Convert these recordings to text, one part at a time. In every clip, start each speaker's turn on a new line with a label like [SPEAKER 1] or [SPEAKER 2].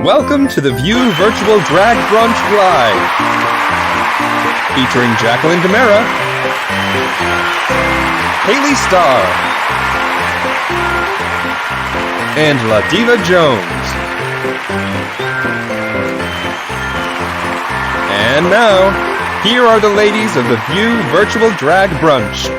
[SPEAKER 1] Welcome to the View Virtual Drag Brunch Live, featuring Jacqueline Gamera, Haley Starr, and LaDiva Jones. And now, here are the ladies of the View Virtual Drag Brunch.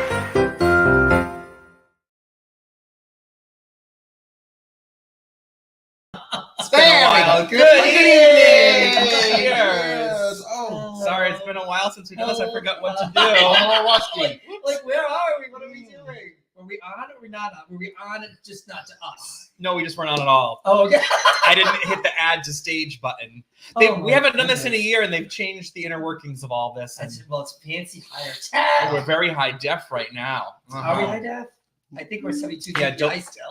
[SPEAKER 2] Good evening! Cheers! Oh, sorry, it's been a while since we've done this. I forgot what to do.
[SPEAKER 3] Like, where are we? What are we doing? Were we on or were we not on? Were we on it just not to us?
[SPEAKER 2] No, we just weren't on at all.
[SPEAKER 3] Oh, okay.
[SPEAKER 2] I didn't hit the add to stage button. We haven't done this in a year, and they've changed the inner workings of all this.
[SPEAKER 3] Well, it's fancy higher tech.
[SPEAKER 2] We're very high def right now.
[SPEAKER 3] Are we high def? I think we're 72.
[SPEAKER 2] Yeah,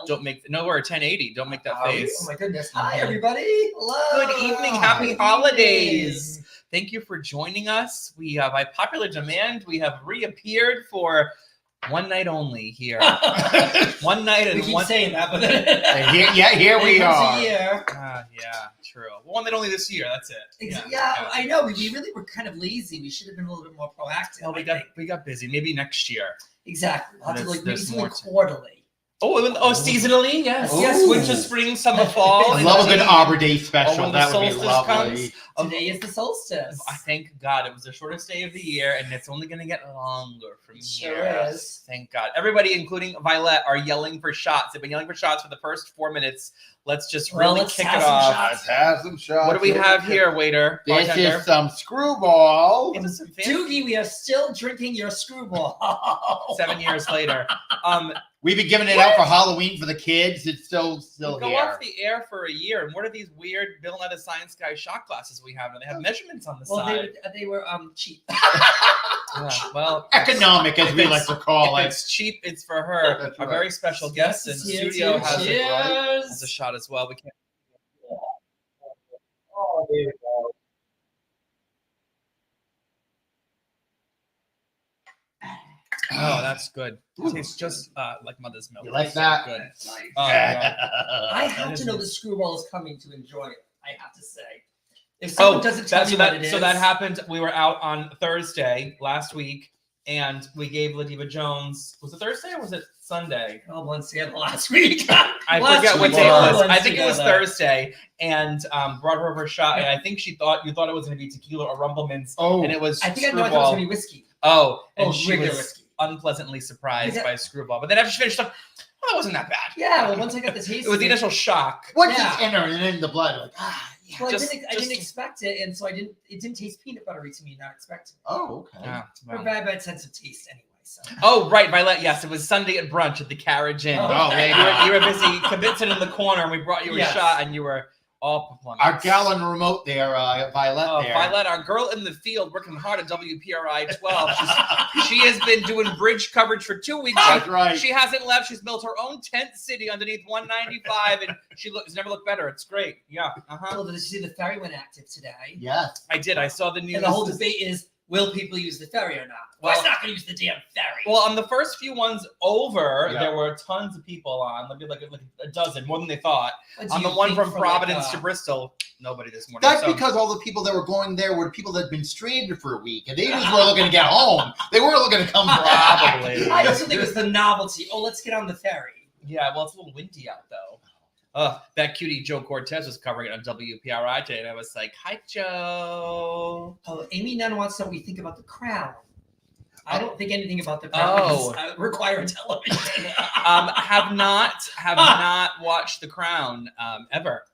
[SPEAKER 2] don't make. No, we're 1080. Don't make that face.
[SPEAKER 3] Oh my goodness! Hi, everybody. Hello.
[SPEAKER 2] Good evening. Happy holidays. Thank you for joining us. We, by popular demand, we have reappeared for one night only here. One night and
[SPEAKER 3] we keep
[SPEAKER 2] one.
[SPEAKER 3] Saying that, but
[SPEAKER 4] here we are.
[SPEAKER 3] Yeah,
[SPEAKER 2] true. One night only this year. That's it.
[SPEAKER 3] Yeah, I know. We really were kind of lazy. We should have been a little bit more proactive.
[SPEAKER 2] Well, we got busy. Maybe next year.
[SPEAKER 3] Exactly. We'll have to maybe
[SPEAKER 2] more
[SPEAKER 3] quarterly.
[SPEAKER 2] Seasonally, yes.
[SPEAKER 3] Ooh.
[SPEAKER 2] Yes, winter, spring, summer, fall.
[SPEAKER 4] I love a good Arbor Day special.
[SPEAKER 2] When
[SPEAKER 4] that
[SPEAKER 2] the
[SPEAKER 4] would be lovely.
[SPEAKER 2] Comes,
[SPEAKER 3] today is the solstice.
[SPEAKER 2] I thank God it was the shortest day of the year, and it's only going to get longer from here.
[SPEAKER 3] Sure is.
[SPEAKER 2] Thank God. Everybody, including Violet, are yelling for shots. They've been yelling for shots for the first 4 minutes. Let's just really kick it off.
[SPEAKER 4] Let's have some shots.
[SPEAKER 2] What do we have here, waiter?
[SPEAKER 4] This is some Screwball.
[SPEAKER 3] Doogie, we are still drinking your Screwball.
[SPEAKER 2] 7 years later.
[SPEAKER 4] We've been giving it out for Halloween for the kids. It's still
[SPEAKER 2] go
[SPEAKER 4] here.
[SPEAKER 2] Go off the air for a year. And what are these weird Bill Nye the Science Guy shot glasses we have? And they have measurements on the side.
[SPEAKER 3] They were cheap.
[SPEAKER 2] Well,
[SPEAKER 4] economic, as we like to call it.
[SPEAKER 2] If it's cheap, it's for her.
[SPEAKER 4] That's
[SPEAKER 2] Our
[SPEAKER 4] right.
[SPEAKER 2] very special guest in the studio has a shot as well. We can't.
[SPEAKER 4] Oh, there you go.
[SPEAKER 2] Oh, that's good. It tastes just like mother's milk.
[SPEAKER 4] You like that?
[SPEAKER 2] Good.
[SPEAKER 3] Nice.
[SPEAKER 2] Yeah.
[SPEAKER 3] I have to know the Screwball is coming to enjoy it. I have to say. If someone doesn't tell me what it is.
[SPEAKER 2] So that happened. We were out on Thursday last week, and we gave LaDiva Jones. Was it Thursday or was it Sunday?
[SPEAKER 3] Oh, once again, last week.
[SPEAKER 2] I forget what day it was. I think it was Thursday, and brought her over a shot, and I think you thought it was going to be tequila or Rumble Mints, and it was.
[SPEAKER 3] I think I know it was
[SPEAKER 2] Screwball.
[SPEAKER 3] going to be whiskey.
[SPEAKER 2] Oh, and she
[SPEAKER 3] regular
[SPEAKER 2] was
[SPEAKER 3] whiskey.
[SPEAKER 2] unpleasantly surprised by Screwball. But then after she finished, well, that wasn't that bad.
[SPEAKER 3] Yeah, well, once I got the taste,
[SPEAKER 2] It was the initial shock.
[SPEAKER 4] What's just entering in the blood? Like, yeah.
[SPEAKER 3] Well,
[SPEAKER 2] Just-
[SPEAKER 3] I didn't expect it, and so it didn't taste peanut buttery to me, not expecting it.
[SPEAKER 4] Oh, okay.
[SPEAKER 2] Yeah,
[SPEAKER 3] Or
[SPEAKER 2] well.
[SPEAKER 3] bad sense of taste anyway. So.
[SPEAKER 2] Oh, right, Violet. Yes, it was Sunday at brunch at the Carriage Inn.
[SPEAKER 3] Oh,
[SPEAKER 4] there you
[SPEAKER 2] you were busy kibitzing in the corner, and we brought you a shot, and you were all performing.
[SPEAKER 4] Our gal on the remote there, Violet. There.
[SPEAKER 2] Violet, our girl in the field, working hard at WPRI 12. She has been doing bridge coverage for 2 weeks.
[SPEAKER 4] That's right.
[SPEAKER 2] She hasn't left. She's built her own tent city underneath 195, and has never looked better. It's great. Yeah.
[SPEAKER 3] Well, did you see the ferry went active today?
[SPEAKER 4] Yes.
[SPEAKER 2] I did. I saw the news.
[SPEAKER 3] And the whole debate is, will people use the ferry or not? Well, it's not going to use the damn ferry.
[SPEAKER 2] Well, on the first few ones over, there were tons of people on. Maybe like a dozen, more than they thought. On the one from Providence to Bristol, nobody this morning.
[SPEAKER 4] That's because all the people that were going there were people that had been stranded for a week, and they just were looking to get home. They weren't looking to come back.
[SPEAKER 2] Probably.
[SPEAKER 3] I also think it was the novelty. Oh, let's get on the ferry.
[SPEAKER 2] Yeah, well, it's a little windy out, though. That cutie Joe Cortez was covering it on WPRI today, and I was like, hi, Joe.
[SPEAKER 3] Oh, Amy Nunn wants to know what you think about The Crown. I don't think anything about The Crown is required television.
[SPEAKER 2] Have not watched The Crown ever.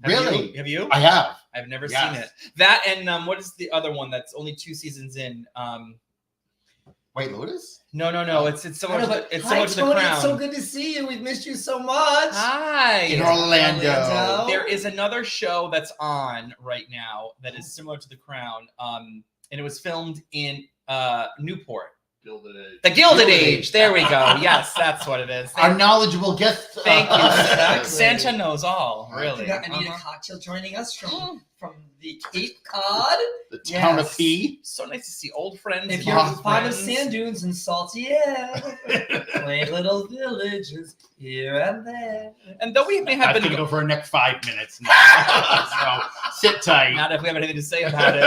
[SPEAKER 4] Really?
[SPEAKER 2] Have you?
[SPEAKER 4] I have.
[SPEAKER 2] I've never seen it. That and what is the other one that's only 2 seasons in?
[SPEAKER 4] White Lotus?
[SPEAKER 2] No. It's similar. It's similar to The
[SPEAKER 3] Tony,
[SPEAKER 2] Crown.
[SPEAKER 3] it's so good to see you. We've missed you so much.
[SPEAKER 2] Hi.
[SPEAKER 4] In Orlando.
[SPEAKER 2] There is another show that's on right now that is similar to The Crown, and it was filmed in Newport.
[SPEAKER 5] Gilded Age.
[SPEAKER 2] The Gilded Age. There we go. Yes, that's what it is.
[SPEAKER 4] Our knowledgeable guest.
[SPEAKER 2] Thank you.
[SPEAKER 3] Exactly.
[SPEAKER 2] Santa knows all. Really.
[SPEAKER 3] We got Anita Cocktail joining us from the Cape Cod.
[SPEAKER 4] The town of P.
[SPEAKER 2] So nice to see old friends.
[SPEAKER 3] If you're fond of sand dunes and salty air, quaint little villages here and there.
[SPEAKER 2] And though we may have
[SPEAKER 4] That's
[SPEAKER 2] been
[SPEAKER 4] going to go for the next 5 minutes now. So sit tight.
[SPEAKER 2] not if we have anything to say about it.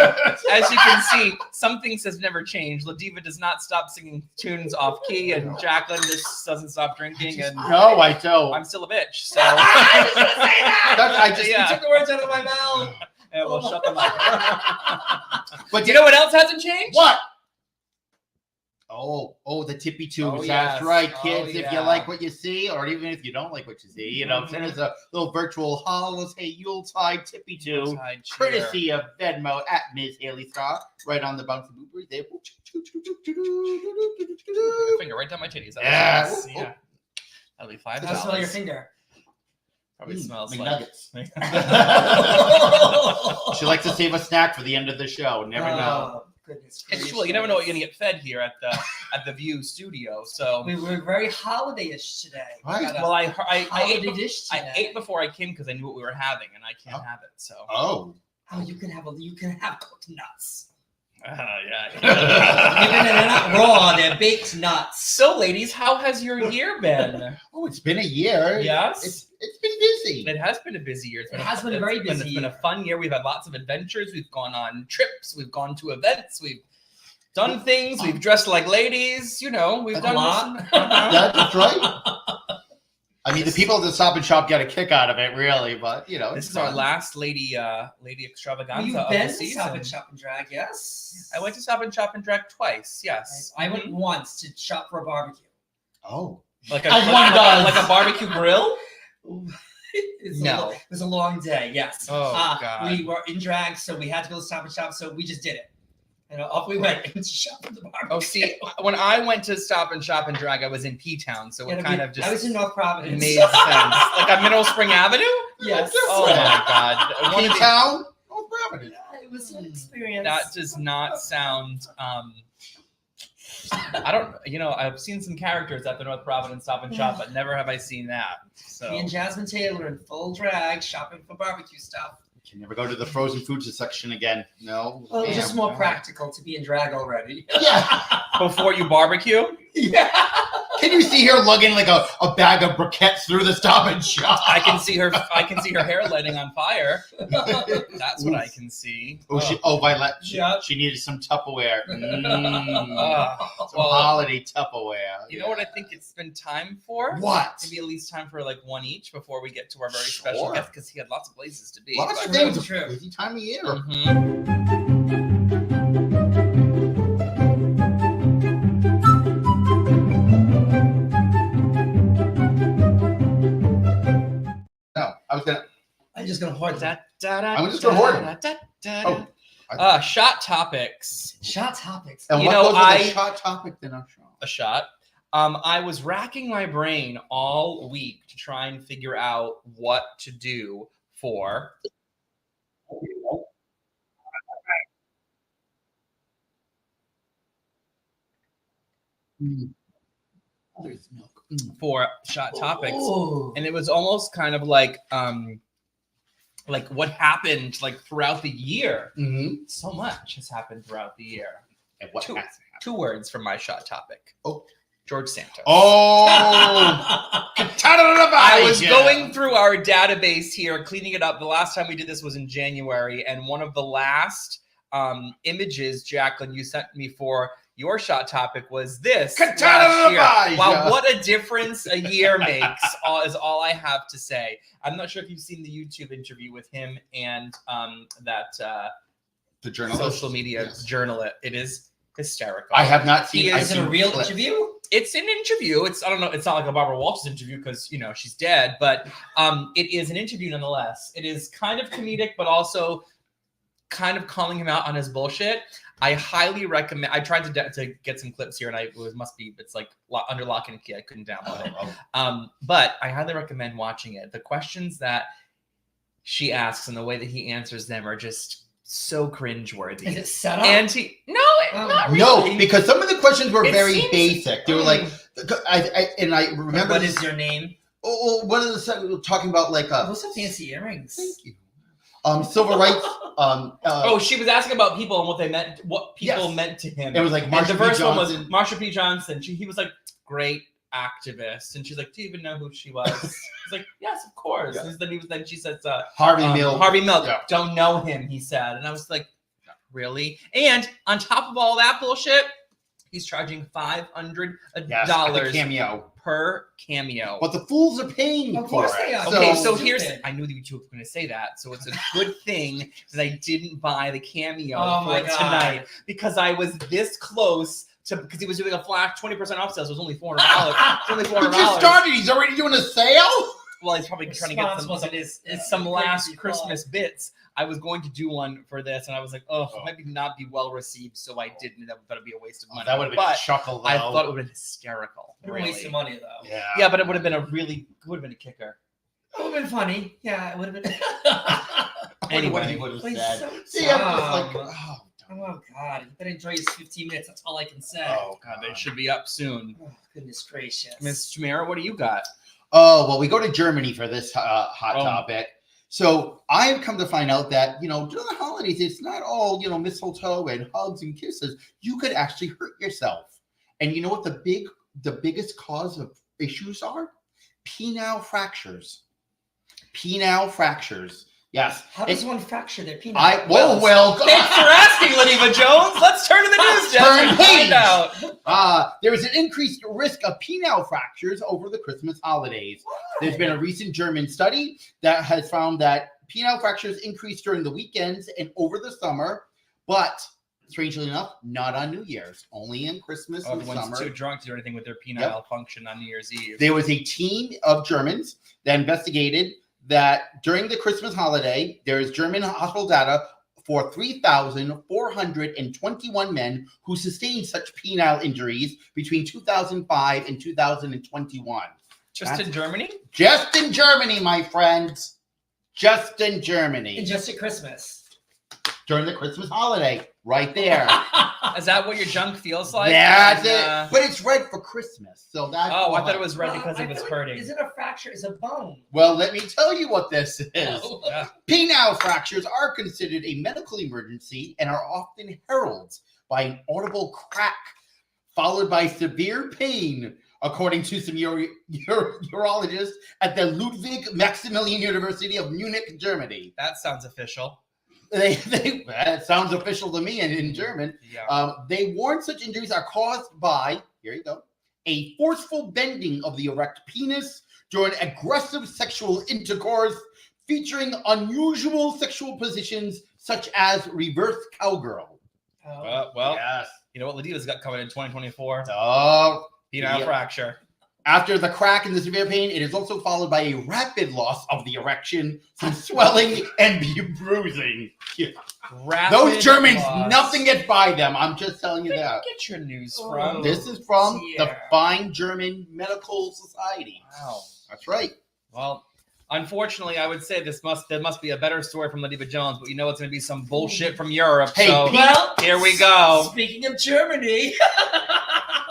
[SPEAKER 2] As you can see, some things has never changed. LaDiva does not stop singing tunes off key, and Jacqueline just doesn't stop drinking. And
[SPEAKER 4] No, I don't.
[SPEAKER 2] I'm still a bitch. So
[SPEAKER 3] I was just gonna say that.
[SPEAKER 4] You
[SPEAKER 3] You took the words out of my mouth.
[SPEAKER 2] Yeah, well, shut them up.
[SPEAKER 4] But
[SPEAKER 2] Do you know what else hasn't changed?
[SPEAKER 4] What? Oh, the tippy tunes.
[SPEAKER 2] Oh,
[SPEAKER 4] That's
[SPEAKER 2] yes.
[SPEAKER 4] right,
[SPEAKER 2] Oh,
[SPEAKER 4] kids. If you
[SPEAKER 2] yeah.
[SPEAKER 4] like what you see, or even if you don't like what you see, send us a little virtual holiday Yuletide tippy tune,
[SPEAKER 2] Yuletide cheer.
[SPEAKER 4] courtesy of Venmo at Ms. Haley Scott, right on the bouncy boobery there.
[SPEAKER 2] Put your finger right down my titties.
[SPEAKER 4] Yeah.
[SPEAKER 2] Nice. Yeah. That'll be $5.
[SPEAKER 3] Just smell your finger.
[SPEAKER 2] Probably smells
[SPEAKER 4] McNuggets.
[SPEAKER 2] like.
[SPEAKER 4] She likes to save a snack for the end of the show. Never know.
[SPEAKER 3] Goodness
[SPEAKER 2] It's true. You never know what you're gonna get fed here at the View Studio. So
[SPEAKER 3] We were very holiday-ish today.
[SPEAKER 4] Right.
[SPEAKER 3] We got a
[SPEAKER 2] well, I
[SPEAKER 3] holiday
[SPEAKER 2] ate,
[SPEAKER 3] dish
[SPEAKER 2] I
[SPEAKER 3] today.
[SPEAKER 2] ate before I came because I knew what we were having, and I can't have it. So
[SPEAKER 4] Oh.
[SPEAKER 3] Oh, you can have cooked nuts.
[SPEAKER 2] yeah.
[SPEAKER 3] Even they're not raw, they're baked nuts.
[SPEAKER 2] So, ladies, how has your year been?
[SPEAKER 4] Oh, it's been a year.
[SPEAKER 2] Yes?
[SPEAKER 4] It's been busy.
[SPEAKER 2] It has been a busy year.
[SPEAKER 3] It has been a very busy
[SPEAKER 2] It's been a
[SPEAKER 3] year.
[SPEAKER 2] fun year. We've had lots of adventures. We've gone on trips. We've gone to events. We've done things. We've dressed like ladies. We've done
[SPEAKER 3] A lot.
[SPEAKER 4] That's right. I mean, the people at the Stop and Shop get a kick out of it, really, but
[SPEAKER 2] This is our last lady extravaganza
[SPEAKER 3] You've
[SPEAKER 2] of
[SPEAKER 3] been
[SPEAKER 2] the
[SPEAKER 3] to
[SPEAKER 2] season.
[SPEAKER 3] Stop and Shop and Drag, yes?
[SPEAKER 2] I went to Stop and Shop and Drag twice. Yes,
[SPEAKER 3] I went once to shop for a barbecue.
[SPEAKER 4] Oh.
[SPEAKER 2] like
[SPEAKER 4] As one does.
[SPEAKER 2] like a barbecue grill.
[SPEAKER 3] It was a long day, yes.
[SPEAKER 2] Oh, God.
[SPEAKER 3] We were in drag, so we had to go to Stop and Shop, so we just did it. And off we went to shop for the barbecue.
[SPEAKER 2] Oh, see, when I went to Stop and Shop and Drag, I was in P-Town, so it kind of just
[SPEAKER 3] I was in North Providence.
[SPEAKER 2] made sense. Like on Mineral Spring Avenue?
[SPEAKER 3] Yes.
[SPEAKER 2] Oh, my God. One of the-
[SPEAKER 4] P-Town? Oh, Providence.
[SPEAKER 3] It was an experience.
[SPEAKER 2] That does not sound. I don't. I've seen some characters at the North Providence Stop and Shop, but never have I seen that. So
[SPEAKER 3] Me and Jasmine Taylor in full drag shopping for barbecue stuff.
[SPEAKER 4] Can never go to the frozen foods section again. No.
[SPEAKER 3] Well, it was
[SPEAKER 4] Damn.
[SPEAKER 3] just more practical to be in drag already.
[SPEAKER 4] Yeah.
[SPEAKER 2] before you barbecue,
[SPEAKER 3] Yeah.
[SPEAKER 4] Can you see her lugging like a bag of briquettes through the Stop and Shop?
[SPEAKER 2] I can see her hair lighting on fire. That's what I can see.
[SPEAKER 4] Violet.
[SPEAKER 3] Yeah.
[SPEAKER 4] She needed some Tupperware. Some
[SPEAKER 2] Well,
[SPEAKER 4] holiday Tupperware.
[SPEAKER 2] you know what I think it's been time for?
[SPEAKER 4] What?
[SPEAKER 2] Maybe at least time for like one each before we get to our very
[SPEAKER 4] Sure.
[SPEAKER 2] special guest because he had lots of places to be.
[SPEAKER 4] Lots of
[SPEAKER 2] but-
[SPEAKER 4] things.
[SPEAKER 3] True.
[SPEAKER 4] Busy time of year.
[SPEAKER 2] Mhm.
[SPEAKER 4] No, I was gonna.
[SPEAKER 3] I'm just gonna hoard that.
[SPEAKER 4] I'm just gonna hoard them.
[SPEAKER 2] Shot topics.
[SPEAKER 3] Shot topics.
[SPEAKER 4] And
[SPEAKER 2] You
[SPEAKER 4] what
[SPEAKER 2] know,
[SPEAKER 4] goes with
[SPEAKER 2] I-
[SPEAKER 4] a shot topic than our show?
[SPEAKER 2] A shot. I was racking my brain all week to try and figure out what to do for.
[SPEAKER 4] There's milk.
[SPEAKER 2] For shot topics,
[SPEAKER 3] Ooh.
[SPEAKER 2] and it was almost kind of like what happened like throughout the year.
[SPEAKER 4] Mm-hmm.
[SPEAKER 2] So much has happened throughout the year.
[SPEAKER 4] And what
[SPEAKER 2] Two.
[SPEAKER 4] has happened?
[SPEAKER 2] 2 words from my shot topic.
[SPEAKER 4] Oh.
[SPEAKER 2] George Santos.
[SPEAKER 4] Oh,
[SPEAKER 2] I was going through our database here, cleaning it up. The last time we did this was in January, and one of the last images, Jacqueline, you sent me for your shot topic was this last year. Wow, what a difference a year makes is all I have to say. I'm not sure if you've seen the YouTube interview with him and
[SPEAKER 4] the journalist,
[SPEAKER 2] social media journalist. It is hysterical.
[SPEAKER 4] I have not seen.
[SPEAKER 3] Is it a real interview?
[SPEAKER 2] It's an interview. I don't know. It's not like a Barbara Walters interview because she's dead, but it is an interview nonetheless. It is kind of comedic, but also kind of calling him out on his bullshit. I highly recommend. I tried to get some clips here, and it's like under lock and key. I couldn't download it. But I highly recommend watching it. The questions that she asks and the way that he answers them are just so cringeworthy.
[SPEAKER 3] Is it set up?
[SPEAKER 2] And not really.
[SPEAKER 4] No, because some of the questions were
[SPEAKER 2] It
[SPEAKER 4] very
[SPEAKER 2] seems-
[SPEAKER 4] basic. They were like, I remember.
[SPEAKER 3] What is your name?
[SPEAKER 4] One of the talking about like
[SPEAKER 3] Those are fancy earrings.
[SPEAKER 4] Thank you. Civil rights.
[SPEAKER 2] She was asking about people and what they meant, what people
[SPEAKER 4] Yes.
[SPEAKER 2] meant to him.
[SPEAKER 4] It was like
[SPEAKER 2] And
[SPEAKER 4] Marsha
[SPEAKER 2] the
[SPEAKER 4] P.
[SPEAKER 2] first one
[SPEAKER 4] Johnson.
[SPEAKER 2] was Marsha P. Johnson. He was like, great activist. And she's like, do you even know who she was? He's like, yes, of course.
[SPEAKER 4] Yeah.
[SPEAKER 2] And then she says,
[SPEAKER 4] Harvey Milk.
[SPEAKER 2] Harvey Milk.
[SPEAKER 4] Yeah.
[SPEAKER 2] Don't know him, he said. And I was like, really? And on top of all that bullshit, he's charging $500
[SPEAKER 4] Yes, at the cameo.
[SPEAKER 2] per cameo.
[SPEAKER 4] But the fools are paying
[SPEAKER 3] Of
[SPEAKER 4] for
[SPEAKER 3] course they
[SPEAKER 4] it.
[SPEAKER 3] are.
[SPEAKER 2] Okay,
[SPEAKER 3] So
[SPEAKER 2] so here's.
[SPEAKER 3] stupid.
[SPEAKER 2] I knew that you were going to say that, so it's a good thing that I didn't buy the cameo
[SPEAKER 3] Oh
[SPEAKER 2] for
[SPEAKER 3] my
[SPEAKER 2] it
[SPEAKER 3] God.
[SPEAKER 2] tonight because I was this close to because he was doing a flash 20% off sale. So it was only $400. It's only
[SPEAKER 4] He
[SPEAKER 2] $400.
[SPEAKER 4] just started. He's already doing a sale.
[SPEAKER 2] Well, he's probably trying to get some
[SPEAKER 3] Crazy
[SPEAKER 2] last
[SPEAKER 3] thought.
[SPEAKER 2] Christmas bits. I was going to do one for this, and I was like, oh, it might not be well received, so I didn't. That would be a waste of money.
[SPEAKER 4] That would have been
[SPEAKER 2] but
[SPEAKER 4] a chuckle. Though.
[SPEAKER 2] I thought it would have been hysterical.
[SPEAKER 3] What a
[SPEAKER 2] Really.
[SPEAKER 3] waste of money, though.
[SPEAKER 4] Yeah.
[SPEAKER 2] Yeah, but it would have been a kicker.
[SPEAKER 3] It would have been funny. Yeah, it would have been.
[SPEAKER 4] I wonder what he
[SPEAKER 2] Anyway.
[SPEAKER 4] would have
[SPEAKER 3] Like,
[SPEAKER 4] said.
[SPEAKER 3] so
[SPEAKER 4] See, I'm just like,
[SPEAKER 3] dumb.
[SPEAKER 4] oh,
[SPEAKER 3] Oh, God. You better enjoy his 15 minutes. That's all I can say.
[SPEAKER 4] oh
[SPEAKER 2] God,
[SPEAKER 4] God.
[SPEAKER 2] they should be up soon.
[SPEAKER 3] Oh, goodness gracious.
[SPEAKER 2] Miss Tamara, what do you got?
[SPEAKER 4] Oh, well, we go to Germany for this hot
[SPEAKER 2] Oh.
[SPEAKER 4] topic. So I've come to find out that, during the holidays, it's not all, mistletoe and hugs and kisses. You could actually hurt yourself. And you know what the biggest cause of issues are? Penile fractures. Penile fractures. Yes.
[SPEAKER 3] How does one fracture their peanut?
[SPEAKER 4] Well,
[SPEAKER 2] Thanks for asking, LaDiva Jones. Let's turn to the news desk
[SPEAKER 4] Turn
[SPEAKER 2] and
[SPEAKER 4] page.
[SPEAKER 2] find out.
[SPEAKER 4] There is an increased risk of penile fractures over the Christmas holidays. There's been a recent German study that has found that penile fractures increase during the weekends and over the summer, but strangely enough, not on New Year's, only in Christmas and
[SPEAKER 2] Everyone's
[SPEAKER 4] summer.
[SPEAKER 2] too drunk to do anything with their penile function on New Year's Eve.
[SPEAKER 4] There was a team of Germans that investigated that during the Christmas holiday, there is German hospital data for 3,421 men who sustained such penile injuries between 2005 and 2021.
[SPEAKER 2] Just in Germany?
[SPEAKER 4] Just in Germany, my friends. Just in Germany.
[SPEAKER 3] And just at Christmas.
[SPEAKER 4] During the Christmas holiday. Right there.
[SPEAKER 2] Is that what your junk feels like?
[SPEAKER 4] That's
[SPEAKER 2] And,
[SPEAKER 4] it. But it's red for Christmas. So that's
[SPEAKER 2] I
[SPEAKER 4] why.
[SPEAKER 2] thought it was red
[SPEAKER 3] Well,
[SPEAKER 2] because
[SPEAKER 3] I
[SPEAKER 2] it was
[SPEAKER 3] feel like-
[SPEAKER 2] hurting.
[SPEAKER 3] Is it a fracture? Is a bone?
[SPEAKER 4] Well, let me tell you what this is.
[SPEAKER 2] Yeah.
[SPEAKER 4] Penile fractures are considered a medical emergency and are often heralded by an audible crack, followed by severe pain according to some urologists at the Ludwig Maximilian University of Munich, Germany.
[SPEAKER 2] That sounds official.
[SPEAKER 4] That sounds official to me in German.
[SPEAKER 2] Yeah.
[SPEAKER 4] They warn such injuries are caused by, here you go, a forceful bending of the erect penis during aggressive sexual intercourse featuring unusual sexual positions such as reverse cowgirl.
[SPEAKER 2] Well,
[SPEAKER 4] Yes.
[SPEAKER 2] you know what LaDiva's got coming in 2024?
[SPEAKER 4] Oh,
[SPEAKER 2] Penile fracture.
[SPEAKER 4] after the crack and the severe pain, it is also followed by a rapid loss of the erection, some swelling and bruising. Those Germans, nothing gets by them. I'm just telling you
[SPEAKER 2] Where
[SPEAKER 4] that.
[SPEAKER 2] do you get your news from?
[SPEAKER 4] This is from the Fine German Medical Society.
[SPEAKER 2] Wow.
[SPEAKER 4] That's right.
[SPEAKER 2] Well, unfortunately, I would say there must be a better story from LaDiva Jones, but you know it's going to be some bullshit from Europe.
[SPEAKER 4] Hey,
[SPEAKER 2] so
[SPEAKER 3] well,
[SPEAKER 2] here we go.
[SPEAKER 3] Speaking of Germany.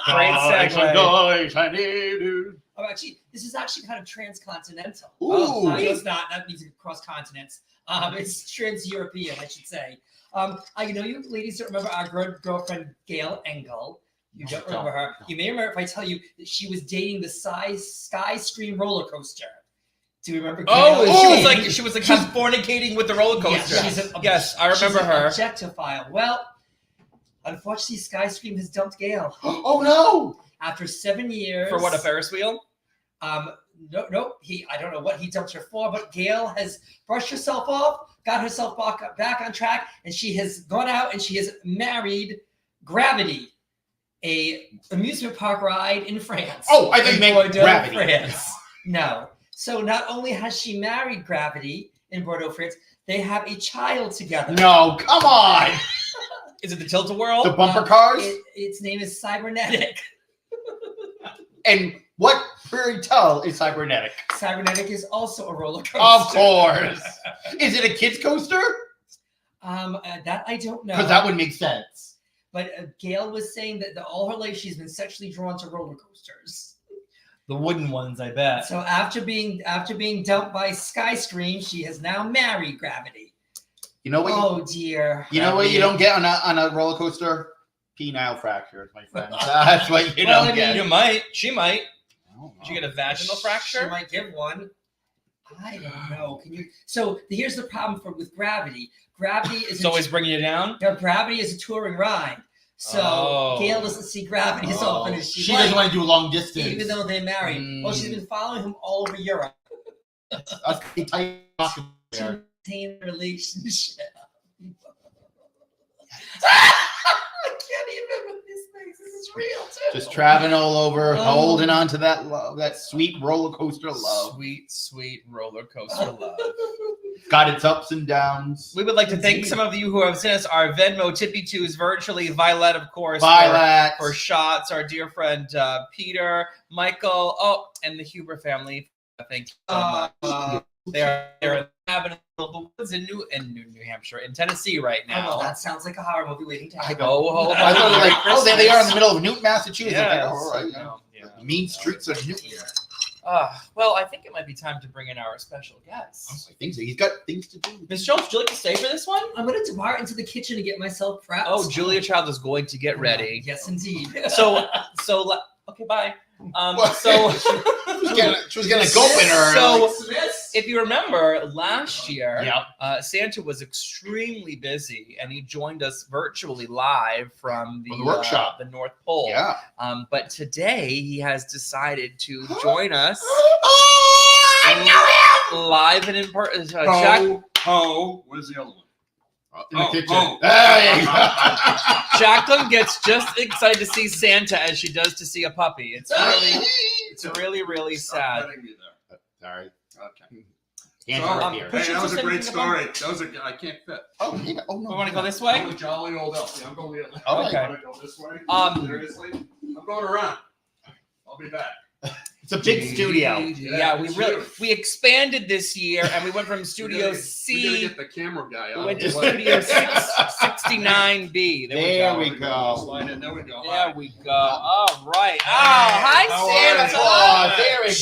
[SPEAKER 2] Great segue.
[SPEAKER 3] Oh, actually, this is actually kind of transcontinental.
[SPEAKER 4] Ooh.
[SPEAKER 3] No, it's not. That means across continents. It's trans-European, I should say. I know you ladies don't remember our girlfriend Gail Engel. You don't remember her. You may remember if I tell you that she was dating the Sky Scream roller coaster. Do you remember?
[SPEAKER 2] Oh,
[SPEAKER 3] Gail?
[SPEAKER 2] she was like fornicating with the roller coaster. Yes, I remember her.
[SPEAKER 3] Objectophile. Well, unfortunately, Sky Scream has dumped Gail.
[SPEAKER 4] Oh no!
[SPEAKER 3] After 7 years.
[SPEAKER 2] For what, a Ferris wheel?
[SPEAKER 3] No. I don't know what he dumped her for, but Gail has brushed herself off, got herself back on track, and she has gone out and she has married Gravity, a amusement park ride in France.
[SPEAKER 4] Oh, I think
[SPEAKER 3] Bordeaux,
[SPEAKER 4] Gravity.
[SPEAKER 3] France. No. So not only has she married Gravity in Bordeaux, France, they have a child together.
[SPEAKER 4] No, come on!
[SPEAKER 2] Is it the Tilt-A-Whirl?
[SPEAKER 4] The bumper cars?
[SPEAKER 3] Its name is Cybernetic.
[SPEAKER 4] And what fairy tale is cybernetic?
[SPEAKER 3] Cybernetic is also a roller coaster.
[SPEAKER 4] Of course. Is it a kid's coaster?
[SPEAKER 3] That I don't know.
[SPEAKER 4] Because that would make sense.
[SPEAKER 3] But Gail was saying that all her life she's been sexually drawn to roller coasters.
[SPEAKER 2] The wooden ones, I bet.
[SPEAKER 3] So after being dumped by Sky Scream, she has now married Gravity.
[SPEAKER 4] You know what?
[SPEAKER 3] Dear.
[SPEAKER 4] You know what you don't get on a roller coaster? Penile fractures, my friend. That's what you don't get.
[SPEAKER 2] You might. She might.
[SPEAKER 4] Oh,
[SPEAKER 2] Did you get a vaginal fracture?
[SPEAKER 3] She might get one. I don't know. Can you? So here's the problem with Gravity. Gravity is
[SPEAKER 2] it's always bringing you down.
[SPEAKER 3] No, Gravity is a touring ride. So Gail doesn't see Gravity as often as
[SPEAKER 4] she doesn't want to do long distance,
[SPEAKER 3] even though they're married. Well, she's been following him all over Europe. To maintain a relationship. I can't even with these things. This is real too.
[SPEAKER 4] Just traveling all over, holding on to that love, that sweet roller coaster love.
[SPEAKER 2] Sweet, sweet roller coaster love.
[SPEAKER 4] Got its ups and downs.
[SPEAKER 2] We would like to thank some of you who have sent us our Venmo Tippy-Twos virtually. Violet, of course.
[SPEAKER 4] Violet.
[SPEAKER 2] For shots. Our dear friend Peter, Michael, and the Huber family. Thank you so much. They're in the woods in New Hampshire, in Tennessee right now.
[SPEAKER 3] That sounds like a horror movie waiting to happen.
[SPEAKER 2] Hold on.
[SPEAKER 4] I thought there they are in the middle of Newton, Massachusetts.
[SPEAKER 2] Yes.
[SPEAKER 4] All right. Mean streets of Newton.
[SPEAKER 2] Well, I think it might be time to bring in our special guest.
[SPEAKER 4] I think so. He's got things to do.
[SPEAKER 2] Miss Jones, would you like to stay for this one?
[SPEAKER 3] I'm going to depart into the kitchen to get myself prepped.
[SPEAKER 2] Oh, Julia Child is going to get ready.
[SPEAKER 3] Yes, indeed.
[SPEAKER 2] So okay, bye.
[SPEAKER 4] She was gonna go in her.
[SPEAKER 2] So, if you remember last year, Santa was extremely busy, and he joined us virtually live from the
[SPEAKER 4] workshop,
[SPEAKER 2] the North Pole.
[SPEAKER 4] Yeah.
[SPEAKER 2] But today he has decided to join us.
[SPEAKER 4] I know him
[SPEAKER 2] live and in person.
[SPEAKER 5] Where's the other one?
[SPEAKER 4] In the kitchen. There you go.
[SPEAKER 2] Jacqueline gets just excited to see Santa as she does to see a puppy. It's really sad.
[SPEAKER 4] Sorry.
[SPEAKER 5] Okay.
[SPEAKER 4] Hey,
[SPEAKER 5] that was a great story. I can't fit.
[SPEAKER 4] Oh no.
[SPEAKER 2] We want to go this way?
[SPEAKER 5] I'm a jolly old elf. Yeah, I'm going the other way.
[SPEAKER 2] Okay.
[SPEAKER 5] Want to go this way? Seriously? I'm going around. I'll be back.
[SPEAKER 4] It's a big studio.
[SPEAKER 2] Yeah, we expanded this year, and we went from Studio
[SPEAKER 5] We
[SPEAKER 2] C.
[SPEAKER 5] gotta get the camera guy
[SPEAKER 2] We
[SPEAKER 5] out.
[SPEAKER 2] went to Studio 69B.
[SPEAKER 4] There we go.
[SPEAKER 5] Slide in. There we go.
[SPEAKER 2] There we go. All right. Oh, hi,
[SPEAKER 5] How
[SPEAKER 2] Santa.
[SPEAKER 5] are you?
[SPEAKER 4] There we go.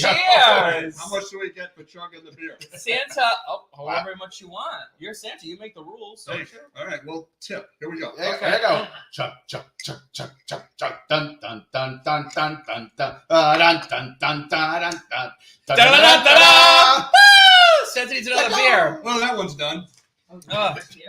[SPEAKER 2] Cheers.
[SPEAKER 5] How much do we get for chugging the beer?
[SPEAKER 2] Santa. Oh, however much you want. You're Santa. You make the rules.
[SPEAKER 5] Hey, all right, well, tip. Here we go.
[SPEAKER 4] There you go. Chug, chug, chug, chug, chug, chug. Dun, dun, dun, dun, dun, dun, dun. Dun, dun, dun, dun, dun, dun.
[SPEAKER 2] Da-da-da-da-da! Woo! Santa needs another beer.
[SPEAKER 5] Well, that one's done.
[SPEAKER 2] Oh,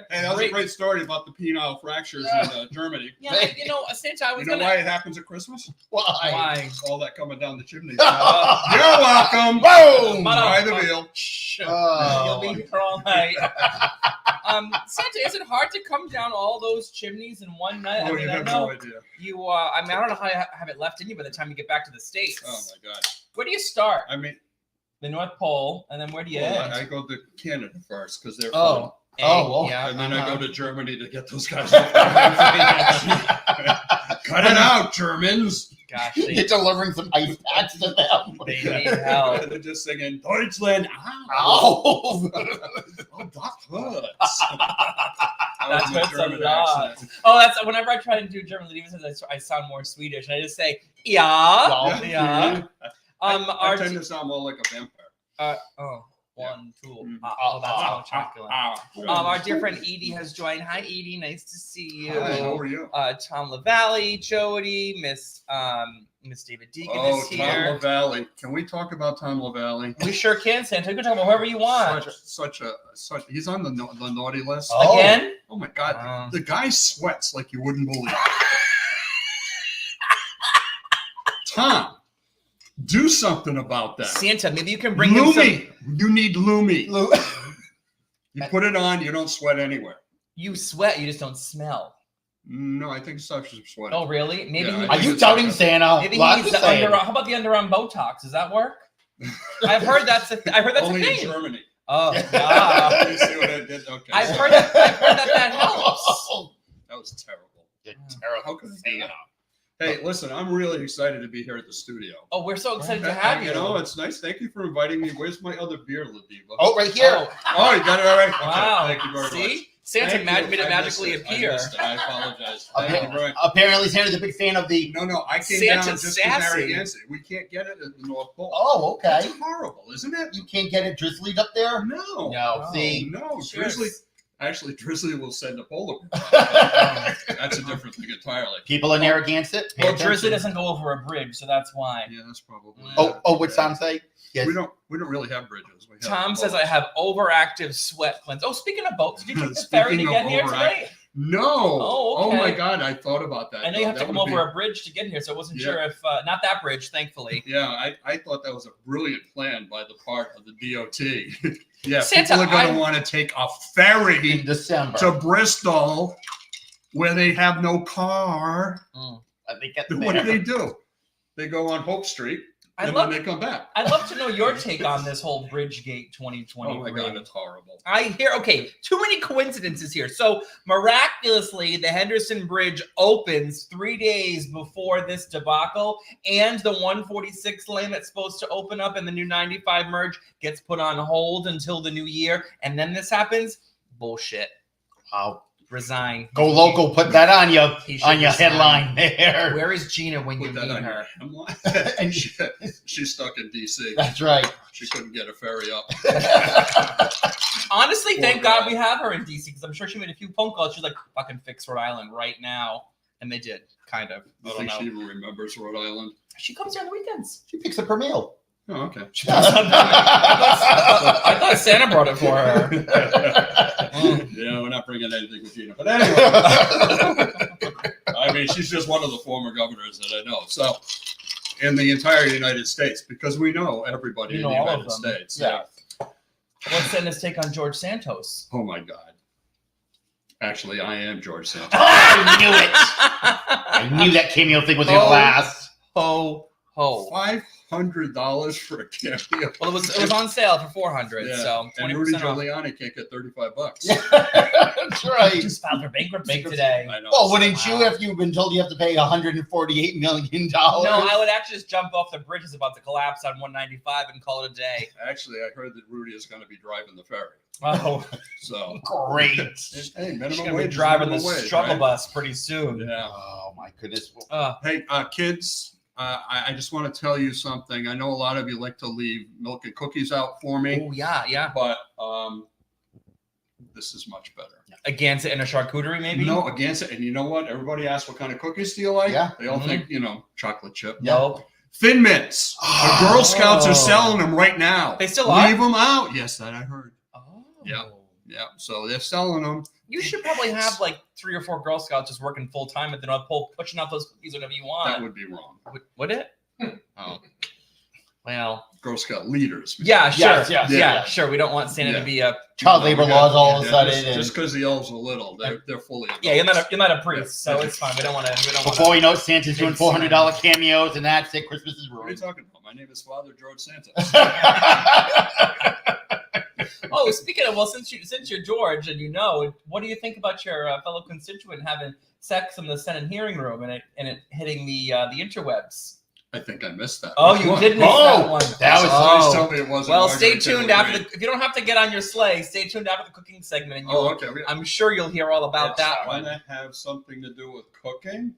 [SPEAKER 5] Hey, that was
[SPEAKER 2] Great.
[SPEAKER 5] a great story about the penile fractures in Germany.
[SPEAKER 2] yeah, you know, Santa, I was
[SPEAKER 5] You know
[SPEAKER 2] gonna.
[SPEAKER 5] why it happens at Christmas?
[SPEAKER 4] Why?
[SPEAKER 2] Why?
[SPEAKER 5] All that coming down the chimney.
[SPEAKER 2] Oh.
[SPEAKER 5] You're welcome.
[SPEAKER 4] Boom!
[SPEAKER 5] By the wheel.
[SPEAKER 2] Shh.
[SPEAKER 4] Oh.
[SPEAKER 2] You'll be here all night. Santa, is it hard to come down all those chimneys in one night?
[SPEAKER 5] Oh,
[SPEAKER 2] I mean,
[SPEAKER 5] you
[SPEAKER 2] I
[SPEAKER 5] have
[SPEAKER 2] know
[SPEAKER 5] no idea.
[SPEAKER 2] you. I mean, I don't know how you have it left in you by the time you get back to the States.
[SPEAKER 5] Oh my God.
[SPEAKER 2] Where do you start?
[SPEAKER 5] I mean,
[SPEAKER 2] The North Pole, and then where do you
[SPEAKER 5] well,
[SPEAKER 2] end?
[SPEAKER 5] I go to Canada first because they're
[SPEAKER 2] Oh.
[SPEAKER 5] fun.
[SPEAKER 4] Oh, well.
[SPEAKER 2] yeah.
[SPEAKER 5] And then I
[SPEAKER 2] uh-huh.
[SPEAKER 5] go to Germany to get those guys. Cut it out, Germans.
[SPEAKER 2] Gosh,
[SPEAKER 4] You're
[SPEAKER 2] they
[SPEAKER 4] delivering some ice packs to them.
[SPEAKER 2] need help.
[SPEAKER 5] They're just singing Deutschland. Ow.
[SPEAKER 4] Oh.
[SPEAKER 5] Oh, that hurts.
[SPEAKER 2] That
[SPEAKER 5] was my
[SPEAKER 2] hurts a
[SPEAKER 5] German
[SPEAKER 2] lot.
[SPEAKER 5] accent.
[SPEAKER 2] Oh, that's whenever I try to do German, LaDiva says I sound more Swedish, and I just say yeah, yeah.
[SPEAKER 5] I tend to sound more like a vampire.
[SPEAKER 2] Oh, 1, 2.
[SPEAKER 5] Mm.
[SPEAKER 2] Oh, that's how chocolate.
[SPEAKER 5] Ah.
[SPEAKER 2] Our dear friend Edie has joined. Hi, Edie. Nice to see you.
[SPEAKER 5] Hi, how are you?
[SPEAKER 2] Tom LaValle, Jody, Miss David Deacon
[SPEAKER 5] Oh,
[SPEAKER 2] is
[SPEAKER 5] Tom
[SPEAKER 2] here.
[SPEAKER 5] LaValle. Can we talk about Tom LaValle?
[SPEAKER 2] We sure can, Santa. You can talk about whoever you want.
[SPEAKER 5] Such. He's on the naughty list.
[SPEAKER 4] Oh.
[SPEAKER 2] Again?
[SPEAKER 5] Oh my God, the guy sweats like you wouldn't believe. Tom, do something about that.
[SPEAKER 2] Santa, maybe you can bring him some.
[SPEAKER 5] Lumi. You need Lumi. You put it on, you don't sweat anywhere.
[SPEAKER 2] You sweat, you just don't smell.
[SPEAKER 5] No, I think it's actually sweating.
[SPEAKER 2] Oh, really? Maybe
[SPEAKER 5] Yeah,
[SPEAKER 2] he
[SPEAKER 5] I
[SPEAKER 4] Are you doubting Santa?
[SPEAKER 2] Maybe he
[SPEAKER 4] Lots
[SPEAKER 2] needs
[SPEAKER 4] of
[SPEAKER 2] the
[SPEAKER 4] saying.
[SPEAKER 2] underarm. How about the underarm Botox? Does that work? I've heard that's a. I heard that's
[SPEAKER 5] Only
[SPEAKER 2] a
[SPEAKER 5] in
[SPEAKER 2] thing.
[SPEAKER 5] Germany.
[SPEAKER 2] Oh, yeah.
[SPEAKER 5] You see what I did? Okay.
[SPEAKER 2] I've heard that helps.
[SPEAKER 5] That was terrible.
[SPEAKER 4] You're
[SPEAKER 5] How
[SPEAKER 4] terrible.
[SPEAKER 5] could I do that? Hey, listen, I'm really excited to be here at the studio.
[SPEAKER 2] Oh, we're so excited to have you.
[SPEAKER 5] You know, it's nice. Thank you for inviting me. Where's my other beer, LaDiva?
[SPEAKER 4] Oh, right here.
[SPEAKER 5] Oh, you got it all right. Okay,
[SPEAKER 2] Wow.
[SPEAKER 5] thank you very much.
[SPEAKER 2] See? Santa
[SPEAKER 5] Thank you.
[SPEAKER 2] made it
[SPEAKER 5] I
[SPEAKER 2] magically
[SPEAKER 5] missed it.
[SPEAKER 2] appear.
[SPEAKER 5] I missed it. I apologize. Thank you very much.
[SPEAKER 4] Apparently, Santa's a big fan of the.
[SPEAKER 5] No, I came
[SPEAKER 2] Santa's
[SPEAKER 5] down just
[SPEAKER 2] sassy.
[SPEAKER 5] for Narragansett. We can't get it at the North Pole.
[SPEAKER 4] Oh, okay.
[SPEAKER 5] That's horrible, isn't it?
[SPEAKER 4] You can't get it drizzlied up there?
[SPEAKER 5] No.
[SPEAKER 4] No. See?
[SPEAKER 5] No,
[SPEAKER 2] Cheers.
[SPEAKER 5] Drizzly. Actually, Drizzly will send a polar bear. That's a different thing entirely.
[SPEAKER 4] People in Narragansett? pay
[SPEAKER 2] Well,
[SPEAKER 4] attention.
[SPEAKER 2] Drizzly doesn't go over a bridge, so that's why.
[SPEAKER 5] Yeah, that's probably.
[SPEAKER 4] Oh, what's Tom say? Yes.
[SPEAKER 5] We don't really have bridges. We have
[SPEAKER 2] Tom says
[SPEAKER 5] boats.
[SPEAKER 2] I have overactive sweat glands. Oh, speaking of boats, did you take the
[SPEAKER 5] Speaking
[SPEAKER 2] ferry to
[SPEAKER 5] of
[SPEAKER 2] get here
[SPEAKER 5] overactive-
[SPEAKER 2] today?
[SPEAKER 5] No.
[SPEAKER 2] Oh, okay.
[SPEAKER 5] my God, I thought about that.
[SPEAKER 2] I know you have to
[SPEAKER 5] That
[SPEAKER 2] come
[SPEAKER 5] would
[SPEAKER 2] over
[SPEAKER 5] be-
[SPEAKER 2] a bridge to get here, so I wasn't
[SPEAKER 5] Yeah.
[SPEAKER 2] sure if not that bridge, thankfully.
[SPEAKER 5] Yeah, I thought that was a brilliant plan by the part of the DOT. Yeah,
[SPEAKER 2] Santa,
[SPEAKER 5] people are going
[SPEAKER 2] I-
[SPEAKER 5] to want to take a ferry
[SPEAKER 4] In December.
[SPEAKER 5] to Bristol where they have no car.
[SPEAKER 4] They get
[SPEAKER 5] What do
[SPEAKER 4] there.
[SPEAKER 5] they do? They go on Hope Street
[SPEAKER 2] I'd
[SPEAKER 5] and
[SPEAKER 2] love,
[SPEAKER 5] then they come back.
[SPEAKER 2] I'd love to know your take on this whole Bridgegate 2023.
[SPEAKER 5] Oh my God, it's horrible.
[SPEAKER 2] I hear, okay, too many coincidences here. So miraculously, the Henderson Bridge opens 3 days before this debacle, and the 146 lane that's supposed to open up and the new 95 merge gets put on hold until the new year. And then this happens. Bullshit.
[SPEAKER 4] Wow.
[SPEAKER 2] Resign.
[SPEAKER 4] Go local, put that on
[SPEAKER 2] He
[SPEAKER 4] your
[SPEAKER 2] should resign.
[SPEAKER 4] headline there.
[SPEAKER 2] Where is Gina when you
[SPEAKER 5] Put that
[SPEAKER 2] need
[SPEAKER 5] on
[SPEAKER 2] her?
[SPEAKER 5] your hemline.
[SPEAKER 4] And
[SPEAKER 5] She's stuck in DC.
[SPEAKER 4] That's right.
[SPEAKER 5] She couldn't get a ferry up.
[SPEAKER 2] Honestly,
[SPEAKER 5] Poor
[SPEAKER 2] thank
[SPEAKER 5] girl.
[SPEAKER 2] God we have her in DC because I'm sure she made a few phone calls. She's like, fucking fix Rhode Island right now. And they did, kind of.
[SPEAKER 5] I
[SPEAKER 2] I don't
[SPEAKER 5] think
[SPEAKER 2] know.
[SPEAKER 5] she even remembers Rhode Island.
[SPEAKER 2] She comes here on the weekends.
[SPEAKER 4] She picks up her meal.
[SPEAKER 5] Oh, okay.
[SPEAKER 2] I thought Santa brought it for her.
[SPEAKER 5] Yeah, we're not bringing anything with Gina. But anyway, I mean, she's just one of the former governors that I know. So, in the entire United States, because we know everybody
[SPEAKER 2] You
[SPEAKER 5] in
[SPEAKER 2] know
[SPEAKER 5] the
[SPEAKER 2] all of
[SPEAKER 5] United
[SPEAKER 2] them.
[SPEAKER 5] States.
[SPEAKER 4] Yeah.
[SPEAKER 2] What's Santa's take on George Santos?
[SPEAKER 5] Oh my God. Actually, I am George Santos.
[SPEAKER 4] I knew it. I knew that cameo thing was going to
[SPEAKER 2] Oh.
[SPEAKER 4] last.
[SPEAKER 2] Ho, Oh.
[SPEAKER 5] $500 for a cameo.
[SPEAKER 2] Well, it was on sale for $400,
[SPEAKER 5] Yeah.
[SPEAKER 2] so 20%
[SPEAKER 5] And Rudy
[SPEAKER 2] off.
[SPEAKER 5] Giuliani can't get $35.
[SPEAKER 4] That's right.
[SPEAKER 2] Just filed for bankruptcy today.
[SPEAKER 5] I know.
[SPEAKER 4] Well, wouldn't you
[SPEAKER 2] Wow.
[SPEAKER 4] if you've been told you have to pay $148 million?
[SPEAKER 2] No, I would actually just jump off the bridge. It's about to collapse on 195 and call it a day.
[SPEAKER 5] Actually, I heard that Rudy is going to be driving the ferry.
[SPEAKER 2] Oh,
[SPEAKER 5] So,
[SPEAKER 4] Great.
[SPEAKER 5] hey,
[SPEAKER 2] she's
[SPEAKER 5] minimum
[SPEAKER 2] gonna be
[SPEAKER 5] wage is
[SPEAKER 2] driving the
[SPEAKER 5] minimum wage,
[SPEAKER 2] struggle
[SPEAKER 5] right?
[SPEAKER 2] bus pretty soon.
[SPEAKER 5] Yeah.
[SPEAKER 4] Oh my goodness.
[SPEAKER 5] Hey, kids, I just want to tell you something. I know a lot of you like to leave milk and cookies out for me,
[SPEAKER 2] Oh yeah.
[SPEAKER 5] but this is much better.
[SPEAKER 2] A Gansett and a charcuterie, maybe?
[SPEAKER 5] No, against it. And you know what? Everybody asks, what kind of cookies do you like?
[SPEAKER 4] Yeah.
[SPEAKER 5] They all
[SPEAKER 2] Mhm.
[SPEAKER 5] think, chocolate chip.
[SPEAKER 2] Nope.
[SPEAKER 5] Thin Mints. The Girl Scouts are selling them right now.
[SPEAKER 2] They still are?
[SPEAKER 5] Leave them out. Yes, that I heard.
[SPEAKER 2] Oh.
[SPEAKER 5] Yeah. Yeah. So they're selling them.
[SPEAKER 2] You should probably have like 3 or 4 Girl Scouts just working full time and then pushing out those cookies whenever you want.
[SPEAKER 5] That would be wrong.
[SPEAKER 2] Would it? Oh. Well.
[SPEAKER 5] Girl Scout leaders.
[SPEAKER 2] Yeah, sure.
[SPEAKER 4] Yes, yes,
[SPEAKER 2] yeah,
[SPEAKER 4] yeah.
[SPEAKER 2] sure. We don't want Santa
[SPEAKER 5] Yeah.
[SPEAKER 2] to be a
[SPEAKER 4] Child labor laws all of a
[SPEAKER 5] Yeah,
[SPEAKER 4] sudden.
[SPEAKER 5] just because the elves are little, they're fully adults.
[SPEAKER 2] yeah. You're not a priest, so it's fine. We don't want to.
[SPEAKER 4] Before we know it, Santa's doing $400 cameos, and that's it. Christmas is
[SPEAKER 5] What are you
[SPEAKER 4] ruined.
[SPEAKER 5] talking about? My name is Father George Santa.
[SPEAKER 2] Oh, speaking of, well, since you're George and what do you think about your fellow constituent having sex in the Senate hearing room and it hitting the interwebs?
[SPEAKER 5] I think I missed that.
[SPEAKER 2] Oh,
[SPEAKER 5] Which
[SPEAKER 2] you
[SPEAKER 5] one?
[SPEAKER 2] did miss that one.
[SPEAKER 4] that was-
[SPEAKER 5] Please tell me it wasn't.
[SPEAKER 2] Well, stay
[SPEAKER 5] Marjorie
[SPEAKER 2] tuned
[SPEAKER 5] Taylor
[SPEAKER 2] after
[SPEAKER 5] Greene.
[SPEAKER 2] the. If you don't have to get on your sleigh, stay tuned after the cooking segment, and
[SPEAKER 5] Oh, okay.
[SPEAKER 2] I'm sure you'll hear all about that one.
[SPEAKER 5] Does that have something to do with cooking?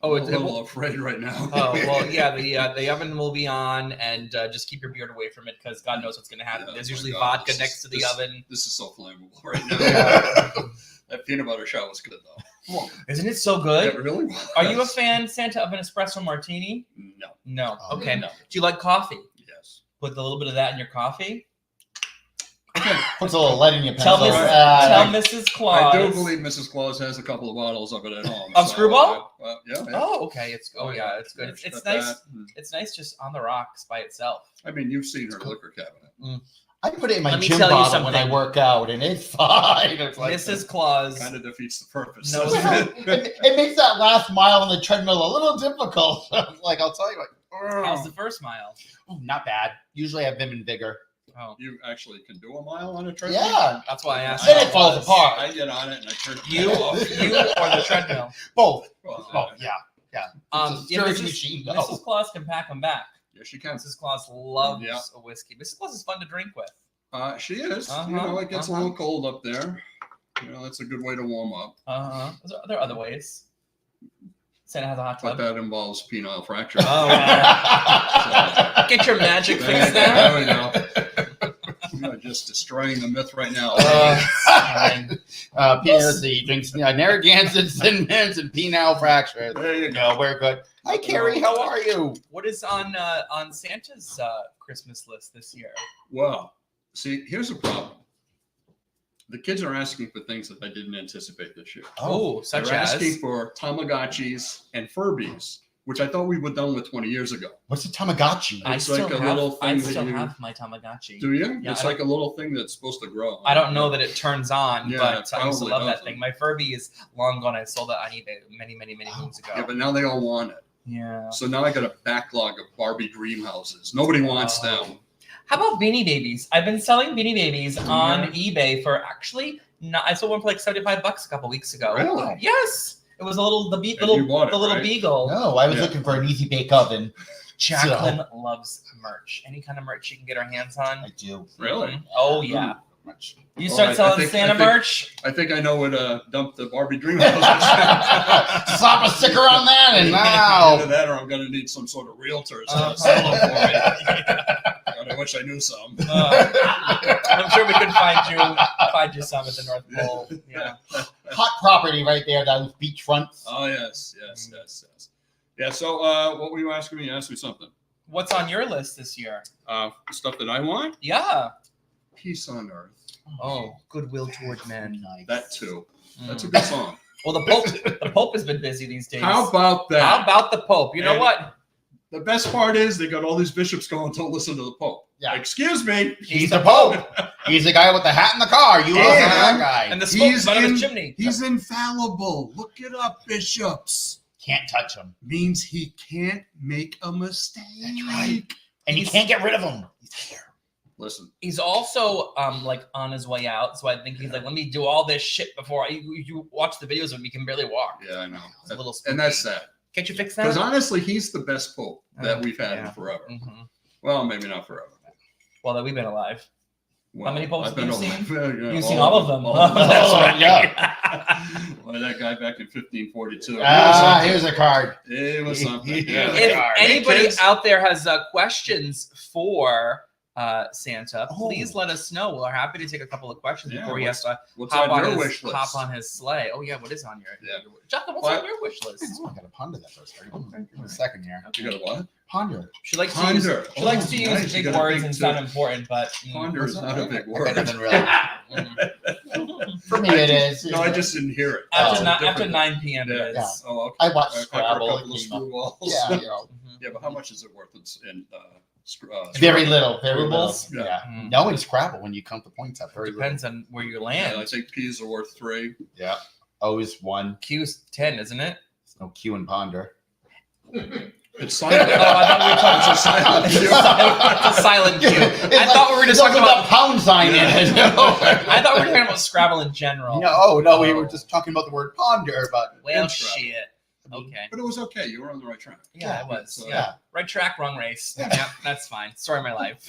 [SPEAKER 2] Oh,
[SPEAKER 5] I'm a little afraid right now.
[SPEAKER 2] Oh well, yeah. The oven will be on, and just keep your beard away from it because God knows what's going to happen.
[SPEAKER 5] Yeah,
[SPEAKER 2] There's
[SPEAKER 5] my
[SPEAKER 2] usually
[SPEAKER 5] God,
[SPEAKER 2] vodka
[SPEAKER 5] this
[SPEAKER 2] next
[SPEAKER 5] is-
[SPEAKER 2] to the
[SPEAKER 5] this-
[SPEAKER 2] oven.
[SPEAKER 5] This is so flammable right now. That peanut butter shot was good though.
[SPEAKER 2] Isn't it so good?
[SPEAKER 5] It really was.
[SPEAKER 2] Are you a fan, Santa, of an espresso martini?
[SPEAKER 5] No.
[SPEAKER 2] No.
[SPEAKER 4] Oh,
[SPEAKER 2] Okay.
[SPEAKER 5] no.
[SPEAKER 2] Do you like coffee?
[SPEAKER 5] Yes.
[SPEAKER 2] Put a little bit of that in your coffee.
[SPEAKER 4] Puts a little lead in your
[SPEAKER 2] Tell
[SPEAKER 4] pencil.
[SPEAKER 2] Mrs. Claus.
[SPEAKER 5] I do believe Mrs. Claus has a couple of bottles of it at home.
[SPEAKER 2] Of Screwball?
[SPEAKER 5] Yeah.
[SPEAKER 2] Oh, okay. It's it's good.
[SPEAKER 5] Yeah,
[SPEAKER 2] It's
[SPEAKER 5] got
[SPEAKER 2] nice.
[SPEAKER 5] that.
[SPEAKER 2] It's nice just on the rocks by itself.
[SPEAKER 5] I mean, you've seen her liquor cabinet.
[SPEAKER 4] I put it in my
[SPEAKER 2] Let me
[SPEAKER 4] gym
[SPEAKER 2] tell you
[SPEAKER 4] bottle when I
[SPEAKER 2] something.
[SPEAKER 4] work out, and it's fine. It's like,
[SPEAKER 2] Mrs. Claus.
[SPEAKER 5] Kind of defeats the purpose.
[SPEAKER 2] No.
[SPEAKER 5] doesn't it?
[SPEAKER 4] it makes that last mile on the treadmill a little difficult. Like, I'll tell you what.
[SPEAKER 2] How's the first mile?
[SPEAKER 4] Not bad. Usually I have vim and vigor.
[SPEAKER 2] Oh,
[SPEAKER 5] You actually can do a mile on a treadmill?
[SPEAKER 4] Yeah.
[SPEAKER 2] that's why I asked.
[SPEAKER 4] Then
[SPEAKER 2] how
[SPEAKER 4] it falls
[SPEAKER 2] was.
[SPEAKER 4] apart.
[SPEAKER 5] I get on it and I turn it
[SPEAKER 2] You
[SPEAKER 5] off.
[SPEAKER 2] or the treadmill?
[SPEAKER 4] Both.
[SPEAKER 5] Well,
[SPEAKER 4] Oh, yeah. Yeah. It's a
[SPEAKER 2] Yeah,
[SPEAKER 4] storage
[SPEAKER 2] Mrs.
[SPEAKER 4] machine, though.
[SPEAKER 2] Mrs. Claus can pack them back.
[SPEAKER 5] Yes, she can.
[SPEAKER 2] Mrs. Claus loves
[SPEAKER 5] Yeah.
[SPEAKER 2] a whiskey. Mrs. Claus is fun to drink with.
[SPEAKER 5] She is.
[SPEAKER 2] Uh-huh,
[SPEAKER 5] It gets a little cold up there. That's a good way to warm up.
[SPEAKER 2] There are other ways. Santa has a hot
[SPEAKER 5] But
[SPEAKER 2] tub.
[SPEAKER 5] that involves penile fracture.
[SPEAKER 2] Oh, wow. Get your magic fix there.
[SPEAKER 5] There we go. You are just destroying the myth right now.
[SPEAKER 4] Let's see. He drinks Narragansett, Thin Mints, and penile fracture.
[SPEAKER 5] There you go.
[SPEAKER 4] No, we're good. Hi, Carrie. How are you?
[SPEAKER 2] What is on Santa's Christmas list this year?
[SPEAKER 5] Well, see, here's the problem. The kids are asking for things that I didn't anticipate this year.
[SPEAKER 2] Oh, such
[SPEAKER 5] They're
[SPEAKER 2] as
[SPEAKER 5] asking for Tamagotchis and Furbies, which I thought we were done with 20 years ago.
[SPEAKER 4] What's a Tamagotchi?
[SPEAKER 2] I
[SPEAKER 5] It's
[SPEAKER 2] still
[SPEAKER 5] like a
[SPEAKER 2] have.
[SPEAKER 5] little thing
[SPEAKER 2] I
[SPEAKER 5] that
[SPEAKER 2] still
[SPEAKER 5] you-
[SPEAKER 2] have my Tamagotchi.
[SPEAKER 5] Do you?
[SPEAKER 2] Yeah,
[SPEAKER 5] It's
[SPEAKER 2] I
[SPEAKER 5] like a little thing that's supposed to grow.
[SPEAKER 2] I don't know that it turns on,
[SPEAKER 5] Yeah,
[SPEAKER 2] but
[SPEAKER 5] it
[SPEAKER 2] I used to
[SPEAKER 5] probably
[SPEAKER 2] love that
[SPEAKER 5] doesn't.
[SPEAKER 2] thing. My Furby is long gone. I sold it on eBay many moons ago.
[SPEAKER 5] Yeah, but now they all want it.
[SPEAKER 2] Yeah.
[SPEAKER 5] So now I got a backlog of Barbie dream houses. Nobody wants
[SPEAKER 2] Oh.
[SPEAKER 5] them.
[SPEAKER 2] How about Beanie Babies? I've been selling Beanie Babies on
[SPEAKER 5] Yeah.
[SPEAKER 2] eBay for actually. I sold one for like $75 a couple weeks ago.
[SPEAKER 5] Really?
[SPEAKER 2] Yes. It was a little
[SPEAKER 5] And you bought it,
[SPEAKER 2] little
[SPEAKER 5] right?
[SPEAKER 2] beagle.
[SPEAKER 4] No, I was
[SPEAKER 5] Yeah.
[SPEAKER 4] looking for an easy bake oven.
[SPEAKER 2] Jacqueline loves merch. Any kind of merch she can get her hands on.
[SPEAKER 4] I do.
[SPEAKER 5] Really?
[SPEAKER 2] Mhm. Oh yeah.
[SPEAKER 4] Much.
[SPEAKER 2] You
[SPEAKER 5] Well,
[SPEAKER 2] start
[SPEAKER 5] I
[SPEAKER 2] selling
[SPEAKER 5] think-
[SPEAKER 2] Santa
[SPEAKER 5] I think-
[SPEAKER 2] merch.
[SPEAKER 5] I think I know what dump the Barbie dream house.
[SPEAKER 4] Slap a sticker on that, and
[SPEAKER 5] Either
[SPEAKER 4] now.
[SPEAKER 5] that, or I'm going to need some sort of realtor
[SPEAKER 2] Uh-huh.
[SPEAKER 5] to sell them for me. God, I wish I knew some.
[SPEAKER 2] I'm sure we could find you some at the North Pole. Yeah.
[SPEAKER 4] Hot property right there, those beachfronts.
[SPEAKER 5] Oh yes. Yeah. So, what were you asking me? You asked me something.
[SPEAKER 2] What's on your list this year?
[SPEAKER 5] Stuff that I want.
[SPEAKER 2] Yeah.
[SPEAKER 5] Peace on earth.
[SPEAKER 2] Oh, goodwill toward men.
[SPEAKER 4] Nice.
[SPEAKER 5] That too. That's a
[SPEAKER 2] Mm.
[SPEAKER 5] good song.
[SPEAKER 2] Well, the Pope has been busy these days.
[SPEAKER 5] How about that?
[SPEAKER 2] How about the Pope? You know
[SPEAKER 5] And-
[SPEAKER 2] what?
[SPEAKER 5] The best part is they got all these bishops going to listen to the Pope.
[SPEAKER 4] Yeah.
[SPEAKER 5] Excuse me.
[SPEAKER 4] He's the Pope. He's the guy with the hat in the car. You listen to that guy.
[SPEAKER 2] And the smoke
[SPEAKER 5] He's
[SPEAKER 2] out of
[SPEAKER 5] in-
[SPEAKER 2] his chimney.
[SPEAKER 5] He's infallible. Look it up, bishops.
[SPEAKER 4] can't touch them.
[SPEAKER 5] means he can't make a mistake.
[SPEAKER 4] That's right. And you can't get rid of them. He's there.
[SPEAKER 5] Listen,
[SPEAKER 2] He's also like on his way out, so I think he's like, let me do all this shit before you watch the videos of him. He can barely walk.
[SPEAKER 5] yeah, I know.
[SPEAKER 2] It's a little
[SPEAKER 5] And that's
[SPEAKER 2] spooky.
[SPEAKER 5] sad.
[SPEAKER 2] Can't you fix that?
[SPEAKER 5] Because honestly, he's the best Pope that we've had
[SPEAKER 2] yeah.
[SPEAKER 5] in forever.
[SPEAKER 2] Mhm.
[SPEAKER 5] Well, maybe not forever.
[SPEAKER 2] Well, that we've been alive.
[SPEAKER 5] Well,
[SPEAKER 2] many popes
[SPEAKER 5] I've
[SPEAKER 2] have you
[SPEAKER 5] been
[SPEAKER 2] seen?
[SPEAKER 5] yeah,
[SPEAKER 2] You've seen all of them.
[SPEAKER 5] all of them.
[SPEAKER 2] That's
[SPEAKER 4] Oh,
[SPEAKER 2] right.
[SPEAKER 4] yeah.
[SPEAKER 5] Well, that guy back in 1542.
[SPEAKER 4] Here's a card.
[SPEAKER 5] It was something.
[SPEAKER 4] Yeah.
[SPEAKER 2] If
[SPEAKER 4] Hey,
[SPEAKER 2] anybody
[SPEAKER 5] kids.
[SPEAKER 2] out there has questions for Santa,
[SPEAKER 4] Oh.
[SPEAKER 2] please let us know. We're happy to take a couple of questions
[SPEAKER 5] Yeah,
[SPEAKER 2] before he has to
[SPEAKER 5] What's
[SPEAKER 2] hop
[SPEAKER 5] on
[SPEAKER 2] on,
[SPEAKER 5] your
[SPEAKER 2] his,
[SPEAKER 5] wish list?
[SPEAKER 2] hop on his sleigh. Oh yeah, what is on your?
[SPEAKER 5] Yeah.
[SPEAKER 2] Jonathan, what's
[SPEAKER 5] What?
[SPEAKER 2] on your wish list?
[SPEAKER 4] Oh, I got to ponder that first. Give me a second here.
[SPEAKER 5] You got a what?
[SPEAKER 4] Ponder.
[SPEAKER 2] She likes to
[SPEAKER 5] Ponder.
[SPEAKER 2] use, she likes to
[SPEAKER 5] Oh,
[SPEAKER 2] use
[SPEAKER 5] nice. You
[SPEAKER 2] big
[SPEAKER 5] got a
[SPEAKER 2] words
[SPEAKER 5] big
[SPEAKER 2] and
[SPEAKER 5] too.
[SPEAKER 2] sound important, but
[SPEAKER 5] Ponder is not a big
[SPEAKER 4] I
[SPEAKER 5] word.
[SPEAKER 4] got nothing really.
[SPEAKER 2] mm.
[SPEAKER 4] For me, it is.
[SPEAKER 5] No, I just didn't hear it.
[SPEAKER 2] after,
[SPEAKER 5] Oh,
[SPEAKER 2] after
[SPEAKER 5] different.
[SPEAKER 2] 9 p.m.
[SPEAKER 5] Yeah.
[SPEAKER 2] it is.
[SPEAKER 4] Yeah.
[SPEAKER 5] Oh, okay.
[SPEAKER 4] I watched
[SPEAKER 5] After a
[SPEAKER 4] Scrabble.
[SPEAKER 5] couple of screwballs.
[SPEAKER 4] Yeah, you know,
[SPEAKER 2] Mhm.
[SPEAKER 5] Yeah, but how much is it worth in
[SPEAKER 4] very little. Very
[SPEAKER 2] Rubles?
[SPEAKER 4] little.
[SPEAKER 5] Yeah.
[SPEAKER 4] Yeah.
[SPEAKER 2] Mm.
[SPEAKER 4] No, in Scrabble, when you count the points up, very
[SPEAKER 2] Depends on where you land.
[SPEAKER 5] Yeah, I think P's are worth 3.
[SPEAKER 4] little. Yeah. O is 1.
[SPEAKER 2] Q's 10, isn't it?
[SPEAKER 4] There's no Q in ponder.
[SPEAKER 5] It's silent.
[SPEAKER 2] Oh, I thought we were talking
[SPEAKER 5] It's a silent
[SPEAKER 2] It's
[SPEAKER 5] Q.
[SPEAKER 2] a silent Q.
[SPEAKER 4] It's
[SPEAKER 2] I thought we were just
[SPEAKER 4] it's
[SPEAKER 2] talking
[SPEAKER 4] also
[SPEAKER 2] about.
[SPEAKER 4] got pound sign in it.
[SPEAKER 2] I thought we were talking about Scrabble in general.
[SPEAKER 4] No, we were just talking about the word ponder, but
[SPEAKER 2] Well,
[SPEAKER 5] in Scrabble.
[SPEAKER 2] shit. Okay.
[SPEAKER 5] But it was okay. You were on the right track.
[SPEAKER 2] Yeah, it was.
[SPEAKER 5] So,
[SPEAKER 2] Yeah. Right track, wrong race.
[SPEAKER 4] Yeah.
[SPEAKER 2] Yeah, that's fine. Story of my life.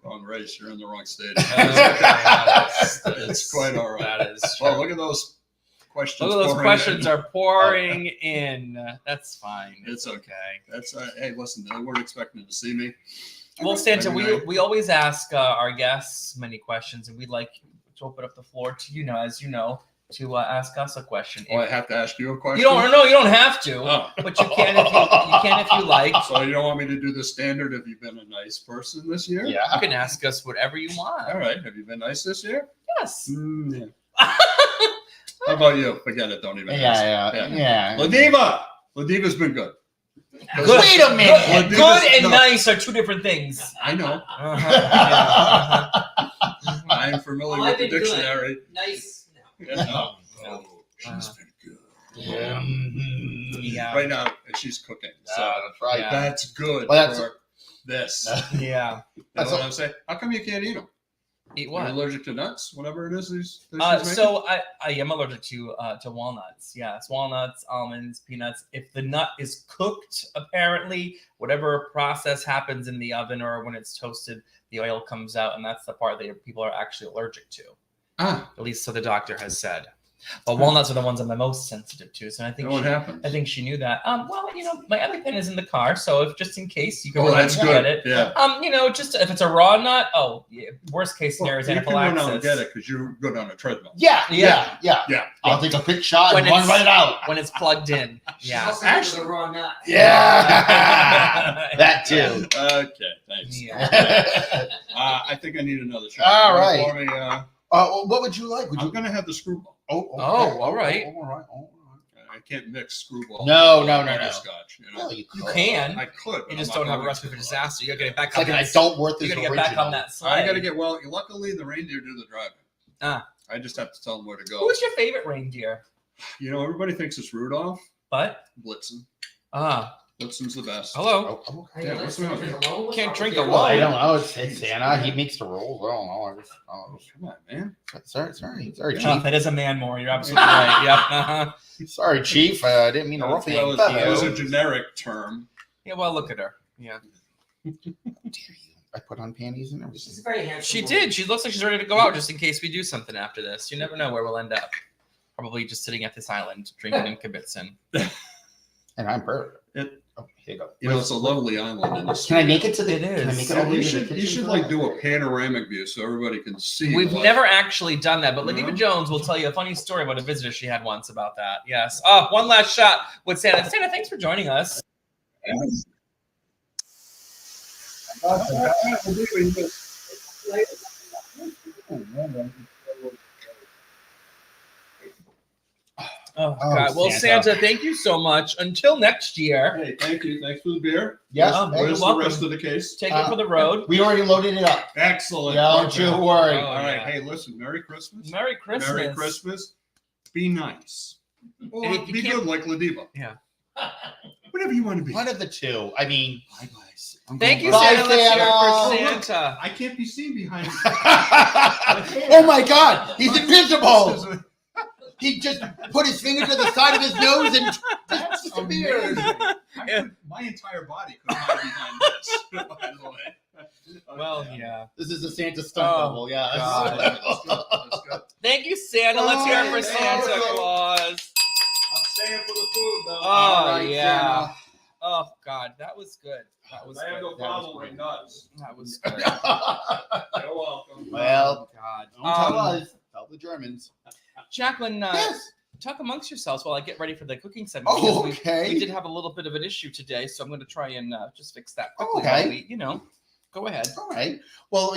[SPEAKER 5] Wrong race. You're in the wrong state.
[SPEAKER 2] It's
[SPEAKER 5] quite all right.
[SPEAKER 2] That is true.
[SPEAKER 5] Well, look at those questions.
[SPEAKER 2] Look at those
[SPEAKER 5] pouring
[SPEAKER 2] questions
[SPEAKER 5] in.
[SPEAKER 2] are pouring in. That's fine.
[SPEAKER 5] It's okay. That's hey, listen. They weren't expecting to see me.
[SPEAKER 2] Well, Santa,
[SPEAKER 5] Maybe
[SPEAKER 2] we always ask our guests many questions, and we'd like to open up the floor to as you know, to ask us a question.
[SPEAKER 5] Oh, I have to ask you a question.
[SPEAKER 2] You don't have to,
[SPEAKER 5] Oh.
[SPEAKER 2] but you can if you like.
[SPEAKER 5] So you don't want me to do the standard? Have you been a nice person this year?
[SPEAKER 2] You
[SPEAKER 4] yeah.
[SPEAKER 2] can ask us whatever you
[SPEAKER 5] All
[SPEAKER 2] want.
[SPEAKER 5] right. Have you been nice this year?
[SPEAKER 2] Yes.
[SPEAKER 5] Yeah. How about you? Forget it. Don't even ask.
[SPEAKER 4] Yeah.
[SPEAKER 5] LaDiva's been good.
[SPEAKER 2] Good.
[SPEAKER 4] Wait a minute.
[SPEAKER 2] Good and
[SPEAKER 5] No.
[SPEAKER 2] nice are two different things.
[SPEAKER 5] I know.
[SPEAKER 2] Uh-huh.
[SPEAKER 5] I'm familiar
[SPEAKER 3] Oh,
[SPEAKER 5] with
[SPEAKER 3] I've
[SPEAKER 5] the
[SPEAKER 3] been good.
[SPEAKER 5] dictionary.
[SPEAKER 3] Nice.
[SPEAKER 5] Yeah, no. Oh, she's been good.
[SPEAKER 2] Yeah.
[SPEAKER 5] Right now, she's cooking. So
[SPEAKER 4] that's right.
[SPEAKER 2] Yeah.
[SPEAKER 5] that's good
[SPEAKER 4] Well, that's-
[SPEAKER 5] for this.
[SPEAKER 2] Yeah.
[SPEAKER 5] You know what I'm saying? How come you can't eat them?
[SPEAKER 2] Eat
[SPEAKER 5] You're
[SPEAKER 2] what?
[SPEAKER 5] allergic to nuts, whatever it is. She's making?
[SPEAKER 2] So I am allergic to walnuts. Yes, walnuts, almonds, peanuts. If the nut is cooked, apparently, whatever process happens in the oven or when it's toasted, the oil comes out, and that's the part that people are actually allergic to.
[SPEAKER 5] Ah,
[SPEAKER 2] At least so the doctor has said. But walnuts are the ones I'm the most sensitive to. So I think
[SPEAKER 5] what happened?
[SPEAKER 2] I think she knew that. Well, my EpiPen is in the car, so if just in case you can
[SPEAKER 5] Oh, that's
[SPEAKER 2] get
[SPEAKER 5] good.
[SPEAKER 2] it.
[SPEAKER 5] Yeah.
[SPEAKER 2] Just if it's a raw nut, yeah, worst case scenario is
[SPEAKER 5] you can run out and
[SPEAKER 2] anaphylaxis.
[SPEAKER 5] get it because you're good on a treadmill.
[SPEAKER 4] Yeah.
[SPEAKER 5] Yeah.
[SPEAKER 4] I'll take a quick shot
[SPEAKER 2] When
[SPEAKER 4] and run
[SPEAKER 2] it's-
[SPEAKER 4] right out.
[SPEAKER 2] When it's plugged in. Yeah.
[SPEAKER 3] Also
[SPEAKER 5] Actually-
[SPEAKER 3] the raw nut.
[SPEAKER 4] Yeah. That too.
[SPEAKER 5] Okay, thanks.
[SPEAKER 2] Yeah.
[SPEAKER 5] I think I need another shot.
[SPEAKER 4] All
[SPEAKER 5] You
[SPEAKER 4] right.
[SPEAKER 5] pour me,
[SPEAKER 4] What would you like? Would
[SPEAKER 5] I'm
[SPEAKER 4] you?
[SPEAKER 5] going to have the screwball.
[SPEAKER 4] Oh,
[SPEAKER 2] all right.
[SPEAKER 4] All right.
[SPEAKER 5] I can't mix screwball.
[SPEAKER 4] No,
[SPEAKER 5] with
[SPEAKER 4] no.
[SPEAKER 5] butterscotch. You know?
[SPEAKER 4] Well, you
[SPEAKER 2] You
[SPEAKER 4] could.
[SPEAKER 2] can.
[SPEAKER 5] I could.
[SPEAKER 2] You
[SPEAKER 5] but
[SPEAKER 2] just
[SPEAKER 5] I'm
[SPEAKER 2] don't
[SPEAKER 5] not
[SPEAKER 2] have a
[SPEAKER 5] going
[SPEAKER 2] recipe
[SPEAKER 5] to.
[SPEAKER 2] for disaster. You gotta get back
[SPEAKER 4] It's
[SPEAKER 2] on
[SPEAKER 4] like an
[SPEAKER 2] that.
[SPEAKER 4] adult worth
[SPEAKER 2] You
[SPEAKER 4] is
[SPEAKER 2] gotta get
[SPEAKER 4] original.
[SPEAKER 2] back on that sleigh.
[SPEAKER 5] I got to get luckily the reindeer do the driving.
[SPEAKER 2] Ah.
[SPEAKER 5] I just have to tell them where to go.
[SPEAKER 2] Who's your favorite reindeer?
[SPEAKER 5] Everybody thinks it's Rudolph.
[SPEAKER 2] But
[SPEAKER 5] Blitzen. Blitzen's the best.
[SPEAKER 2] hello.
[SPEAKER 4] Oh,
[SPEAKER 3] Hey,
[SPEAKER 5] Yeah,
[SPEAKER 3] let's
[SPEAKER 5] what's wrong?
[SPEAKER 3] drink alone. What's
[SPEAKER 2] Can't
[SPEAKER 3] wrong
[SPEAKER 2] drink
[SPEAKER 3] with you?
[SPEAKER 2] alone.
[SPEAKER 4] I don't know. It's Santa. He makes the rules. I don't know.
[SPEAKER 5] Come on, man.
[SPEAKER 4] Sorry,
[SPEAKER 2] Yeah,
[SPEAKER 4] Chief.
[SPEAKER 2] that is a man more. You're absolutely right. Yep. Uh-huh.
[SPEAKER 4] Sorry, Chief. I didn't mean to ruffle your
[SPEAKER 5] That was a
[SPEAKER 4] feathers.
[SPEAKER 5] generic term.
[SPEAKER 2] Yeah. Well, look at her. Yeah.
[SPEAKER 4] Dare you? I put on panties and
[SPEAKER 3] She's
[SPEAKER 4] everything.
[SPEAKER 3] a very handsome.
[SPEAKER 2] She
[SPEAKER 3] woman.
[SPEAKER 2] did. She looks like she's ready to go out just in case we do something after this. You never know where we'll end up. Probably just sitting at this island drinking in Kibitzen.
[SPEAKER 4] And I'm perfect.
[SPEAKER 5] It-
[SPEAKER 4] Oh, here you go.
[SPEAKER 5] It's a lovely island in the
[SPEAKER 4] Can I make it to the?
[SPEAKER 2] It
[SPEAKER 4] Can I
[SPEAKER 2] is.
[SPEAKER 4] make it all the way
[SPEAKER 5] You
[SPEAKER 4] to the
[SPEAKER 5] should
[SPEAKER 4] kitchen?
[SPEAKER 5] like do a panoramic view so everybody can see.
[SPEAKER 2] We've
[SPEAKER 5] what-
[SPEAKER 2] never actually done that, but
[SPEAKER 5] No?
[SPEAKER 2] LaDiva Jones will tell you a funny story about a visitor she had once about that. Yes. One last shot with Santa. Santa, thanks for joining us. Oh,
[SPEAKER 4] Oh,
[SPEAKER 2] God. Well,
[SPEAKER 4] Santa.
[SPEAKER 2] Santa, thank you so much. Until next year,
[SPEAKER 5] Hey, thank you. Thanks for the beer.
[SPEAKER 4] Yes.
[SPEAKER 2] Oh,
[SPEAKER 4] hey,
[SPEAKER 5] Where's the
[SPEAKER 2] welcome.
[SPEAKER 5] rest of the case?
[SPEAKER 2] take it for the road.
[SPEAKER 4] we already loaded it up.
[SPEAKER 5] Excellent.
[SPEAKER 4] Don't you worry.
[SPEAKER 2] Oh,
[SPEAKER 5] All right.
[SPEAKER 2] yeah.
[SPEAKER 5] Hey, listen. Merry Christmas.
[SPEAKER 2] Merry Christmas.
[SPEAKER 5] Merry Christmas. Be nice. Or
[SPEAKER 2] And if you
[SPEAKER 5] be
[SPEAKER 2] can't-
[SPEAKER 5] good like LaDiva.
[SPEAKER 2] Yeah.
[SPEAKER 5] Whatever you want to be.
[SPEAKER 4] One of the two. I mean,
[SPEAKER 5] Bye, guys. I'm
[SPEAKER 2] Thank you,
[SPEAKER 5] going
[SPEAKER 4] Bye,
[SPEAKER 2] Santa. Let's hear it
[SPEAKER 4] Santa.
[SPEAKER 2] for Santa.
[SPEAKER 5] I can't be seen behind.
[SPEAKER 4] oh my God, he's invisible. He just put his finger to the side of his nose and just disappeared.
[SPEAKER 5] My entire body could hide behind this. By the way.
[SPEAKER 2] Well, yeah.
[SPEAKER 4] This is a Santa stunt
[SPEAKER 2] Oh,
[SPEAKER 4] double, yeah.
[SPEAKER 2] God.
[SPEAKER 5] That's good. That's good.
[SPEAKER 2] Thank you, Santa. Let's hear it for Santa Claus.
[SPEAKER 5] I'm staying for the food, though.
[SPEAKER 2] Oh,
[SPEAKER 4] All right,
[SPEAKER 2] yeah.
[SPEAKER 4] Santa.
[SPEAKER 2] Oh, God. That was good. That was
[SPEAKER 5] I have no
[SPEAKER 2] good.
[SPEAKER 5] problem with nuts.
[SPEAKER 2] That was good.
[SPEAKER 5] You're welcome.
[SPEAKER 4] Well,
[SPEAKER 2] Oh, God.
[SPEAKER 4] don't tell us. Tell the Germans.
[SPEAKER 2] Jacqueline,
[SPEAKER 4] Yes.
[SPEAKER 2] talk amongst yourselves while I get ready for the cooking segment.
[SPEAKER 4] Oh,
[SPEAKER 2] because
[SPEAKER 4] okay.
[SPEAKER 2] We did have a little bit of an issue today, so I'm going to try and just fix that quickly.
[SPEAKER 4] Okay.
[SPEAKER 2] while we, go ahead.
[SPEAKER 4] All right. Well,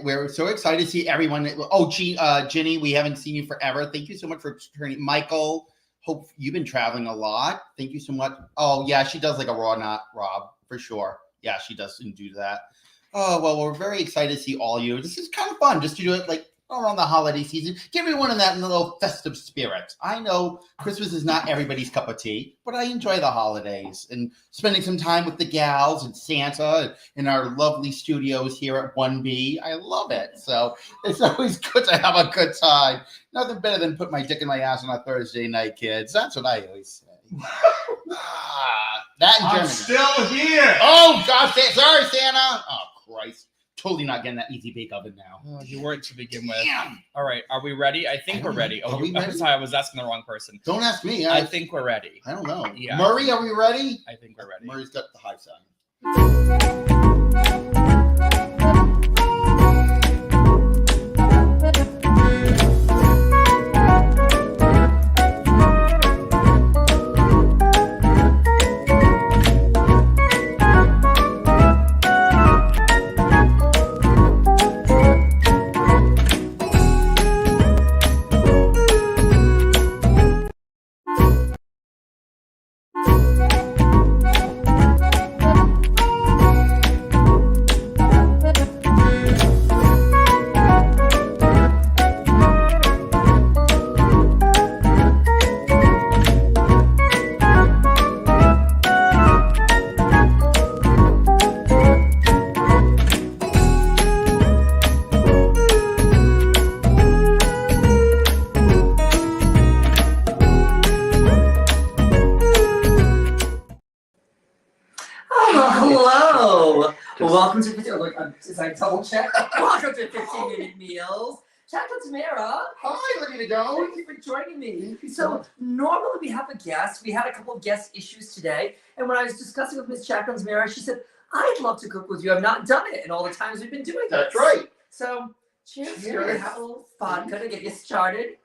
[SPEAKER 4] we're so excited to see everyone. Oh, Ginny, we haven't seen you forever. Thank you so much for turning. Michael, hope you've been traveling a lot. Thank you so much. Oh, yeah, she does like a raw knot, Rob, for sure. Yeah, she does do that. Oh, well, we're very excited to see all you. This is kind of fun just to do it like around the holiday season. Get everyone in that little festive spirit. I know Christmas is not everybody's cup of tea, but I enjoy the holidays and spending some time with the gals and Santa in our lovely studios here at 1B. I love it. So it's always good to have a good time. Nothing better than put my dick in my ass on a Thursday night, kids. That's what I always say. That in
[SPEAKER 5] I'm
[SPEAKER 4] German.
[SPEAKER 5] still here.
[SPEAKER 4] Oh, God. Sorry, Santa. Oh, Christ. Totally not getting that easy bake oven now.
[SPEAKER 2] Oh, you weren't to begin with.
[SPEAKER 4] Damn.
[SPEAKER 2] All right, are we ready? I think
[SPEAKER 4] I
[SPEAKER 2] we're
[SPEAKER 4] don't
[SPEAKER 2] ready.
[SPEAKER 4] know.
[SPEAKER 2] Oh,
[SPEAKER 4] Are we
[SPEAKER 2] I'm
[SPEAKER 4] ready?
[SPEAKER 2] sorry, I was asking the wrong person.
[SPEAKER 4] Don't ask me.
[SPEAKER 2] I think we're ready.
[SPEAKER 4] I don't know.
[SPEAKER 2] Yeah.
[SPEAKER 4] Murray, are we ready?
[SPEAKER 2] I think we're ready.
[SPEAKER 4] Murray's got the high sign.
[SPEAKER 3] Hello. Welcome to 15. Look, is I double check? Welcome to 15-minute meals. Jacqueline Tamara.
[SPEAKER 4] Hi, LaDiva.
[SPEAKER 3] Thank you for joining me. So normally we have a guest. We had a couple of guest issues today, and when I was discussing with Miss Jacqueline Tamara, she said, "I'd love to cook with you. I've not done it in all the times we've been doing it."
[SPEAKER 4] That's right.
[SPEAKER 3] So cheers.
[SPEAKER 4] Cheers.
[SPEAKER 3] We're gonna have a little vodka to get you started.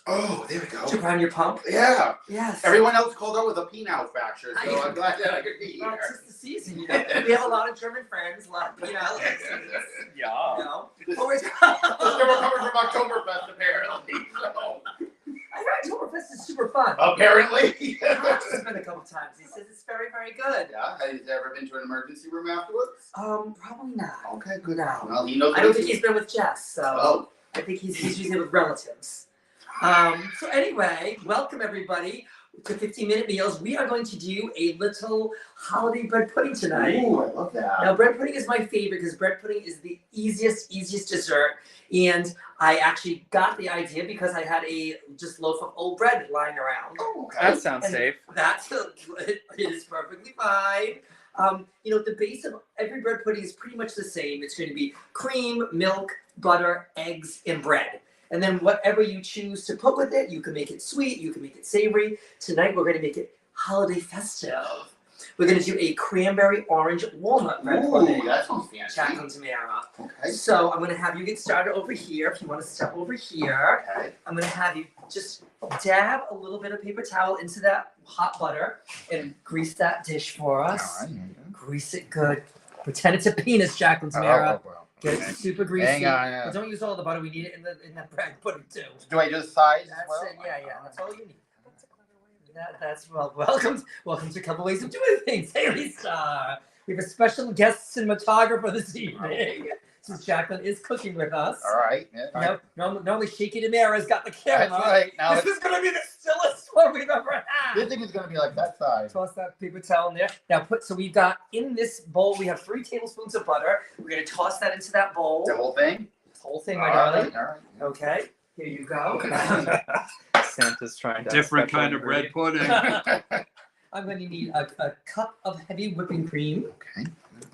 [SPEAKER 4] Oh, there we go.
[SPEAKER 3] To prime your pump.
[SPEAKER 4] Yeah.
[SPEAKER 3] Yes.
[SPEAKER 4] Everyone else called out with a peanut fracture, so I'm glad that I could be
[SPEAKER 3] Well,
[SPEAKER 4] here.
[SPEAKER 3] it's just the season, you know. We have a lot of German friends, a lot of peanuts.
[SPEAKER 2] Yeah.
[SPEAKER 3] You know.
[SPEAKER 4] This
[SPEAKER 3] Always.
[SPEAKER 4] is recovering from Oktoberfest, apparently. So.
[SPEAKER 3] I heard Oktoberfest is super fun.
[SPEAKER 4] Apparently.
[SPEAKER 3] Alex has been a couple times. He says it's very, very good.
[SPEAKER 4] Yeah. Has he ever been to an emergency room afterwards?
[SPEAKER 3] Probably not.
[SPEAKER 4] Okay, good.
[SPEAKER 3] No.
[SPEAKER 4] Well, he knows.
[SPEAKER 3] I don't think he's been with Jess, so
[SPEAKER 4] Oh.
[SPEAKER 3] I think he's usually with relatives. So anyway, welcome everybody to 15-minute meals. We are going to do a little holiday bread pudding tonight.
[SPEAKER 4] Ooh, I love that.
[SPEAKER 3] Now, bread pudding is my favorite because bread pudding is the easiest dessert. And I actually got the idea because I had a just loaf of old bread lying around.
[SPEAKER 4] Oh, okay.
[SPEAKER 2] That sounds
[SPEAKER 3] And
[SPEAKER 2] safe.
[SPEAKER 3] That's it is perfectly fine. The base of every bread pudding is pretty much the same. It's going to be cream, milk, butter, eggs, and bread. And then whatever you choose to put with it, you can make it sweet, you can make it savory. Tonight we're going to make it holiday festive. We're going to do a cranberry orange walnut bread pudding.
[SPEAKER 4] Ooh, that sounds fancy.
[SPEAKER 3] Jacqueline Tamara.
[SPEAKER 4] Okay.
[SPEAKER 3] So I'm going to have you get started over here. If you want to step over here,
[SPEAKER 4] Okay.
[SPEAKER 3] I'm going to have you just dab a little bit of paper towel into that hot butter and grease that dish for us.
[SPEAKER 4] All right.
[SPEAKER 3] Grease it good. Pretend it's a penis, Jacqueline Tamara. Get it super greasy.
[SPEAKER 4] Hang on.
[SPEAKER 3] But don't use all the butter. We need it in that bread pudding too.
[SPEAKER 4] Do I just size as
[SPEAKER 3] That's
[SPEAKER 4] well?
[SPEAKER 3] it. Yeah. That's all you need. That's welcome to a couple ways of doing things. Haley Star. We have a special guest cinematographer this evening. since Jacqueline is cooking with us.
[SPEAKER 4] All right. Yeah,
[SPEAKER 3] Normally Shaky DeMara's got the camera.
[SPEAKER 4] That's right. Now
[SPEAKER 3] This is gonna be the stillest one we've ever had.
[SPEAKER 4] this thing is gonna be like that size.
[SPEAKER 3] Toss that paper towel in there. Now so we've got in this bowl, we have 3 tablespoons of butter. We're gonna toss that into that bowl.
[SPEAKER 4] The whole thing.
[SPEAKER 3] This whole thing, my darling.
[SPEAKER 4] All right.
[SPEAKER 3] Okay, here you go.
[SPEAKER 1] Santa's trying to.
[SPEAKER 5] Different kind of bread pudding.
[SPEAKER 3] I'm going to need a cup of heavy whipping cream.
[SPEAKER 4] Okay.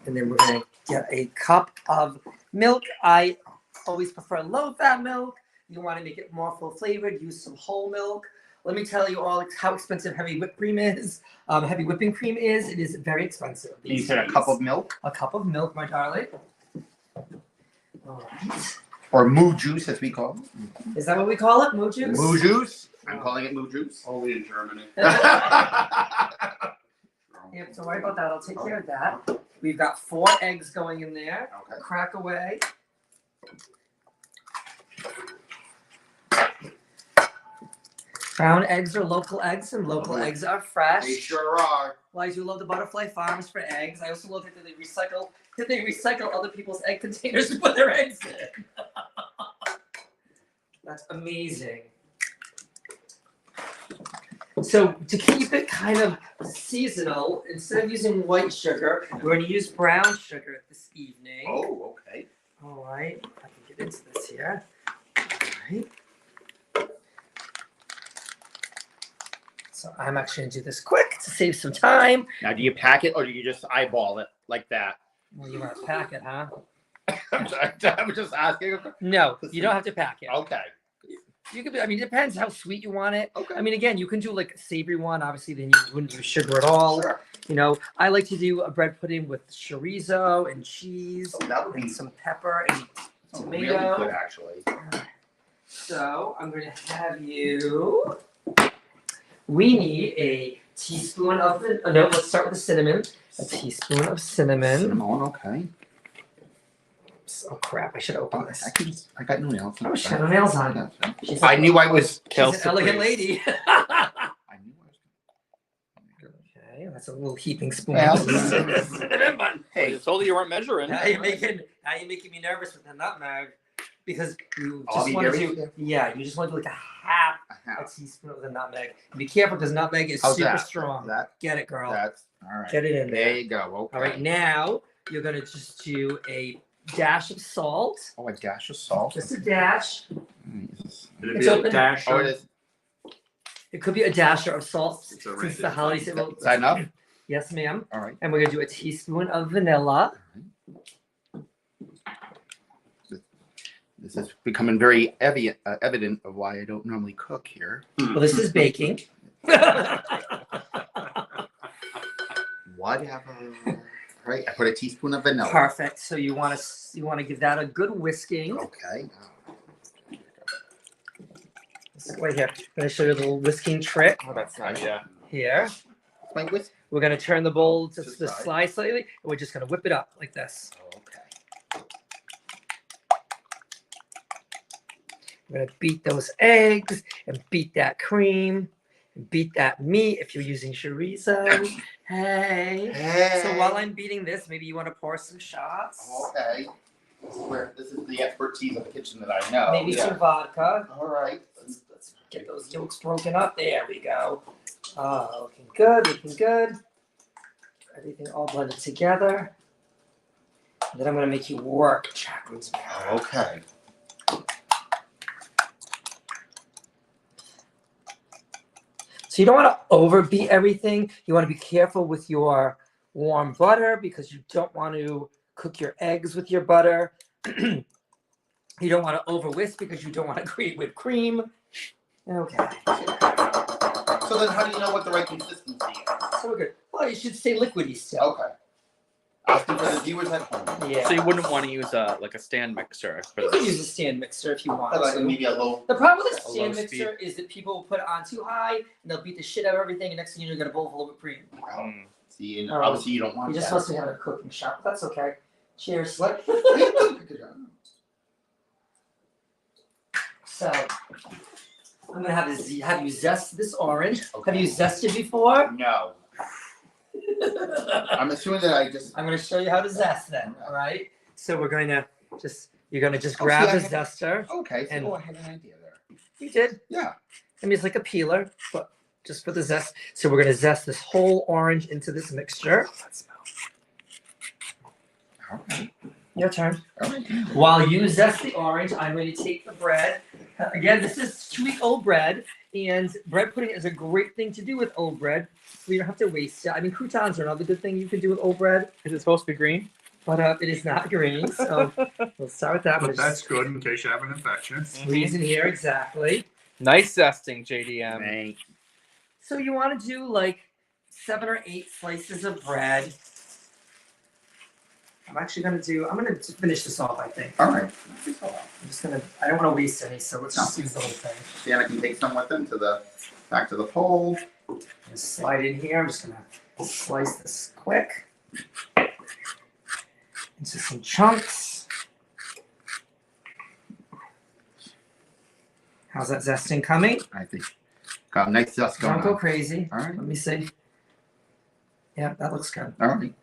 [SPEAKER 3] And then we're going to get a cup of milk. I always prefer low-fat milk. You want to make it more full-flavored, use some whole milk. Let me tell you all how expensive heavy whipped cream is. Heavy whipping cream is. It is very expensive.
[SPEAKER 4] You said a cup of milk?
[SPEAKER 3] A cup of milk, my darling. All right.
[SPEAKER 4] Or moo juice, as we call it.
[SPEAKER 3] Is that what we call it? Moo juice?
[SPEAKER 4] Moo juice? I'm calling it moo juice.
[SPEAKER 5] Only in Germany.
[SPEAKER 3] Yep, so worry about that. I'll take care of that. We've got 4 eggs going in there.
[SPEAKER 4] Okay.
[SPEAKER 3] Crack away. Brown eggs are local eggs, and local eggs are fresh.
[SPEAKER 4] They sure are.
[SPEAKER 3] Well, I do love the Butterfly Farms for eggs. I also love that they recycle other people's egg containers to put their eggs in. That's amazing. So to keep it kind of seasonal, instead of using white sugar, we're going to use brown sugar this evening.
[SPEAKER 4] Oh, okay.
[SPEAKER 3] All right, I can get into this here. All right. So I'm actually going to do this quick to save some time.
[SPEAKER 4] Now, do you pack it or do you just eyeball it like that?
[SPEAKER 3] Well, you want to pack it, huh?
[SPEAKER 4] I'm just asking.
[SPEAKER 3] No, you don't have to pack it.
[SPEAKER 4] Okay.
[SPEAKER 3] You could. I mean, it depends how sweet you want it.
[SPEAKER 4] Okay.
[SPEAKER 3] I mean, again, you can do like a savory one. Obviously, then you wouldn't use sugar at all.
[SPEAKER 4] Sure.
[SPEAKER 3] You know, I like to do a bread pudding with chorizo and cheese
[SPEAKER 4] Oh, that would
[SPEAKER 3] and
[SPEAKER 4] be
[SPEAKER 3] some pepper and
[SPEAKER 4] really
[SPEAKER 3] tomato.
[SPEAKER 4] good, actually.
[SPEAKER 3] So I'm going to have you. We need a teaspoon of the. No, let's start with the cinnamon. A teaspoon of cinnamon.
[SPEAKER 4] Cinnamon, okay.
[SPEAKER 3] Oh crap! I should open this.
[SPEAKER 4] I got no nails.
[SPEAKER 3] Oh, she had no nails on. She's
[SPEAKER 4] I knew I was.
[SPEAKER 3] She's an elegant lady.
[SPEAKER 4] I knew I was.
[SPEAKER 3] Okay, that's a little heaping spoon.
[SPEAKER 4] Well,
[SPEAKER 3] Cinnamon bun.
[SPEAKER 4] Hey,
[SPEAKER 1] I told you you weren't measuring.
[SPEAKER 3] Now you're making me nervous with the nutmeg because you
[SPEAKER 4] I'll
[SPEAKER 3] just
[SPEAKER 4] be
[SPEAKER 3] want to
[SPEAKER 4] very
[SPEAKER 3] do
[SPEAKER 4] careful.
[SPEAKER 3] you just want to do like a teaspoon of the nutmeg. Be careful because nutmeg is
[SPEAKER 4] How's
[SPEAKER 3] super
[SPEAKER 4] that?
[SPEAKER 3] strong.
[SPEAKER 4] That,
[SPEAKER 3] Get it, girl.
[SPEAKER 4] that's all right.
[SPEAKER 3] Get it in
[SPEAKER 4] There
[SPEAKER 3] there.
[SPEAKER 4] you go. Okay.
[SPEAKER 3] All right, now you're gonna just do a dash of salt.
[SPEAKER 4] Oh, a dash of salt.
[SPEAKER 3] Just a dash.
[SPEAKER 4] Jesus.
[SPEAKER 3] It's open.
[SPEAKER 4] Oh, it is.
[SPEAKER 3] It could be a dasher of salt
[SPEAKER 5] It's a
[SPEAKER 3] since
[SPEAKER 5] rated
[SPEAKER 3] the holiday season.
[SPEAKER 4] Is that enough?
[SPEAKER 3] Yes, ma'am.
[SPEAKER 4] All right.
[SPEAKER 3] And we're gonna do a teaspoon of vanilla.
[SPEAKER 4] This is becoming very evident of why I don't normally cook here.
[SPEAKER 3] Well, this is baking.
[SPEAKER 4] Whatever. Right. I put a teaspoon of vanilla.
[SPEAKER 3] Perfect. So you want to give that a good whisking.
[SPEAKER 4] Okay.
[SPEAKER 3] Right here. I'm gonna show you a little whisking trick.
[SPEAKER 1] Oh, that's nice. Yeah.
[SPEAKER 3] Here.
[SPEAKER 4] My whisk.
[SPEAKER 3] We're gonna turn the bowl to
[SPEAKER 4] To the
[SPEAKER 3] the
[SPEAKER 4] side.
[SPEAKER 3] side slightly, and we're just gonna whip it up like this.
[SPEAKER 4] Okay.
[SPEAKER 3] We're gonna beat those eggs and beat that cream and beat that meat if you're using chorizo. Hey. So while I'm beating this, maybe you want to pour some shots.
[SPEAKER 4] Okay. This is the expertise of the kitchen that I know.
[SPEAKER 3] Maybe
[SPEAKER 4] Yeah.
[SPEAKER 3] some vodka.
[SPEAKER 4] All right.
[SPEAKER 3] Let's get those yolks broken up. There we go. Looking good, looking good. Everything all blended together. And then I'm gonna make you work Jacqueline's mouth.
[SPEAKER 4] Okay.
[SPEAKER 3] So you don't want to overbeat everything. You want to be careful with your warm butter because you don't want to cook your eggs with your butter. You don't want to over whisk because you don't want to create whipped cream. Okay.
[SPEAKER 4] So then, how do you know what the right consistency is?
[SPEAKER 3] So we're good. Well, you should stay liquidy still.
[SPEAKER 4] Okay. Asking for the viewers at home.
[SPEAKER 3] Yeah.
[SPEAKER 1] So you wouldn't want to use like a stand mixer for
[SPEAKER 3] You can
[SPEAKER 1] this.
[SPEAKER 3] use a stand mixer if you want
[SPEAKER 4] Like
[SPEAKER 3] to.
[SPEAKER 4] maybe a low.
[SPEAKER 3] The problem with a
[SPEAKER 1] A low
[SPEAKER 3] stand
[SPEAKER 1] speed.
[SPEAKER 3] mixer is that people will put it on too high and they'll beat the shit out of everything, and next thing you know, you got a bowl full of whipped cream.
[SPEAKER 1] Mm.
[SPEAKER 4] See, and
[SPEAKER 3] All right.
[SPEAKER 4] obviously you don't want
[SPEAKER 3] You're just
[SPEAKER 4] that.
[SPEAKER 3] supposed to have a cooking shop, but that's okay. Cheers.
[SPEAKER 4] What?
[SPEAKER 3] So, I'm gonna have you zest this orange.
[SPEAKER 4] Okay.
[SPEAKER 3] Have you zested before?
[SPEAKER 4] No. I'm assuming that I just.
[SPEAKER 3] I'm gonna show you how to zest them. All right. So we're going to You're gonna just
[SPEAKER 4] Oh,
[SPEAKER 3] grab
[SPEAKER 4] see,
[SPEAKER 3] the zester.
[SPEAKER 4] Okay,
[SPEAKER 3] And-
[SPEAKER 4] so I had an idea there.
[SPEAKER 3] You did.
[SPEAKER 4] Yeah.
[SPEAKER 3] I mean, it's like a peeler, but just for the zest. So we're gonna zest this whole orange into this mixture.
[SPEAKER 4] Okay.
[SPEAKER 3] Your turn.
[SPEAKER 4] All right.
[SPEAKER 3] While you zest the orange, I'm going to take the bread. Again, this is 2-week-old bread, and bread pudding is a great thing to do with old bread. So you don't have to waste it. I mean, croutons are another good thing you can do with old bread,
[SPEAKER 1] Is it supposed to be green?
[SPEAKER 3] but it is not green. So we'll start with that.
[SPEAKER 5] But that's good in case you have an infection.
[SPEAKER 3] Squeeze in here, exactly.
[SPEAKER 1] Nice zesting, JDM.
[SPEAKER 4] Right.
[SPEAKER 3] So you want to do like 7 or 8 slices of bread. I'm going to finish this off, I think.
[SPEAKER 4] All right.
[SPEAKER 3] I don't want to waste any, so let's just use the whole thing.
[SPEAKER 4] Sienna can take some with them back to the pole.
[SPEAKER 3] Just slide in here. I'm just going to slice this quick into some chunks. How's that zesting coming?
[SPEAKER 4] I think got a nice zest going
[SPEAKER 3] Don't go
[SPEAKER 4] on.
[SPEAKER 3] crazy.
[SPEAKER 4] All right.
[SPEAKER 3] Let me see. Yeah, that looks good.
[SPEAKER 4] All right.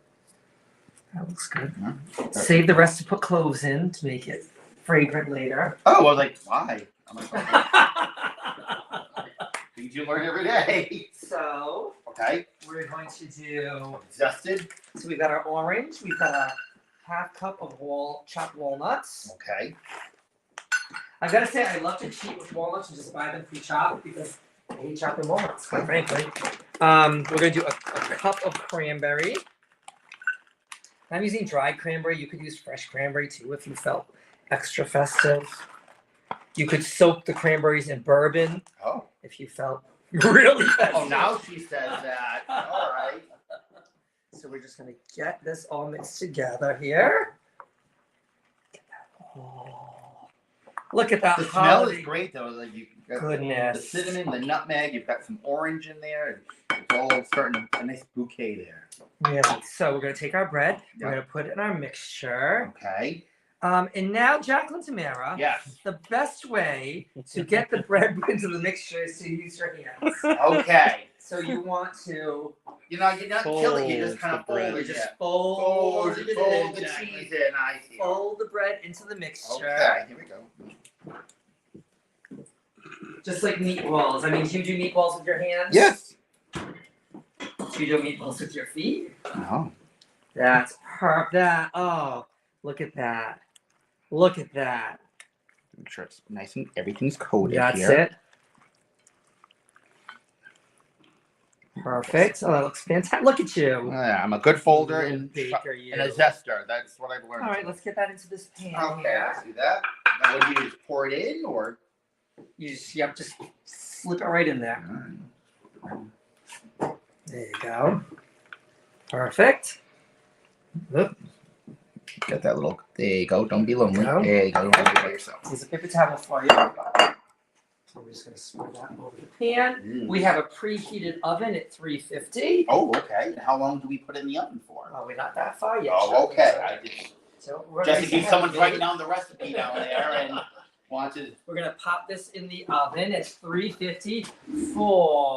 [SPEAKER 3] That looks good.
[SPEAKER 4] All right.
[SPEAKER 3] Save the rest to put cloves in to make it fragrant later.
[SPEAKER 4] Oh, I was like, why? I'm like, things you learn every day.
[SPEAKER 3] So
[SPEAKER 4] Okay.
[SPEAKER 3] we're going to do.
[SPEAKER 4] Zested.
[SPEAKER 3] So we've got our orange. We've got a half cup of chopped walnuts.
[SPEAKER 4] Okay.
[SPEAKER 3] I've got to say, I love to cheat with walnuts and just buy them pre-chopped because I hate chopping walnuts, quite frankly. We're going to do a cup of cranberry. I'm using dried cranberry. You could use fresh cranberry too if you felt extra festive. You could soak the cranberries in bourbon
[SPEAKER 4] Oh.
[SPEAKER 3] if you felt really festive.
[SPEAKER 4] Oh, now she says that. All right.
[SPEAKER 3] So we're just going to get this all mixed together here. Get that. Oh. Look at that.
[SPEAKER 4] The smell
[SPEAKER 3] holiday.
[SPEAKER 4] is great though. Like you got
[SPEAKER 3] Goodness.
[SPEAKER 4] the cinnamon, the nutmeg. You've got some orange in there. And it's all starting a nice bouquet there.
[SPEAKER 3] Yeah. So we're going to take our bread. We're
[SPEAKER 4] Yeah.
[SPEAKER 3] going to put it in our mixture.
[SPEAKER 4] Okay.
[SPEAKER 3] And now, Jacqueline Tamara,
[SPEAKER 4] Yes.
[SPEAKER 3] the best way to get the bread into the mixture is to use your hands.
[SPEAKER 4] Okay.
[SPEAKER 3] So you want to
[SPEAKER 4] You're not killing it. You just kind of
[SPEAKER 1] Fold the
[SPEAKER 4] fold
[SPEAKER 1] bread.
[SPEAKER 4] it.
[SPEAKER 3] just
[SPEAKER 4] Yeah.
[SPEAKER 3] fold
[SPEAKER 4] Fold
[SPEAKER 3] it in,
[SPEAKER 4] the
[SPEAKER 3] Jacqueline.
[SPEAKER 4] cheese in. I see.
[SPEAKER 3] Fold the bread into the mixture.
[SPEAKER 4] Okay. Here we go.
[SPEAKER 3] Just like meatballs. I mean, do you do meatballs with your hands?
[SPEAKER 4] Yes.
[SPEAKER 3] Do you do meatballs with your feet?
[SPEAKER 4] Oh.
[SPEAKER 3] That's perfect. Oh, look at that. Look at that.
[SPEAKER 4] Make sure it's nice and everything's coated
[SPEAKER 3] That's
[SPEAKER 4] here.
[SPEAKER 3] it. Perfect. Oh, that looks fantastic. Look at you.
[SPEAKER 4] I'm a good folder and
[SPEAKER 3] Baker, you.
[SPEAKER 4] a zester. That's what I've learned.
[SPEAKER 3] All right, let's get that into this pan
[SPEAKER 4] Okay,
[SPEAKER 3] here.
[SPEAKER 4] I see that. Now, what do you do? Just pour it in, or?
[SPEAKER 3] You just slip it right in there. There you go. Perfect. Oop.
[SPEAKER 4] Get that little. There you go. Don't be lonely.
[SPEAKER 3] No.
[SPEAKER 4] There you go. Don't be by yourself.
[SPEAKER 3] Here's a paper towel for you. So we're just gonna spread that over the pan.
[SPEAKER 4] Mm.
[SPEAKER 3] We have a preheated oven at 350.
[SPEAKER 4] Oh, okay. And how long do we put it in the oven for?
[SPEAKER 3] Oh, we're not that far yet.
[SPEAKER 4] Oh, okay. I just
[SPEAKER 3] So we're
[SPEAKER 4] just in
[SPEAKER 3] gonna
[SPEAKER 4] case someone's writing down the recipe down there and wants to.
[SPEAKER 3] We're gonna pop this in the oven at 350 for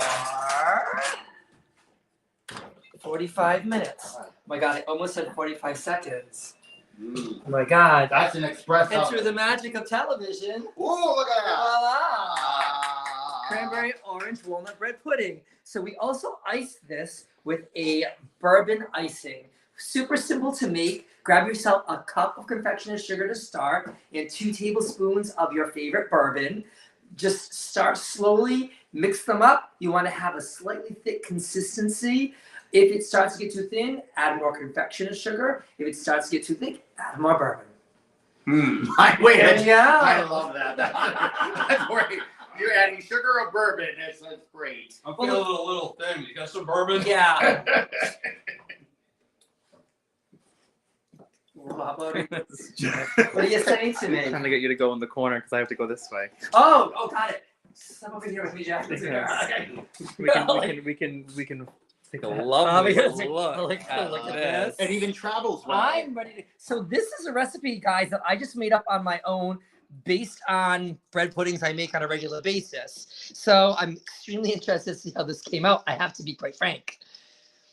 [SPEAKER 3] 45 minutes. Oh my God, I almost said 45 seconds.
[SPEAKER 4] Mm.
[SPEAKER 3] Oh my God.
[SPEAKER 4] That's an express
[SPEAKER 3] And
[SPEAKER 4] oven.
[SPEAKER 3] through the magic of television,
[SPEAKER 4] Ooh, look at that.
[SPEAKER 3] voila!
[SPEAKER 4] Ah.
[SPEAKER 3] Cranberry orange walnut bread pudding. So we also ice this with a bourbon icing. Super simple to make. Grab yourself a cup of confectioner's sugar to start and 2 tablespoons of your favorite bourbon. Just start slowly, mix them up. You want to have a slightly thick consistency. If it starts to get too thin, add more confectioner's sugar. If it starts to get too thick, add more bourbon.
[SPEAKER 4] Wait,
[SPEAKER 3] There you go.
[SPEAKER 4] I love that. That's great. You're adding sugar or bourbon. That's great.
[SPEAKER 5] I'm feeling a little thin. You got some bourbon?
[SPEAKER 3] Yeah. What are you saying to me?
[SPEAKER 1] I'm trying to get you to go in the corner because I have to go this way.
[SPEAKER 3] Oh, got it. Come over here with me, Jack.
[SPEAKER 1] We can take a lovely look at this.
[SPEAKER 4] It even travels well.
[SPEAKER 3] I'm ready to. So this is a recipe, guys, that I just made up on my own, based on bread puddings I make on a regular basis. So I'm extremely interested to see how this came out. I have to be quite frank.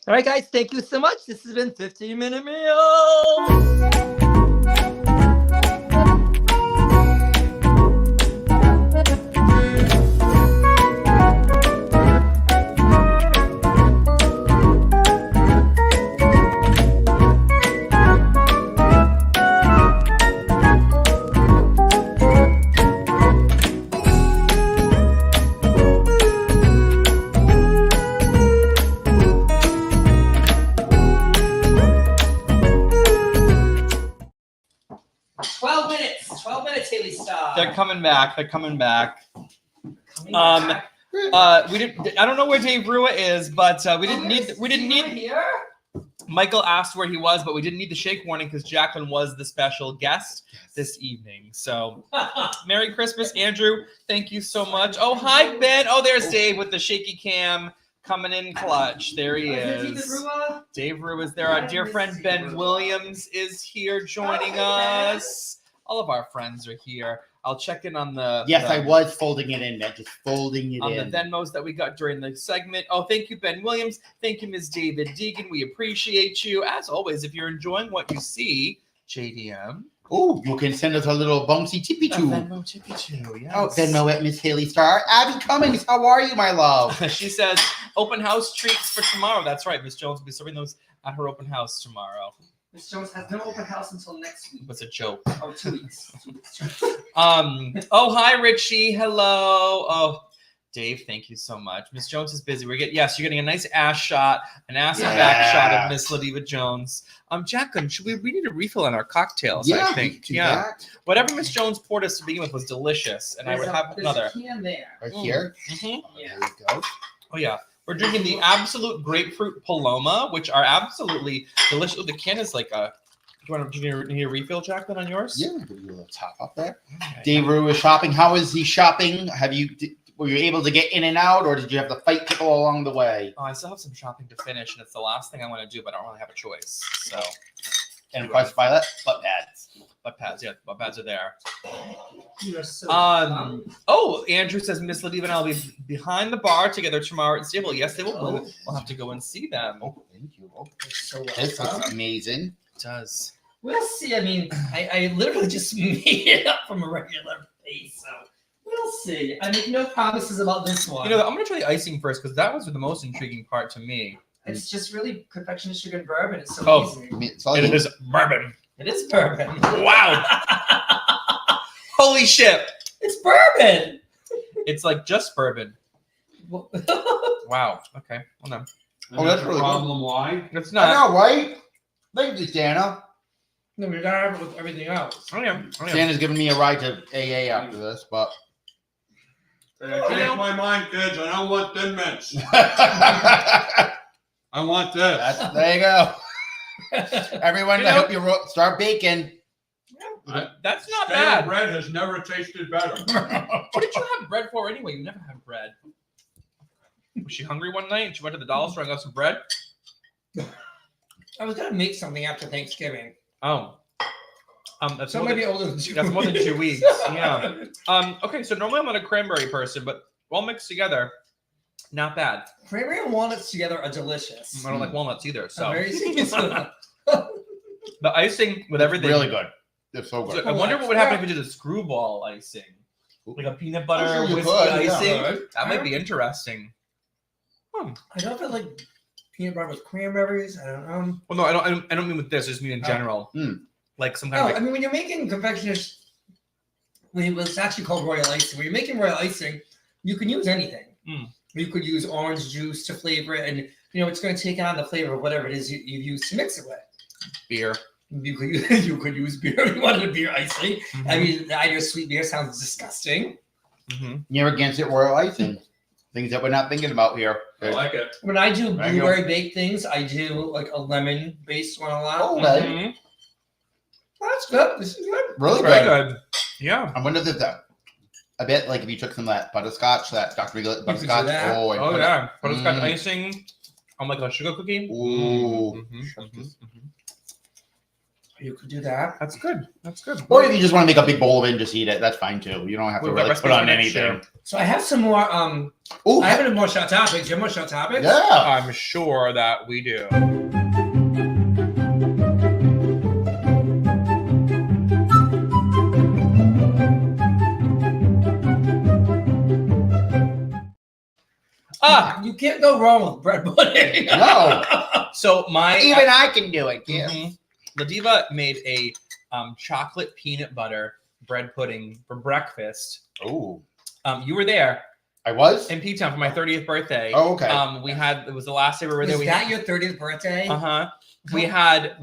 [SPEAKER 3] All right, guys, thank you so much. This has been 15-Minute Meal.
[SPEAKER 2] They're coming back. They're coming back.
[SPEAKER 3] Coming back.
[SPEAKER 2] We didn't. I don't know where Dave Rua is, but we didn't need.
[SPEAKER 3] Here.
[SPEAKER 2] Michael asked where he was, but we didn't need the shake warning because Jacqueline was the special guest this evening. So, Merry Christmas, Andrew. Thank you so much. Oh, hi, Ben. Oh, there's Dave with the shaky cam coming in clutch. There he is. Dave Rue is there. Our dear friend Ben Williams is here joining us. All of our friends are here. I'll check in on the.
[SPEAKER 4] Yes, I was folding it in, just folding it
[SPEAKER 2] on
[SPEAKER 4] in.
[SPEAKER 2] the Venmos that we got during the segment. Oh, thank you, Ben Williams. Thank you, Ms. David Deegan. We appreciate you. As always, if you're enjoying what you see, JDM.
[SPEAKER 4] Oh, you can send us a little bouncy tippy too.
[SPEAKER 2] Venmo tippy too, yes.
[SPEAKER 4] Oh, Venmo at Miss Haley Star. Abby Cummings, how are you, my love?
[SPEAKER 2] She says, open house treats for tomorrow. That's right. Miss Jones will be serving those at her open house tomorrow.
[SPEAKER 3] Miss Jones has no open house until next week.
[SPEAKER 2] What's a joke?
[SPEAKER 3] Oh, 2 weeks.
[SPEAKER 2] Oh, hi, Richie. Hello. Oh, Dave, thank you so much. Miss Jones is busy. You're getting a nice ass shot, an ass and back shot of Miss LaDiva Jones. Jacqueline, we need a refill on our cocktails, I think. Whatever Miss Jones poured us to begin with was delicious, and I would have another.
[SPEAKER 3] There's a can there.
[SPEAKER 4] Right here.
[SPEAKER 2] Mm-hmm.
[SPEAKER 3] Yeah.
[SPEAKER 4] There we go.
[SPEAKER 2] Oh, yeah. We're drinking the Absolute Grapefruit Paloma, which are absolutely delicious. Oh, the can is like a. Do you need a refill, Jacqueline, on yours?
[SPEAKER 4] Yeah, give you a little top up there.
[SPEAKER 2] Okay.
[SPEAKER 4] Dave Rue is shopping. How is he shopping? Were you able to get in and out, or did you have to fight people along the way?
[SPEAKER 2] Oh, I still have some shopping to finish, and it's the last thing I want to do, but I don't really have a choice. So.
[SPEAKER 4] And of course, Violet, butt pads.
[SPEAKER 2] Butt pads, yeah, butt pads are there.
[SPEAKER 3] You are so
[SPEAKER 2] Oh, Andrew says Miss LaDiva and I'll be behind the bar together tomorrow at Stable. Yes, they will. We'll have to go and see them.
[SPEAKER 4] Oh, thank you. Oh,
[SPEAKER 3] so
[SPEAKER 4] this looks amazing.
[SPEAKER 2] It does.
[SPEAKER 3] We'll see. I mean, I literally just made it up from a regular face, so we'll see. I make no promises about this one.
[SPEAKER 2] You know, I'm gonna try the icing first because that was the most intriguing part to me.
[SPEAKER 3] It's just really confectionate sugar and bourbon. It's so easy.
[SPEAKER 4] I mean, it's all
[SPEAKER 2] It is bourbon.
[SPEAKER 3] It is bourbon.
[SPEAKER 2] Wow! Holy shit!
[SPEAKER 3] It's bourbon.
[SPEAKER 2] It's like just bourbon.
[SPEAKER 3] Well,
[SPEAKER 2] Wow. Okay. Well, no,
[SPEAKER 4] Oh, that's really good.
[SPEAKER 5] problem. Why?
[SPEAKER 2] it's
[SPEAKER 4] I
[SPEAKER 2] not.
[SPEAKER 4] know, right? Thank you, Santa.
[SPEAKER 3] no, we gotta have it with everything else.
[SPEAKER 2] Oh yeah.
[SPEAKER 4] Santa's giving me a ride to AA after this, but.
[SPEAKER 5] I changed my mind, kids. I don't want Thin Mints. I want this.
[SPEAKER 4] There you go. Everyone, I hope you start baking.
[SPEAKER 2] That's not
[SPEAKER 5] Stale
[SPEAKER 2] bad.
[SPEAKER 5] bread has never tasted better.
[SPEAKER 2] What did you have bread for anyway? You never had bread. Was she hungry one night and she went to the dollar store and got some bread?
[SPEAKER 3] I was gonna make something after Thanksgiving.
[SPEAKER 2] Oh. That's
[SPEAKER 3] So
[SPEAKER 2] more
[SPEAKER 3] maybe
[SPEAKER 2] than,
[SPEAKER 3] older than 2
[SPEAKER 2] that's more than 2 weeks. Yeah. Okay, so normally I'm not a cranberry person, but all mixed together, not bad.
[SPEAKER 3] Cranberry and walnuts together are delicious.
[SPEAKER 2] I don't like walnuts either. So
[SPEAKER 3] Very
[SPEAKER 2] the icing with everything.
[SPEAKER 4] Really good. They're so good.
[SPEAKER 2] So I wonder what would happen if you did a screwball icing. Like a peanut butter
[SPEAKER 4] I'm sure you
[SPEAKER 2] whiskey
[SPEAKER 4] could, yeah.
[SPEAKER 2] icing. That might be interesting.
[SPEAKER 3] I don't feel like peanut butter with cranberries. I don't know.
[SPEAKER 2] Well, no, I don't mean with this. I just mean in general. Like some kind
[SPEAKER 3] No,
[SPEAKER 2] of.
[SPEAKER 3] I mean when you're making confectioners, it's actually called royal icing. When you're making royal icing, you can use anything. You could use orange juice to flavor it, and you know it's going to take on the flavor of whatever it is you've used to mix it with.
[SPEAKER 2] Beer.
[SPEAKER 3] You could use beer if you wanted a beer icing. I mean, the idea of sweet beer sounds disgusting.
[SPEAKER 4] You're against it, royal icing. Things that we're not thinking about here.
[SPEAKER 5] I like it.
[SPEAKER 3] When I do
[SPEAKER 4] There you go.
[SPEAKER 3] blueberry baked things, I do like a lemon based one a lot.
[SPEAKER 4] Oh,
[SPEAKER 2] Mhm.
[SPEAKER 3] That's good. This is good.
[SPEAKER 4] Really
[SPEAKER 2] Very
[SPEAKER 4] good.
[SPEAKER 2] good. Yeah.
[SPEAKER 4] I wonder if that a bit like if you took some of that butterscotch, that Dr. Regular
[SPEAKER 3] do
[SPEAKER 4] butterscotch.
[SPEAKER 3] that.
[SPEAKER 4] Oh, and
[SPEAKER 2] Oh
[SPEAKER 4] put it-
[SPEAKER 2] yeah. Butterscotch icing on like a sugar cookie.
[SPEAKER 4] Ooh.
[SPEAKER 3] You could do that.
[SPEAKER 2] That's good. That's good.
[SPEAKER 4] Or if you just want to make a big bowl of it and just eat it, that's fine too. You don't have to
[SPEAKER 2] We've got
[SPEAKER 4] really
[SPEAKER 2] recipe
[SPEAKER 4] put on
[SPEAKER 2] for next
[SPEAKER 4] anything.
[SPEAKER 2] year.
[SPEAKER 3] So I have some more.
[SPEAKER 4] Ooh,
[SPEAKER 3] I have more shot topics. You have more shot topics?
[SPEAKER 4] yeah.
[SPEAKER 2] I'm sure that we do.
[SPEAKER 3] You can't go wrong with bread pudding.
[SPEAKER 4] No.
[SPEAKER 2] So my
[SPEAKER 4] Even I can do it. Yeah.
[SPEAKER 2] LaDiva made a chocolate peanut butter bread pudding for breakfast.
[SPEAKER 4] Ooh.
[SPEAKER 2] You were there
[SPEAKER 4] I was?
[SPEAKER 2] in P-Town for my 30th birthday.
[SPEAKER 4] Oh, okay.
[SPEAKER 2] It was the last day we were there.
[SPEAKER 3] Was that your 30th birthday?
[SPEAKER 2] We had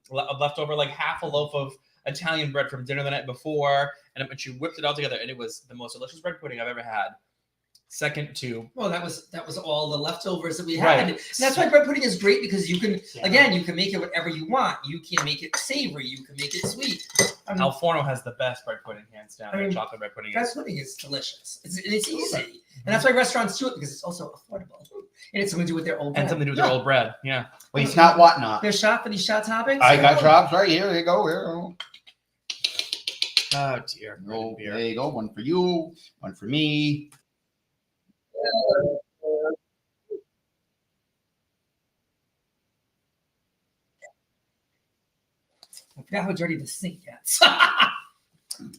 [SPEAKER 2] left over like half a loaf of Italian bread from dinner the night before, and she whipped it all together, and it was the most delicious bread pudding I've ever had. Second to
[SPEAKER 3] Well, that was all the leftovers that we
[SPEAKER 2] Right.
[SPEAKER 3] had. And that's why bread pudding is great because you can you can make it whatever you want. You can make it savory. You can make it sweet. I mean,
[SPEAKER 2] Al Forno has the best bread pudding, hands down.
[SPEAKER 3] I mean,
[SPEAKER 2] The chocolate bread pudding
[SPEAKER 3] bread
[SPEAKER 2] is
[SPEAKER 3] pudding is delicious. It's easy, and that's why restaurants do it because it's also affordable, and it's something to do with their old bread.
[SPEAKER 2] and something to do with their old bread. Yeah.
[SPEAKER 4] Wait, it's not whatnot.
[SPEAKER 3] There's shot for these shot toppings.
[SPEAKER 4] I got drops right here. There you go. Here you go.
[SPEAKER 2] Oh dear.
[SPEAKER 4] Oh,
[SPEAKER 2] Beer.
[SPEAKER 4] there you go. One for you. One for me.
[SPEAKER 3] I forgot how dirty the sink gets.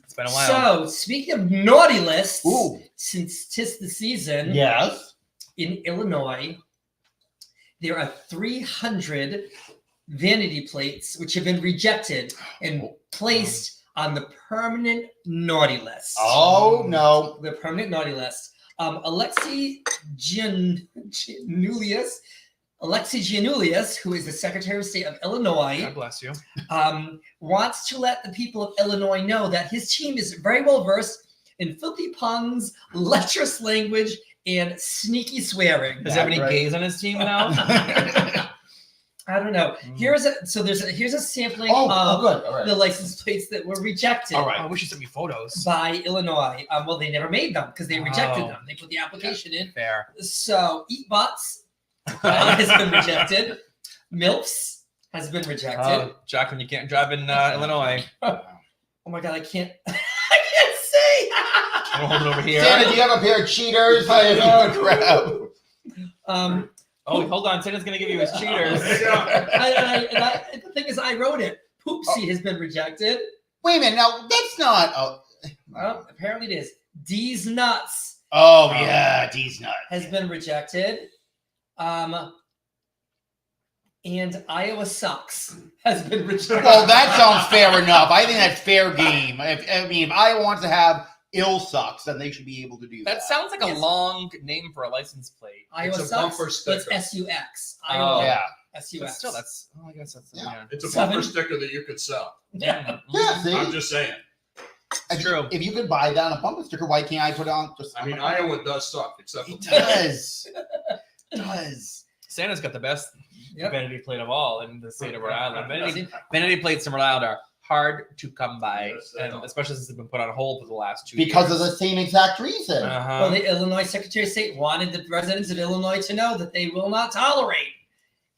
[SPEAKER 2] It's been a while.
[SPEAKER 3] So, speaking of naughty lists,
[SPEAKER 4] Ooh.
[SPEAKER 3] since 'tis the season,
[SPEAKER 4] Yes.
[SPEAKER 3] in Illinois, there are 300 vanity plates which have been rejected and placed on the permanent naughty list.
[SPEAKER 4] Oh no.
[SPEAKER 3] The permanent naughty list. Alexei Giannoulias, who is the Secretary of State of Illinois,
[SPEAKER 2] God bless you.
[SPEAKER 3] wants to let the people of Illinois know that his team is very well versed in filthy puns, lecherous language, and sneaky swearing.
[SPEAKER 2] Does he have any
[SPEAKER 4] right.
[SPEAKER 2] gays on his team now?
[SPEAKER 3] I don't know. Here's a sampling of
[SPEAKER 4] good. All right.
[SPEAKER 3] the license plates that were rejected
[SPEAKER 2] All right. I wish you sent me photos.
[SPEAKER 3] by Illinois. Well, they never made them because they rejected
[SPEAKER 2] Oh.
[SPEAKER 3] them. They put the application in.
[SPEAKER 2] Fair.
[SPEAKER 3] So, Eat Butts has been rejected. MILFs has been rejected.
[SPEAKER 2] Oh, Jacqueline, you can't drive in Illinois.
[SPEAKER 3] Oh my God, I can't. I can't say.
[SPEAKER 2] I'm gonna hold it over here.
[SPEAKER 4] Santa, do you have a pair of cheaters? Oh crap.
[SPEAKER 2] Oh, hold on. Santa's gonna give you his cheaters.
[SPEAKER 3] The thing is, I wrote it. Poopsie has been rejected.
[SPEAKER 4] Wait a minute. Now that's not.
[SPEAKER 3] Well, apparently it is. D's Nuts
[SPEAKER 4] Oh yeah, D's nuts.
[SPEAKER 3] has been rejected. And Iowa Sucks has been rejected.
[SPEAKER 4] Well, that sounds fair enough. I think that's fair game. If Iowa wants to have ill sucks, then they should be able to do that.
[SPEAKER 2] That sounds like a
[SPEAKER 3] Yes.
[SPEAKER 2] long name for a license plate.
[SPEAKER 3] Iowa
[SPEAKER 5] It's a
[SPEAKER 3] Sucks.
[SPEAKER 5] bumper
[SPEAKER 3] So it's
[SPEAKER 5] sticker.
[SPEAKER 3] SUX.
[SPEAKER 2] Oh.
[SPEAKER 3] Iowa
[SPEAKER 4] Yeah.
[SPEAKER 3] SUX.
[SPEAKER 2] But still, that's. Oh, I guess that's.
[SPEAKER 4] Yeah.
[SPEAKER 2] Yeah.
[SPEAKER 5] It's a
[SPEAKER 3] Seven.
[SPEAKER 5] bumper sticker that you could sell.
[SPEAKER 3] Yeah.
[SPEAKER 4] Yeah, see?
[SPEAKER 5] I'm just saying.
[SPEAKER 4] If-
[SPEAKER 2] true.
[SPEAKER 4] If you could buy that on a bumper sticker, why can't I put it on? Just
[SPEAKER 5] I mean, Iowa does suck, except for
[SPEAKER 4] It does. It does.
[SPEAKER 2] Santa's got the best
[SPEAKER 3] Yep.
[SPEAKER 2] vanity plate of all in the state of Rhode Island. Vanity plates in Rhode Island are hard to come by,
[SPEAKER 5] Yes, they
[SPEAKER 2] and
[SPEAKER 5] are.
[SPEAKER 2] especially since they've been put on hold for the last 2
[SPEAKER 4] Because
[SPEAKER 2] years.
[SPEAKER 4] of the same exact reason.
[SPEAKER 2] Uh-huh.
[SPEAKER 3] Well, the Illinois Secretary of State wanted the residents of Illinois to know that they will not tolerate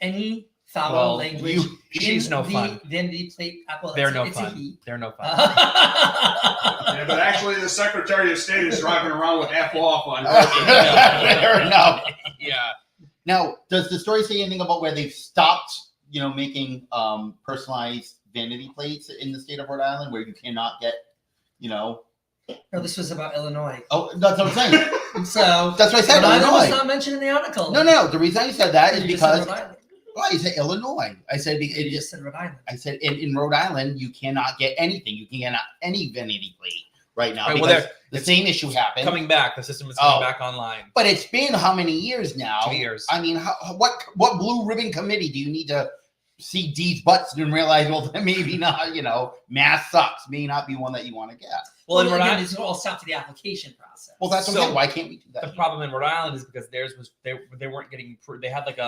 [SPEAKER 3] any foul
[SPEAKER 2] Well,
[SPEAKER 3] language.
[SPEAKER 2] she's
[SPEAKER 3] in
[SPEAKER 2] no
[SPEAKER 3] the
[SPEAKER 2] fun.
[SPEAKER 3] Vanity plate. Well,
[SPEAKER 2] They're
[SPEAKER 3] it's
[SPEAKER 2] no
[SPEAKER 3] a
[SPEAKER 2] fun.
[SPEAKER 3] he.
[SPEAKER 2] They're no fun.
[SPEAKER 5] Yeah, but actually, the Secretary of State is driving around with F off on.
[SPEAKER 4] Fair enough.
[SPEAKER 2] Yeah.
[SPEAKER 4] Now, does the story say anything about where they've stopped, making personalized vanity plates in the state of Rhode Island, where you cannot get,
[SPEAKER 3] No, this was about Illinois.
[SPEAKER 4] Oh, that's what I'm saying.
[SPEAKER 3] So
[SPEAKER 4] That's what I said.
[SPEAKER 3] Rhode Island was
[SPEAKER 4] Illinois.
[SPEAKER 3] not mentioned in the article.
[SPEAKER 4] No. The reason I said that is
[SPEAKER 3] You just said
[SPEAKER 4] because
[SPEAKER 3] Rhode Island.
[SPEAKER 4] I said Illinois. I said
[SPEAKER 3] You just said Rhode Island.
[SPEAKER 4] I said in Rhode Island you cannot get anything. You can get any vanity plate right now
[SPEAKER 2] Right, well,
[SPEAKER 4] because
[SPEAKER 2] they're-
[SPEAKER 4] the same issue happened.
[SPEAKER 2] Coming back. The system is coming
[SPEAKER 4] Oh.
[SPEAKER 2] back online.
[SPEAKER 4] But it's been how many years now?
[SPEAKER 2] 2 years.
[SPEAKER 4] I mean, what blue ribbon committee do you need to see D's butts and realize, well, then maybe not, math sucks, may not be one that you want to get.
[SPEAKER 2] Well, in Rhode
[SPEAKER 3] again,
[SPEAKER 2] Island,
[SPEAKER 3] it's all stopped to the application process.
[SPEAKER 4] Well, that's what
[SPEAKER 2] So,
[SPEAKER 4] I'm saying. Why can't we do
[SPEAKER 2] the
[SPEAKER 4] that?
[SPEAKER 2] problem in Rhode Island is because theirs was they weren't getting approved. They had like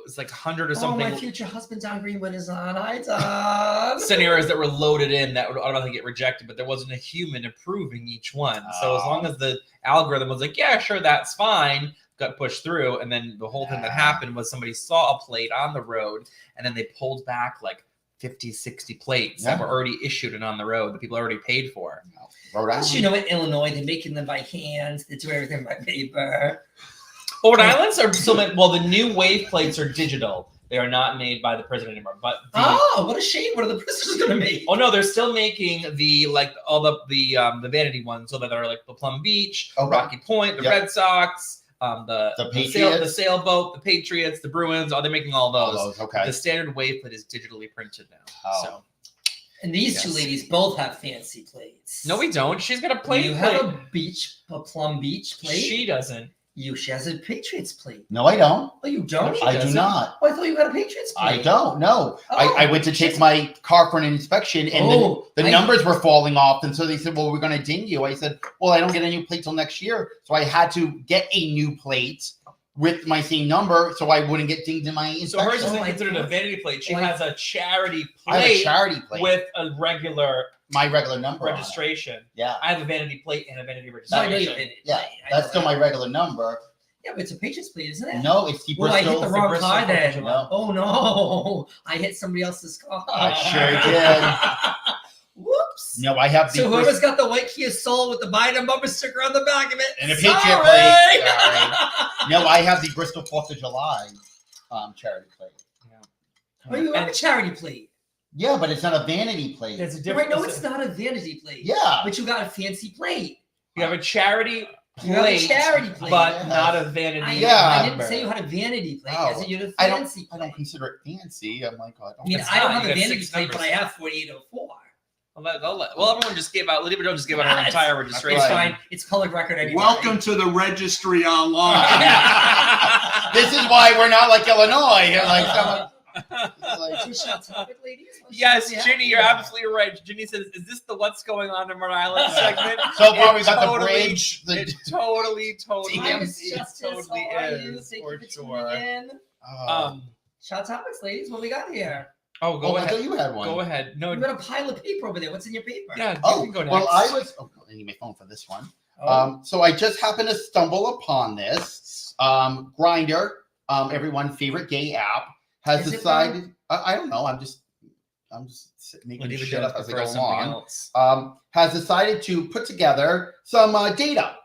[SPEAKER 2] it's like 100 or
[SPEAKER 3] Oh,
[SPEAKER 2] something
[SPEAKER 3] my future husband Don Greenwood is on. Hi, Don.
[SPEAKER 2] scenarios that were loaded in that would automatically get rejected, but there wasn't a human approving each one. So as long as the algorithm was like, yeah, sure, that's fine, got pushed through, and then the whole thing that happened was somebody saw a plate on the road, and then they pulled back like 50, 60 plates that
[SPEAKER 4] Yeah.
[SPEAKER 2] were already issued and on the road that people already paid for.
[SPEAKER 4] Rhode
[SPEAKER 3] Plus,
[SPEAKER 4] Island.
[SPEAKER 3] in Illinois, they're making them by hand. They do everything by paper.
[SPEAKER 2] But Rhode Island's are still made, well, the new wave plates are digital. They are not made by the president anymore. But
[SPEAKER 3] Oh, what a shame! What are the prisoners going to make?
[SPEAKER 2] oh no, they're still making all the vanity ones, so that are like the Plum Beach,
[SPEAKER 4] Okay.
[SPEAKER 2] Rocky Point, the
[SPEAKER 4] Yep.
[SPEAKER 2] Red Sox, the
[SPEAKER 4] Patriots.
[SPEAKER 2] sailboat, the Patriots, the Bruins. Oh, they're making all
[SPEAKER 4] All
[SPEAKER 2] those.
[SPEAKER 4] those, okay.
[SPEAKER 2] The standard wave plate is digitally printed now.
[SPEAKER 4] Oh.
[SPEAKER 2] So
[SPEAKER 3] And these two
[SPEAKER 2] Yes.
[SPEAKER 3] ladies both have fancy plates.
[SPEAKER 2] no, we don't. She's got a plate.
[SPEAKER 3] You have a Plum Beach plate.
[SPEAKER 2] She doesn't.
[SPEAKER 3] She has a Patriots plate.
[SPEAKER 4] No, I don't.
[SPEAKER 3] Oh, you don't?
[SPEAKER 2] She
[SPEAKER 4] I do
[SPEAKER 2] doesn't.
[SPEAKER 4] not.
[SPEAKER 3] Oh, I thought you got a Patriots plate.
[SPEAKER 4] I don't. No.
[SPEAKER 3] Oh,
[SPEAKER 4] I went to take my car for an inspection, and the numbers were falling off, and so they said, "Well, we're going to ding you." I said, "Well, I don't get a new plate till next year," so I had to get a new plate with my same number, so I wouldn't get dinged in my inspection.
[SPEAKER 2] So hers isn't
[SPEAKER 3] Oh,
[SPEAKER 2] considered a vanity plate. She
[SPEAKER 3] Like-
[SPEAKER 2] has a charity
[SPEAKER 4] I have a
[SPEAKER 2] plate
[SPEAKER 4] charity plate
[SPEAKER 2] with a regular
[SPEAKER 4] my regular number on it.
[SPEAKER 2] registration.
[SPEAKER 4] Yeah,
[SPEAKER 2] I have a vanity plate and a vanity
[SPEAKER 3] No, I
[SPEAKER 2] registration.
[SPEAKER 3] know you did.
[SPEAKER 4] yeah, that's still my regular number.
[SPEAKER 3] Yeah, but it's a Patriots plate, isn't it?
[SPEAKER 4] No, it's the
[SPEAKER 3] Well, I hit
[SPEAKER 4] Bristol.
[SPEAKER 3] the wrong
[SPEAKER 2] Bristol
[SPEAKER 3] car
[SPEAKER 2] Fourth of
[SPEAKER 3] then.
[SPEAKER 2] July.
[SPEAKER 3] Oh no! I hit somebody else's car.
[SPEAKER 4] I sure did.
[SPEAKER 3] Whoops.
[SPEAKER 4] No, I have the
[SPEAKER 3] So whoever's
[SPEAKER 4] Bristol
[SPEAKER 3] got the white Kia Soul with the Biden bumper sticker on the back of it,
[SPEAKER 4] and a Patriot
[SPEAKER 3] sorry!
[SPEAKER 4] plate. Sorry. No, I have the Bristol 4th of July charity plate.
[SPEAKER 3] Oh, you have a charity plate.
[SPEAKER 4] Yeah, but it's not a vanity plate.
[SPEAKER 2] There's a
[SPEAKER 3] Right?
[SPEAKER 2] difference.
[SPEAKER 3] No, it's not a vanity plate.
[SPEAKER 4] Yeah.
[SPEAKER 3] But you got a fancy plate.
[SPEAKER 2] You have a charity
[SPEAKER 3] You have a
[SPEAKER 2] plate,
[SPEAKER 3] charity plate.
[SPEAKER 2] but
[SPEAKER 4] Yeah.
[SPEAKER 2] not a vanity.
[SPEAKER 4] Yeah.
[SPEAKER 3] I didn't
[SPEAKER 2] number.
[SPEAKER 3] say you had a vanity plate.
[SPEAKER 4] Oh,
[SPEAKER 3] I said you had a
[SPEAKER 4] I don't-
[SPEAKER 3] fancy
[SPEAKER 4] I
[SPEAKER 3] plate.
[SPEAKER 4] don't consider it fancy. I'm like, I don't.
[SPEAKER 3] I mean,
[SPEAKER 2] It's
[SPEAKER 3] I don't
[SPEAKER 2] not.
[SPEAKER 3] have
[SPEAKER 2] You
[SPEAKER 3] a
[SPEAKER 2] got
[SPEAKER 3] vanity
[SPEAKER 2] 6
[SPEAKER 3] plate, but I
[SPEAKER 2] numbers.
[SPEAKER 3] have 4804.
[SPEAKER 2] Well, everyone just gave out. LaDiva just gave out her
[SPEAKER 3] Yes.
[SPEAKER 2] entire
[SPEAKER 3] It's
[SPEAKER 2] registration.
[SPEAKER 3] fine. It's colored record anyway.
[SPEAKER 5] Welcome to the registry online.
[SPEAKER 4] This is why we're not like Illinois. You're like, someone, like,
[SPEAKER 3] So shall topic, ladies? What
[SPEAKER 2] Yes,
[SPEAKER 3] shall we
[SPEAKER 2] Ginny,
[SPEAKER 3] have?
[SPEAKER 2] you're absolutely right. Ginny says, "Is this the what's going on in Rhode Island segment?"
[SPEAKER 4] so far we
[SPEAKER 2] It
[SPEAKER 4] got
[SPEAKER 2] totally-
[SPEAKER 4] the bridge.
[SPEAKER 2] It totally
[SPEAKER 3] Hi, Miss
[SPEAKER 2] it
[SPEAKER 3] Justice.
[SPEAKER 2] totally
[SPEAKER 3] How are you?
[SPEAKER 2] is
[SPEAKER 3] Thank
[SPEAKER 2] for
[SPEAKER 3] you for
[SPEAKER 2] sure.
[SPEAKER 3] tuning in.
[SPEAKER 2] Um.
[SPEAKER 3] Shall topics, ladies. What we got here?
[SPEAKER 2] Oh,
[SPEAKER 4] oh,
[SPEAKER 2] go
[SPEAKER 4] I thought
[SPEAKER 2] ahead.
[SPEAKER 4] you had one.
[SPEAKER 2] Go ahead. No.
[SPEAKER 3] You got a pile of paper over there. What's in your paper?
[SPEAKER 2] Yeah. You
[SPEAKER 4] Oh,
[SPEAKER 2] can go next.
[SPEAKER 4] well, I was. Oh, I need my phone for this one. So I just happened to stumble upon this. Grinder, everyone's favorite gay app, has
[SPEAKER 3] Is it
[SPEAKER 4] decided. I don't know. I'm just making
[SPEAKER 2] LaDiva
[SPEAKER 4] shit up
[SPEAKER 2] does
[SPEAKER 4] as I
[SPEAKER 2] prefer
[SPEAKER 4] go
[SPEAKER 2] something
[SPEAKER 4] along.
[SPEAKER 2] else.
[SPEAKER 4] Has decided to put together some data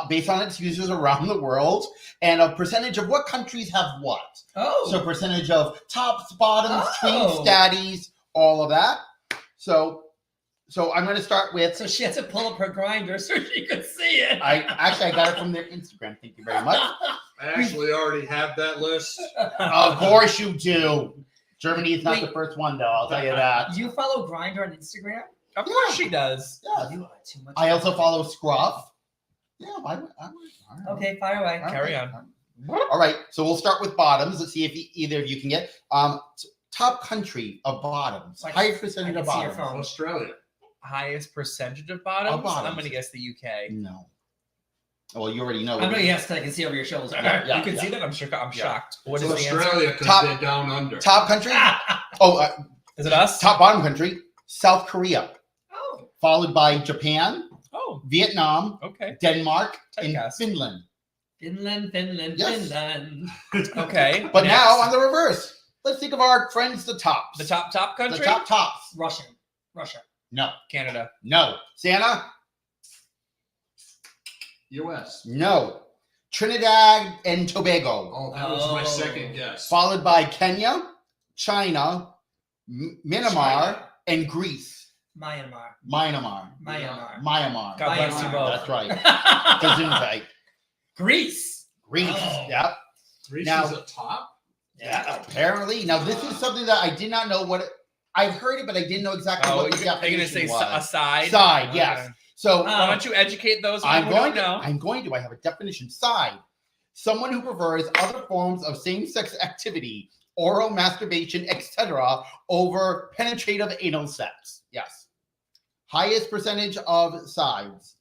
[SPEAKER 4] based on its users around the world and a percentage of what countries have what.
[SPEAKER 3] Oh.
[SPEAKER 4] So percentage of tops, bottoms,
[SPEAKER 3] Oh.
[SPEAKER 4] tweets, daddies, all of that. So I'm going to start with.
[SPEAKER 3] So she had to pull up her grinder so she could see it.
[SPEAKER 4] I got it from their Instagram. Thank you very much.
[SPEAKER 5] I actually already have that list.
[SPEAKER 4] Of course you do. Germany is not
[SPEAKER 3] Wait.
[SPEAKER 4] the first one, though. I'll tell you that.
[SPEAKER 3] You follow Grinder on Instagram?
[SPEAKER 2] Of course she does.
[SPEAKER 4] Yeah.
[SPEAKER 3] You are too much.
[SPEAKER 4] I also follow Scruff. Yeah, all right.
[SPEAKER 3] Okay, fire away.
[SPEAKER 4] All
[SPEAKER 2] Carry
[SPEAKER 4] right.
[SPEAKER 2] on.
[SPEAKER 4] All right, so we'll start with bottoms. Let's see if either of you can get top country of bottoms.
[SPEAKER 3] Like,
[SPEAKER 4] Highest percentage
[SPEAKER 3] I
[SPEAKER 4] of
[SPEAKER 3] can see your
[SPEAKER 4] bottoms.
[SPEAKER 3] phone.
[SPEAKER 5] Australia.
[SPEAKER 2] Highest percentage of bottoms?
[SPEAKER 4] Of bottoms.
[SPEAKER 2] I'm gonna guess the UK.
[SPEAKER 4] No. Well, you already know.
[SPEAKER 3] I'm going to guess because I can see over your shoulder.
[SPEAKER 4] Yeah.
[SPEAKER 2] You can see that? I'm sure. I'm
[SPEAKER 4] Yeah.
[SPEAKER 2] shocked. What
[SPEAKER 5] It's
[SPEAKER 2] is the answer?
[SPEAKER 5] Australia because
[SPEAKER 4] Top-
[SPEAKER 5] they're down under.
[SPEAKER 4] Top country. Oh,
[SPEAKER 2] Is it us?
[SPEAKER 4] top bottom country. South Korea,
[SPEAKER 3] Oh.
[SPEAKER 4] followed by Japan,
[SPEAKER 2] Oh,
[SPEAKER 4] Vietnam,
[SPEAKER 2] okay.
[SPEAKER 4] Denmark, and
[SPEAKER 2] Typecast.
[SPEAKER 4] Finland.
[SPEAKER 3] Finland.
[SPEAKER 4] Yes.
[SPEAKER 3] Finland.
[SPEAKER 2] Okay.
[SPEAKER 4] But
[SPEAKER 2] next.
[SPEAKER 4] now on the reverse, let's think of our friends, the tops.
[SPEAKER 2] the top
[SPEAKER 4] The
[SPEAKER 2] country.
[SPEAKER 4] tops.
[SPEAKER 3] Russia.
[SPEAKER 4] No,
[SPEAKER 2] Canada.
[SPEAKER 4] no. Santa.
[SPEAKER 5] U.S.
[SPEAKER 4] No. Trinidad and Tobago,
[SPEAKER 5] Oh, that was my
[SPEAKER 3] Oh.
[SPEAKER 5] second guess.
[SPEAKER 4] followed by Kenya, China, Myanmar,
[SPEAKER 3] China.
[SPEAKER 4] and Greece.
[SPEAKER 3] Myanmar.
[SPEAKER 4] Myanmar.
[SPEAKER 3] Myanmar.
[SPEAKER 2] God bless you
[SPEAKER 3] Myanmar.
[SPEAKER 2] both.
[SPEAKER 4] That's right. Gesundheit.
[SPEAKER 3] Greece.
[SPEAKER 4] Greece.
[SPEAKER 3] Oh.
[SPEAKER 4] Yep.
[SPEAKER 5] Greece
[SPEAKER 4] Now-
[SPEAKER 5] is a top.
[SPEAKER 4] Yeah. Apparently. Now this is something that I did not know what I've heard it, but I didn't know exactly
[SPEAKER 2] Oh,
[SPEAKER 4] what the
[SPEAKER 2] are you gonna
[SPEAKER 4] definition
[SPEAKER 2] say
[SPEAKER 4] was.
[SPEAKER 2] aside?
[SPEAKER 4] Side, yes.
[SPEAKER 2] Okay.
[SPEAKER 4] So
[SPEAKER 2] Why don't you educate those
[SPEAKER 4] I'm
[SPEAKER 2] who
[SPEAKER 4] going
[SPEAKER 2] don't know?
[SPEAKER 4] to. I'm going to. I have a definition. Side. Someone who prefers other forms of same-sex activity, oral masturbation, etc., over penetrative anal sex. Yes. Highest percentage of sides.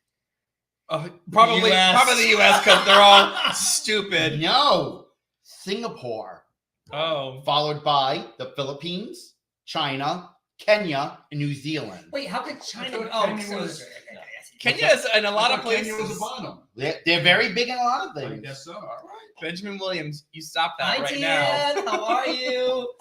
[SPEAKER 2] Probably
[SPEAKER 3] US.
[SPEAKER 2] the U.S. because they're all stupid.
[SPEAKER 4] No. Singapore,
[SPEAKER 2] Oh,
[SPEAKER 4] followed by the Philippines, China, Kenya, and New Zealand.
[SPEAKER 3] Wait, how could China?
[SPEAKER 5] I thought
[SPEAKER 3] Oh,
[SPEAKER 5] Kenya
[SPEAKER 3] so-
[SPEAKER 5] was-
[SPEAKER 2] Kenya is in a lot
[SPEAKER 5] I
[SPEAKER 2] of
[SPEAKER 5] thought Kenya was
[SPEAKER 2] places.
[SPEAKER 5] a bottom.
[SPEAKER 4] They're very big in a lot of
[SPEAKER 5] I
[SPEAKER 4] things.
[SPEAKER 5] guess so.
[SPEAKER 4] All right.
[SPEAKER 2] Benjamin Williams, you stop that
[SPEAKER 3] Hi,
[SPEAKER 2] right now.
[SPEAKER 3] Dan. How are you?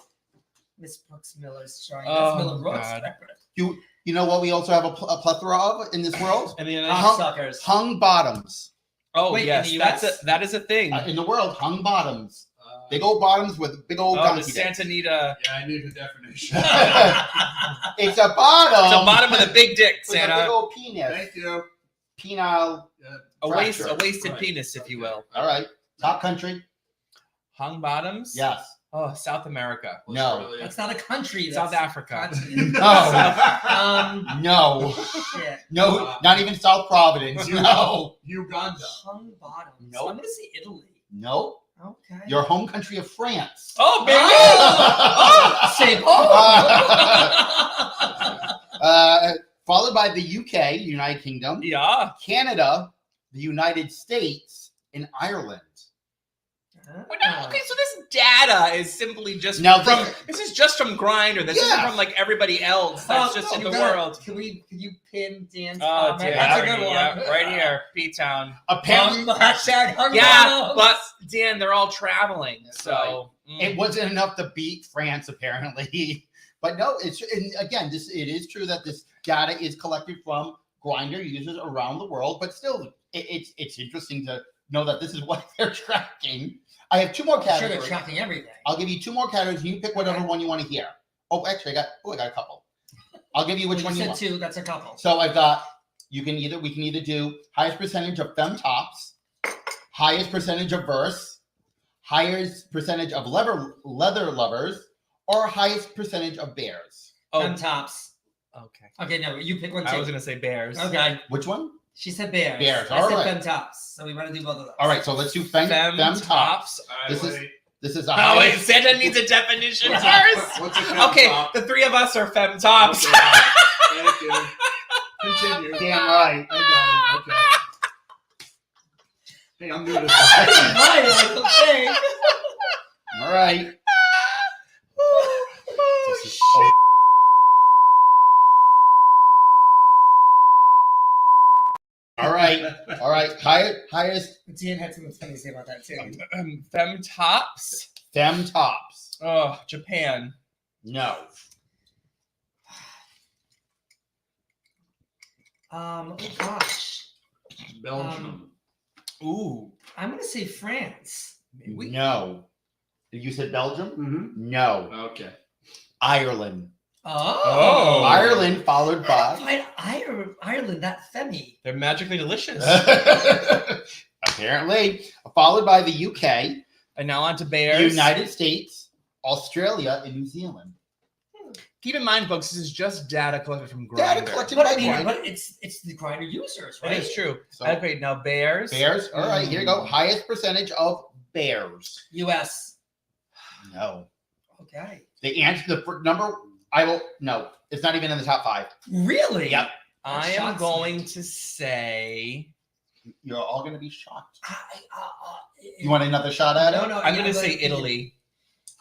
[SPEAKER 3] Miss Brooks Miller's showing. That's
[SPEAKER 2] Oh,
[SPEAKER 3] Miller Brooks.
[SPEAKER 2] God.
[SPEAKER 4] You know what we also have a plethora of in this world?
[SPEAKER 2] And the United
[SPEAKER 4] Hung-
[SPEAKER 3] Suckers.
[SPEAKER 4] Hung bottoms.
[SPEAKER 2] Oh
[SPEAKER 3] Wait, in
[SPEAKER 2] yes,
[SPEAKER 3] the
[SPEAKER 2] that's
[SPEAKER 3] US?
[SPEAKER 2] that is a thing.
[SPEAKER 4] In the world, hung bottoms. Big old bottoms with big old
[SPEAKER 2] Oh, the
[SPEAKER 4] donkey dicks.
[SPEAKER 2] Santa Anita.
[SPEAKER 5] Yeah, I knew the definition.
[SPEAKER 4] It's a bottom.
[SPEAKER 2] It's a bottom with a big dick,
[SPEAKER 4] with a big
[SPEAKER 2] Santa.
[SPEAKER 4] old penis.
[SPEAKER 5] Thank you.
[SPEAKER 4] Penile.
[SPEAKER 2] A
[SPEAKER 4] fracture.
[SPEAKER 2] wasted
[SPEAKER 5] Right.
[SPEAKER 2] penis, if you will.
[SPEAKER 4] All right. Top country.
[SPEAKER 2] Hung bottoms.
[SPEAKER 4] Yes.
[SPEAKER 2] Oh, South America.
[SPEAKER 4] No.
[SPEAKER 5] Australia.
[SPEAKER 3] That's not a country.
[SPEAKER 2] South
[SPEAKER 3] that's
[SPEAKER 2] Africa.
[SPEAKER 3] continent.
[SPEAKER 4] No. No.
[SPEAKER 3] Shit.
[SPEAKER 4] No, not even South Providence. No.
[SPEAKER 5] Uganda.
[SPEAKER 3] Tongue bottom. So
[SPEAKER 4] Nope.
[SPEAKER 3] I'm gonna say Italy.
[SPEAKER 4] No.
[SPEAKER 3] Okay.
[SPEAKER 4] Your home country of France.
[SPEAKER 2] Oh, baby.
[SPEAKER 3] Oh, say
[SPEAKER 4] Followed by the UK, United Kingdom,
[SPEAKER 2] Yeah.
[SPEAKER 4] Canada, the United States, and Ireland.
[SPEAKER 2] Well, no, okay, so this data is simply just
[SPEAKER 4] Now,
[SPEAKER 2] from this is just from Grindr. This isn't
[SPEAKER 4] Yeah.
[SPEAKER 2] from like everybody else. That's just in the world.
[SPEAKER 3] Can you pin Dan's
[SPEAKER 2] Oh,
[SPEAKER 3] comment?
[SPEAKER 2] dear.
[SPEAKER 3] That's a good one.
[SPEAKER 2] Yeah, right here, P-Town.
[SPEAKER 4] Apparently,
[SPEAKER 3] Hashtag hung
[SPEAKER 2] Yeah,
[SPEAKER 3] bottoms.
[SPEAKER 2] but Dan, they're all traveling, so
[SPEAKER 4] it wasn't enough to beat France, apparently. But no, and again, it is true that this data is collected from Grindr users around the world, but still, it's interesting to know that this is what they're tracking. I have two more
[SPEAKER 3] I'm sure
[SPEAKER 4] categories.
[SPEAKER 3] they're tracking everything.
[SPEAKER 4] I'll give you two more categories. You pick whatever one you want to hear. Oh, actually, I got a couple. I'll give you which one you
[SPEAKER 3] said
[SPEAKER 4] want.
[SPEAKER 3] two. That's a couple.
[SPEAKER 4] So I've got. We can either do highest percentage of femme tops, highest percentage of verse, highest percentage of leather lovers, or highest percentage of bears.
[SPEAKER 3] Fem tops.
[SPEAKER 2] okay.
[SPEAKER 3] Okay, no, you pick one too.
[SPEAKER 2] I was gonna say bears.
[SPEAKER 3] Okay.
[SPEAKER 4] Which one?
[SPEAKER 3] She said bears.
[SPEAKER 4] Bears,
[SPEAKER 3] I
[SPEAKER 4] all
[SPEAKER 3] said
[SPEAKER 4] right.
[SPEAKER 3] fem tops. So we want to do both of those.
[SPEAKER 4] All right, so let's do femme tops. This is a
[SPEAKER 2] Oh wait,
[SPEAKER 4] highest.
[SPEAKER 2] Santa needs a definition
[SPEAKER 3] What's
[SPEAKER 2] first.
[SPEAKER 5] What's a femme
[SPEAKER 2] Okay,
[SPEAKER 5] top?
[SPEAKER 2] the three of us are femme tops.
[SPEAKER 5] Okay. Thank you. Continue.
[SPEAKER 4] Damn right.
[SPEAKER 5] I got it. Okay. Hey, I'm new to this.
[SPEAKER 3] Right, like, okay.
[SPEAKER 4] All right.
[SPEAKER 2] Oh,
[SPEAKER 4] This is-
[SPEAKER 2] shit.
[SPEAKER 4] All right. All right. Highest
[SPEAKER 3] Dan had something funny to say about that too.
[SPEAKER 2] Femme tops.
[SPEAKER 4] femme tops.
[SPEAKER 2] Oh, Japan.
[SPEAKER 4] No.
[SPEAKER 3] Oh gosh.
[SPEAKER 5] Belgium.
[SPEAKER 2] Ooh.
[SPEAKER 3] I'm gonna say France.
[SPEAKER 4] No. You said Belgium?
[SPEAKER 5] Mm-hmm.
[SPEAKER 4] No.
[SPEAKER 5] Okay.
[SPEAKER 4] Ireland.
[SPEAKER 2] Oh.
[SPEAKER 4] Ireland followed by.
[SPEAKER 3] Find Ireland, that femi.
[SPEAKER 2] They're magically delicious.
[SPEAKER 4] Apparently, followed by the UK,
[SPEAKER 2] And now on to bears.
[SPEAKER 4] United States, Australia, and New Zealand.
[SPEAKER 2] Keep in mind, folks, this is just data collected from Grindr.
[SPEAKER 4] Data collected
[SPEAKER 3] But
[SPEAKER 4] by
[SPEAKER 3] I mean,
[SPEAKER 4] Grindr.
[SPEAKER 3] but it's the Grindr users, right?
[SPEAKER 2] It is true.
[SPEAKER 4] So,
[SPEAKER 2] Okay, now bears.
[SPEAKER 4] bears. All right, here you go. Highest percentage of bears.
[SPEAKER 3] US.
[SPEAKER 4] No.
[SPEAKER 3] Okay.
[SPEAKER 4] The answer, number, I will, no, it's not even in the top 5.
[SPEAKER 3] Really?
[SPEAKER 4] Yep.
[SPEAKER 2] I
[SPEAKER 3] That
[SPEAKER 2] am
[SPEAKER 3] shocks
[SPEAKER 2] going
[SPEAKER 3] me.
[SPEAKER 2] to say.
[SPEAKER 4] You're all going to be shocked.
[SPEAKER 3] You
[SPEAKER 4] You want another shot at it?
[SPEAKER 3] No, no.
[SPEAKER 2] I'm
[SPEAKER 3] yeah,
[SPEAKER 2] going to
[SPEAKER 3] but
[SPEAKER 2] say Italy.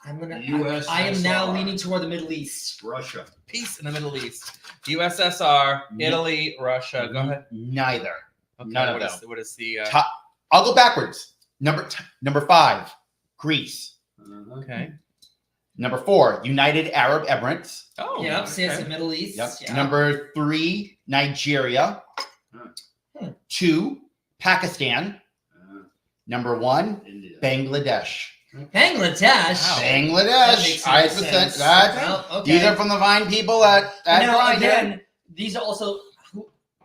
[SPEAKER 3] I'm gonna.
[SPEAKER 5] USSR.
[SPEAKER 3] I am now leaning toward the Middle East.
[SPEAKER 5] Russia.
[SPEAKER 2] Peace in the Middle East. USSR,
[SPEAKER 4] No.
[SPEAKER 2] Italy, Russia. Go ahead.
[SPEAKER 4] Neither.
[SPEAKER 2] Okay,
[SPEAKER 4] None of
[SPEAKER 2] what
[SPEAKER 4] them.
[SPEAKER 2] is- What is the?
[SPEAKER 4] Top, I'll go backwards. Number 5, Greece.
[SPEAKER 5] Uh-huh.
[SPEAKER 2] Okay.
[SPEAKER 4] Number 4, United Arab Emirates.
[SPEAKER 2] Oh.
[SPEAKER 3] Yep. See, it's
[SPEAKER 2] okay.
[SPEAKER 3] the Middle East.
[SPEAKER 4] Yep.
[SPEAKER 3] Yeah.
[SPEAKER 4] Number 3, Nigeria. 2, Pakistan. Number 1,
[SPEAKER 5] India.
[SPEAKER 4] Bangladesh.
[SPEAKER 3] Bangladesh.
[SPEAKER 2] Wow.
[SPEAKER 3] That
[SPEAKER 4] Bangladesh.
[SPEAKER 3] makes
[SPEAKER 4] I
[SPEAKER 3] sense.
[SPEAKER 4] percent. That's
[SPEAKER 3] Well, okay.
[SPEAKER 4] these are from the Vine people at
[SPEAKER 3] Now,
[SPEAKER 4] Grindr
[SPEAKER 3] again, these are also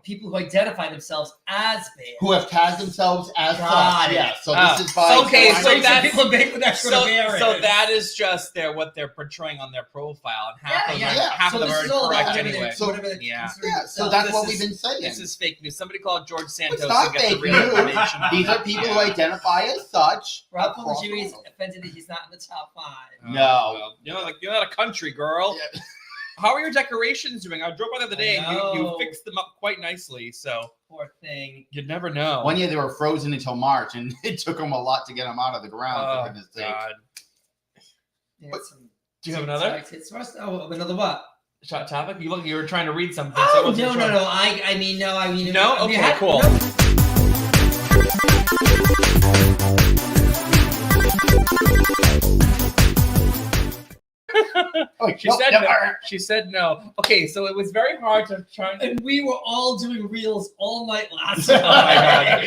[SPEAKER 3] people who identify themselves as bears.
[SPEAKER 4] who have tagged themselves as
[SPEAKER 3] Got
[SPEAKER 4] such.
[SPEAKER 3] it.
[SPEAKER 4] Yeah. So
[SPEAKER 2] Ah,
[SPEAKER 4] this is by
[SPEAKER 2] okay,
[SPEAKER 4] Grindr.
[SPEAKER 2] so
[SPEAKER 3] Some
[SPEAKER 2] that's-
[SPEAKER 3] people in Bangladesh go to bear
[SPEAKER 2] So
[SPEAKER 3] it.
[SPEAKER 2] that is just what they're portraying on their profile, and half of them,
[SPEAKER 4] yeah.
[SPEAKER 2] half
[SPEAKER 3] So
[SPEAKER 2] of them
[SPEAKER 3] this
[SPEAKER 2] are
[SPEAKER 3] is all about
[SPEAKER 2] incorrect
[SPEAKER 3] whatever
[SPEAKER 2] anyway.
[SPEAKER 3] they-
[SPEAKER 4] So-
[SPEAKER 3] whatever they
[SPEAKER 2] yeah.
[SPEAKER 3] consider
[SPEAKER 4] Yeah, so
[SPEAKER 3] themselves.
[SPEAKER 4] that's
[SPEAKER 2] This
[SPEAKER 4] what
[SPEAKER 2] is-
[SPEAKER 4] we've been saying.
[SPEAKER 2] This is fake news. Somebody called George Santos
[SPEAKER 4] It's not
[SPEAKER 2] to get the
[SPEAKER 4] fake
[SPEAKER 2] real
[SPEAKER 4] news.
[SPEAKER 2] information.
[SPEAKER 4] These are people who identify as such.
[SPEAKER 3] Rob
[SPEAKER 4] across the
[SPEAKER 3] Pulajiri is
[SPEAKER 4] world.
[SPEAKER 3] offended that he's not in the top 5.
[SPEAKER 2] Oh,
[SPEAKER 4] No.
[SPEAKER 2] well, you're not a country girl.
[SPEAKER 4] Yeah.
[SPEAKER 2] How are your decorations doing? I drove by the other day and you
[SPEAKER 3] know.
[SPEAKER 2] fixed them up quite nicely. So
[SPEAKER 3] Poor thing.
[SPEAKER 2] you'd never know.
[SPEAKER 4] One year they were frozen until March, and it took them a lot to get them out of the ground.
[SPEAKER 2] Oh,
[SPEAKER 4] For goodness sake.
[SPEAKER 2] God.
[SPEAKER 3] Yeah,
[SPEAKER 4] But-
[SPEAKER 3] some
[SPEAKER 2] Do you have another
[SPEAKER 3] tits for us? Oh, another what?
[SPEAKER 2] shot topic? You were trying to read something. so I
[SPEAKER 3] Oh,
[SPEAKER 2] wasn't
[SPEAKER 3] no.
[SPEAKER 2] sure.
[SPEAKER 3] I mean, no. I mean,
[SPEAKER 2] No?
[SPEAKER 3] have you
[SPEAKER 2] Okay,
[SPEAKER 3] had-
[SPEAKER 2] cool.
[SPEAKER 3] no.
[SPEAKER 4] Oh,
[SPEAKER 2] She said no. She said no. Okay, so it was very hard to try and
[SPEAKER 3] And we were all doing reels all night last
[SPEAKER 2] Oh
[SPEAKER 3] night.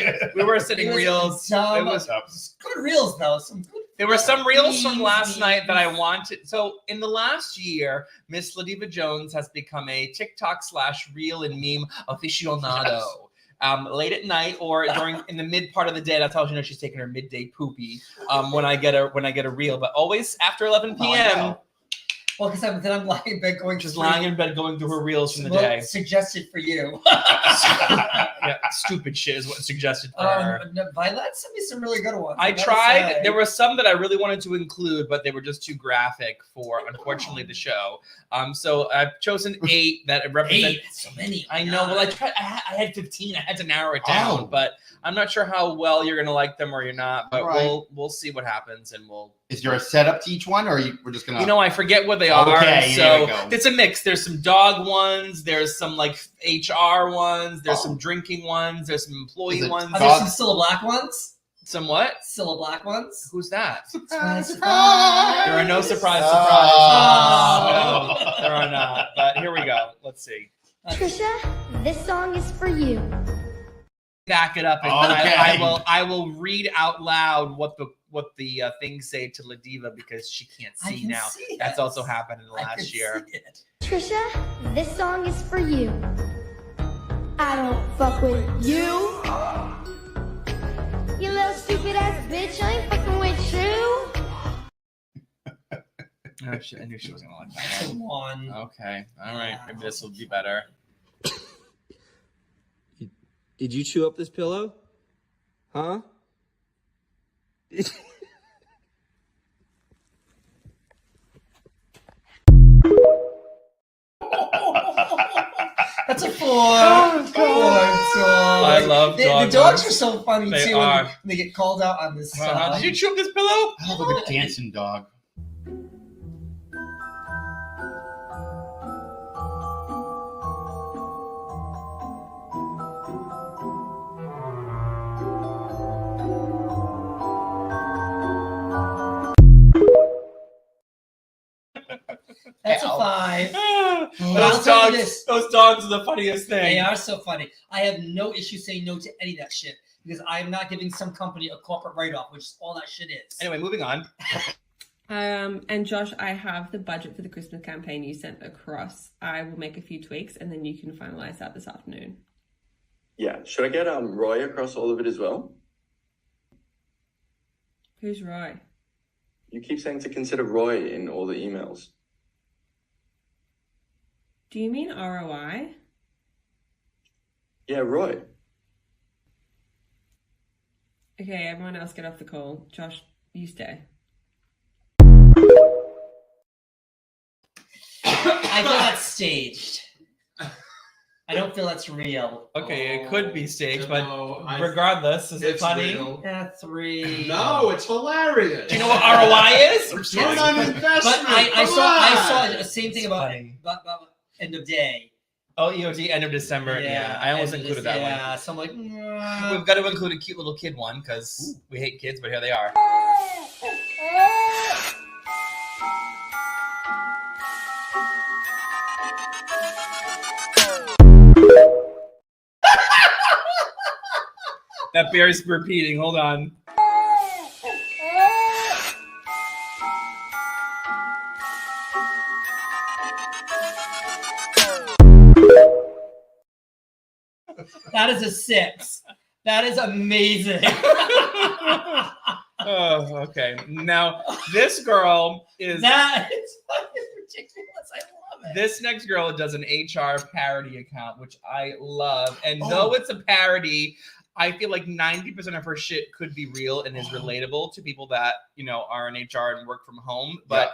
[SPEAKER 2] my God. We were sitting
[SPEAKER 3] It was
[SPEAKER 2] reels.
[SPEAKER 3] dumb.
[SPEAKER 2] It was
[SPEAKER 3] good reels though. Some good.
[SPEAKER 2] There were some reels from
[SPEAKER 3] Memes,
[SPEAKER 2] last night that I
[SPEAKER 3] memes.
[SPEAKER 2] wanted. So in the last year, Miss LaDiva Jones has become a TikTok / reel and meme aficionado. late at night or in the mid part of the day. That's how she knows she's taking her midday poopy. When I get a reel, but always after 11 p.m.
[SPEAKER 3] Well, because I'm lying in bed going
[SPEAKER 2] Just lying in bed going through her reels from the day.
[SPEAKER 3] Suggested for you.
[SPEAKER 2] Yeah, stupid shit is what's suggested for her.
[SPEAKER 3] Violet sent me some really good ones.
[SPEAKER 2] I tried. There were some that I really wanted to include, but they were just too graphic for, unfortunately, the show. So I've chosen 8 that represent.
[SPEAKER 3] 8? So many.
[SPEAKER 2] I know. Well, I tried. I had 15. I had to narrow it down, but I'm not sure how well you're gonna like them or you're not. But we'll see what happens, and we'll.
[SPEAKER 4] Is there a setup to each one, or we're just gonna?
[SPEAKER 2] I forget what they are. So it's a mix. There's some dog ones. There's some like HR ones. There's some drinking ones. There's some employee ones.
[SPEAKER 3] Are there some Cilla Black ones?
[SPEAKER 2] Some what?
[SPEAKER 3] Cilla Black ones.
[SPEAKER 2] Who's that?
[SPEAKER 3] Surprise!
[SPEAKER 2] There are no surprise. No, there are not. But here we go. Let's see.
[SPEAKER 6] Trisha, this song is for you.
[SPEAKER 2] Back it up, and I will read out loud what the things say to LaDiva because she can't see now. That's also happened in the last year.
[SPEAKER 6] Trisha, this song is for you. I don't fuck with you. You little stupid ass bitch, I ain't fucking with you.
[SPEAKER 2] I knew she wasn't gonna like that one. Okay, all right, maybe this will be better.
[SPEAKER 7] Did you chew up this pillow? Huh?
[SPEAKER 3] That's a 4. I
[SPEAKER 2] love dogs.
[SPEAKER 3] The dogs are so funny
[SPEAKER 2] They
[SPEAKER 3] too.
[SPEAKER 2] are.
[SPEAKER 3] When they get called out on this.
[SPEAKER 2] Did you chew up this pillow?
[SPEAKER 4] I love a dancing dog.
[SPEAKER 3] That's a 5.
[SPEAKER 2] Those dogs are the funniest thing.
[SPEAKER 3] They are so funny. I have no issue saying no to any of that shit because I'm not giving some company a corporate write-off, which is all that shit is.
[SPEAKER 2] Anyway, moving on.
[SPEAKER 8] And Josh, I have the budget for the Christmas campaign you sent across. I will make a few tweaks and then you can finalize that this afternoon.
[SPEAKER 9] Yeah. Should I get Roy across all of it as well?
[SPEAKER 8] Who's Roy?
[SPEAKER 9] You keep saying to consider Roy in all the emails.
[SPEAKER 8] Do you mean ROI?
[SPEAKER 9] Yeah, Roy.
[SPEAKER 8] Okay, everyone else get off the call. Josh, you stay.
[SPEAKER 3] I feel that's staged. I don't feel that's real.
[SPEAKER 2] Okay, it could be staged, but regardless, is it funny?
[SPEAKER 5] Real.
[SPEAKER 3] 3.
[SPEAKER 5] No, it's hilarious.
[SPEAKER 2] Do you know what ROI is?
[SPEAKER 5] Return on investment.
[SPEAKER 3] But I saw the same thing about end of day.
[SPEAKER 2] Oh, EOD, end of December. Yeah, I almost included that one.
[SPEAKER 3] Yeah, so I'm like,
[SPEAKER 2] we've got to include a cute little kid one because we hate kids, but here they are. That bears repeating. Hold on.
[SPEAKER 3] that is a 6. That is amazing.
[SPEAKER 2] Oh, okay. Now, this girl is...
[SPEAKER 3] That is fucking ridiculous. I love it.
[SPEAKER 2] This next girl does an HR parody account, which I love. And though it's a parody, I feel like 90% of her shit could be real and is relatable to people that, are in HR and work from home. But